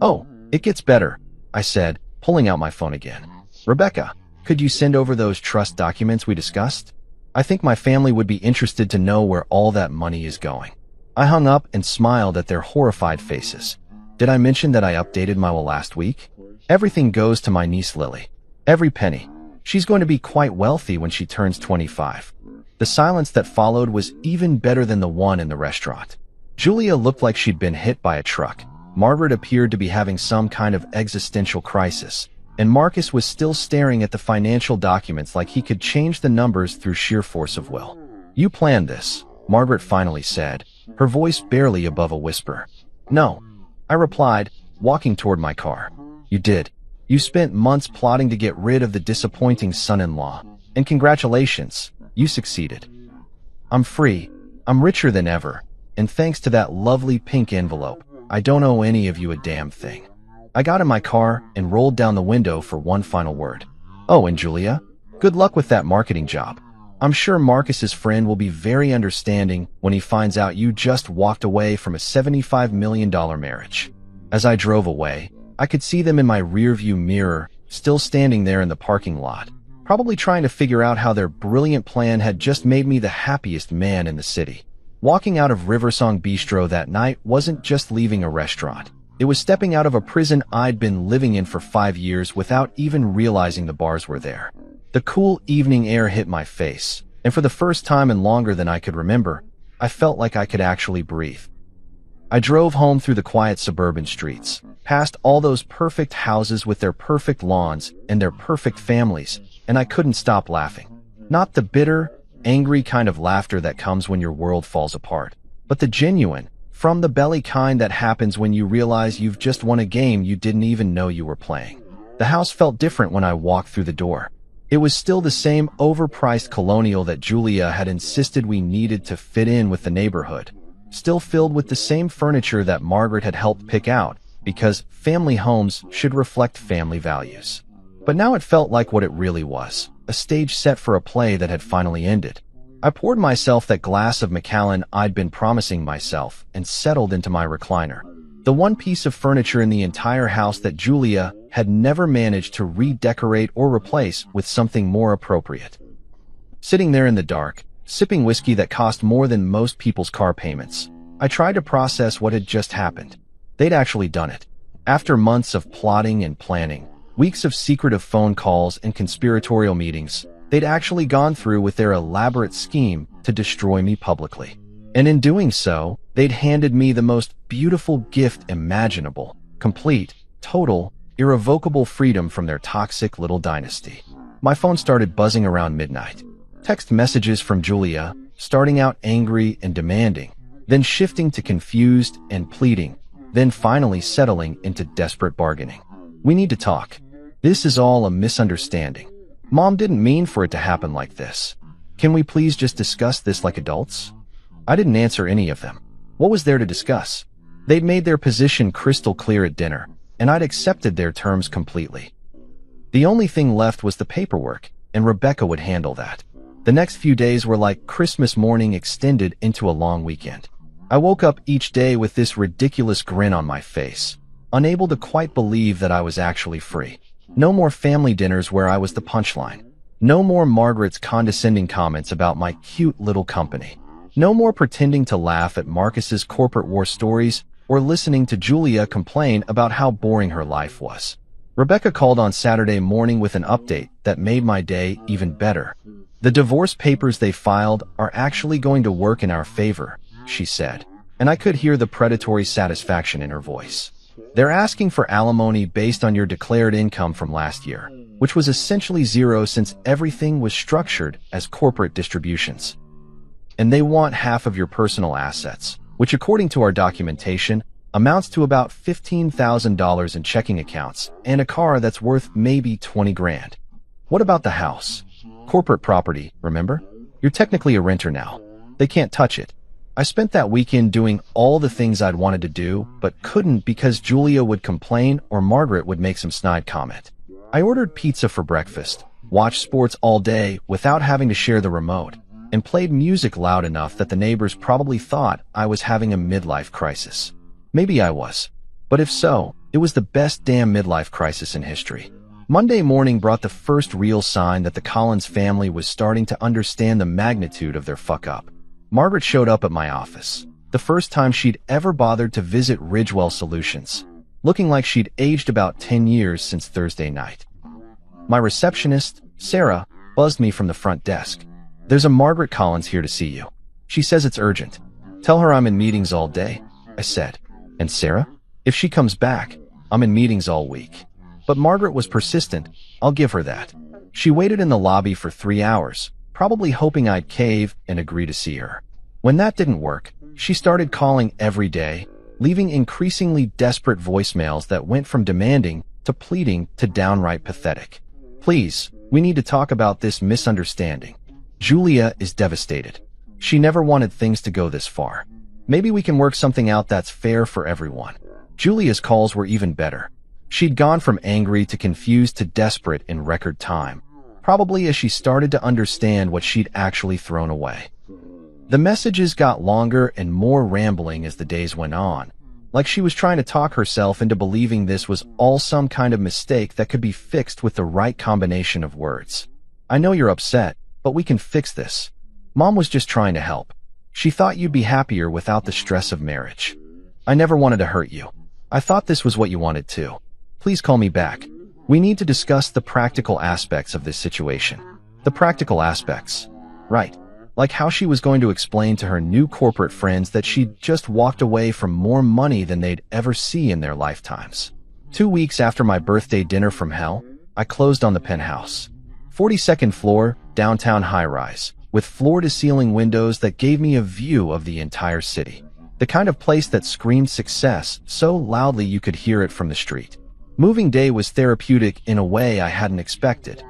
Oh, it gets better, I said, pulling out my phone again. Rebecca, could you send over those trust documents we discussed? I think my family would be interested to know where all that money is going. I hung up and smiled at their horrified faces. Did I mention that I updated my will last week? Everything goes to my niece Lily. Every penny. She's going to be quite wealthy when she turns 25. The silence that followed was even better than the one in the restaurant. Julia looked like she'd been hit by a truck. Margaret appeared to be having some kind of existential crisis, and Marcus was still staring at the financial documents like he could change the numbers through sheer force of will. You planned this, Margaret finally said, her voice barely above a whisper. No, I replied, walking toward my car. You did. You spent months plotting to get rid of the disappointing son-in-law, and congratulations, you succeeded. I'm free, I'm richer than ever, and thanks to that lovely pink envelope, I don't owe any of you a damn thing. I got in my car and rolled down the window for one final word. Oh, and Julia, good luck with that marketing job. I'm sure Marcus's friend will be very understanding when he finds out you just walked away from a $75 million marriage. As I drove away, I could see them in my rearview mirror, still standing there in the parking lot, probably trying to figure out how their brilliant plan had just made me the happiest man in the city. Walking out of Riversong Bistro that night wasn't just leaving a restaurant. It was stepping out of a prison I'd been living in for 5 years without even realizing the bars were there. The cool evening air hit my face, and for the first time in longer than I could remember, I felt like I could actually breathe. I drove home through the quiet suburban streets, past all those perfect houses with their perfect lawns and their perfect families, and I couldn't stop laughing. Not the bitter, angry kind of laughter that comes when your world falls apart, but the genuine, from the belly kind that happens when you realize you've just won a game you didn't even know you were playing. The house felt different when I walked through the door. It was still the same overpriced colonial that Julia had insisted we needed to fit in with the neighborhood, still filled with the same furniture that Margaret had helped pick out, because family homes should reflect family values. But now it felt like what it really was, a stage set for a play that had finally ended. I poured myself that glass of Macallan I'd been promising myself and settled into my recliner, the one piece of furniture in the entire house that Julia had never managed to redecorate or replace with something more appropriate. Sitting there in the dark, sipping whiskey that cost more than most people's car payments, I tried to process what had just happened. They'd actually done it. After months of plotting and planning, Weeks of secretive phone calls and conspiratorial meetings. They'd actually gone through with their elaborate scheme to destroy me publicly. And in doing so, they'd handed me the most beautiful gift imaginable: complete, total, irrevocable freedom from their toxic little dynasty. My phone started buzzing around midnight. Text messages from Julia, starting out angry and demanding, then shifting to confused and pleading, then finally settling into desperate bargaining. "We need to talk. This is all a misunderstanding. Mom didn't mean for it to happen like this. Can we please just discuss this like adults?" I didn't answer any of them. What was there to discuss? They'd made their position crystal clear at dinner, and I'd accepted their terms completely. The only thing left was the paperwork, and Rebecca would handle that. The next few days were like Christmas morning extended into a long weekend. I woke up each day with this ridiculous grin on my face, unable to quite believe that I was actually free. No more family dinners where I was the punchline. No more Margaret's condescending comments about my cute little company. No more pretending to laugh at Marcus's corporate war stories or listening to Julia complain about how boring her life was. Rebecca called on Saturday morning with an update that made my day even better. "The divorce papers they filed are actually going to work in our favor," she said, and I could hear the predatory satisfaction in her voice. "They're asking for alimony based on your declared income from last year, which was essentially zero since everything was structured as corporate distributions. And they want half of your personal assets, which according to our documentation amounts to about $15,000 in checking accounts and a car that's worth maybe 20 grand. What about the house? Corporate property, remember? You're technically a renter now. They can't touch it." I spent that weekend doing all the things I'd wanted to do, but couldn't because Julia would complain or Margaret would make some snide comment. I ordered pizza for breakfast, watched sports all day without having to share the remote, and played music loud enough that the neighbors probably thought I was having a midlife crisis. Maybe I was, but if so, it was the best damn midlife crisis in history. Monday morning brought the first real sign that the Collins family was starting to understand the magnitude of their fuck-up. Margaret showed up at my office, the first time she'd ever bothered to visit Ridgewell Solutions, looking like she'd aged about 10 years since Thursday night. My receptionist, Sarah, buzzed me from the front desk. "There's a Margaret Collins here to see you. She says it's urgent. Tell her I'm in meetings all day," I said. "And Sarah? If she comes back, I'm in meetings all week." But Margaret was persistent. I'll give her that. She waited in the lobby for 3 hours, probably hoping I'd cave and agree to see her. When that didn't work, she started calling every day, leaving increasingly desperate voicemails that went from demanding to pleading to downright pathetic. "Please, we need to talk about this misunderstanding. Julia is devastated. She never wanted things to go this far. Maybe we can work something out that's fair for everyone." Julia's calls were even better. She'd gone from angry to confused to desperate in record time, probably as she started to understand what she'd actually thrown away. The messages got longer and more rambling as the days went on, like she was trying to talk herself into believing this was all some kind of mistake that could be fixed with the right combination of words. "I know you're upset, but we can fix this. Mom was just trying to help. She thought you'd be happier without the stress of marriage. I never wanted to hurt you. I thought this was what you wanted too. Please call me back. We need to discuss the practical aspects of this situation." The practical aspects. Right. Like how she was going to explain to her new corporate friends that she'd just walked away from more money than they'd ever see in their lifetimes. 2 weeks after my birthday dinner from hell, I closed on the penthouse. 42nd floor, downtown high-rise, with floor-to-ceiling windows that gave me a view of the entire city. The kind of place that screamed success so loudly you could hear it from the street. Moving day was therapeutic in a way I hadn't expected.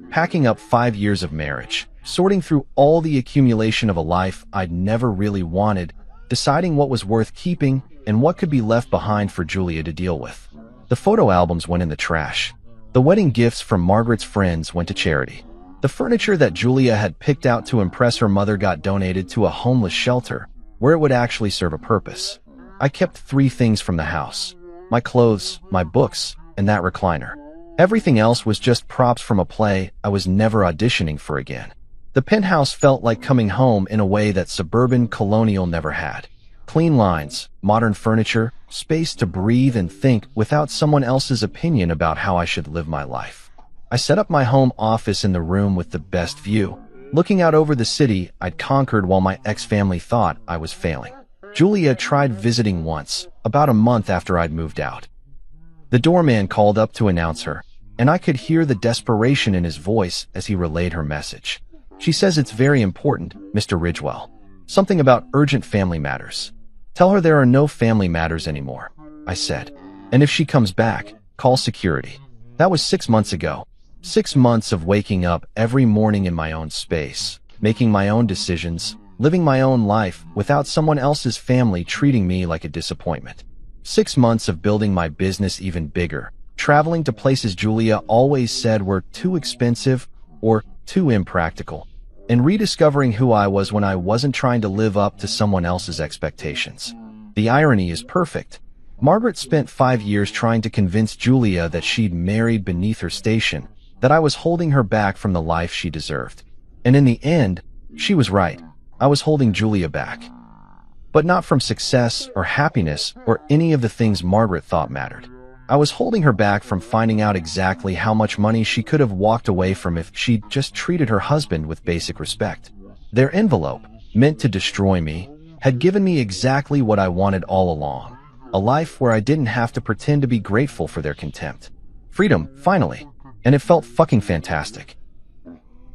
Packing up 5 years of marriage, sorting through all the accumulation of a life I'd never really wanted, deciding what was worth keeping and what could be left behind for Julia to deal with. The photo albums went in the trash. The wedding gifts from Margaret's friends went to charity. The furniture that Julia had picked out to impress her mother got donated to a homeless shelter, where it would actually serve a purpose. I kept 3 things from the house: my clothes, my books, and that recliner. Everything else was just props from a play I was never auditioning for again. The penthouse felt like coming home in a way that suburban colonial never had. Clean lines, modern furniture, space to breathe and think without someone else's opinion about how I should live my life. I set up my home office in the room with the best view, looking out over the city I'd conquered while my ex-family thought I was failing. Julia tried visiting once, about a month after I'd moved out. The doorman called up to announce her, and I could hear the desperation in his voice as he relayed her message. She says it's very important, Mr. Ridgewell. Something about urgent family matters. Tell her there are no family matters anymore, I said. And if she comes back, call security. That was 6 months ago. 6 months of waking up every morning in my own space, making my own decisions, living my own life without someone else's family treating me like a disappointment. 6 months of building my business even bigger, traveling to places Julia always said were too expensive or too impractical, and rediscovering who I was when I wasn't trying to live up to someone else's expectations. The irony is perfect. Margaret spent 5 years trying to convince Julia that she'd married beneath her station, that I was holding her back from the life she deserved. And in the end, she was right. I was holding Julia back. But not from success or happiness or any of the things Margaret thought mattered. I was holding her back from finding out exactly how much money she could have walked away from if she'd just treated her husband with basic respect. Their envelope, meant to destroy me, had given me exactly what I wanted all along. A life where I didn't have to pretend to be grateful for their contempt. Freedom, finally. And it felt fucking fantastic.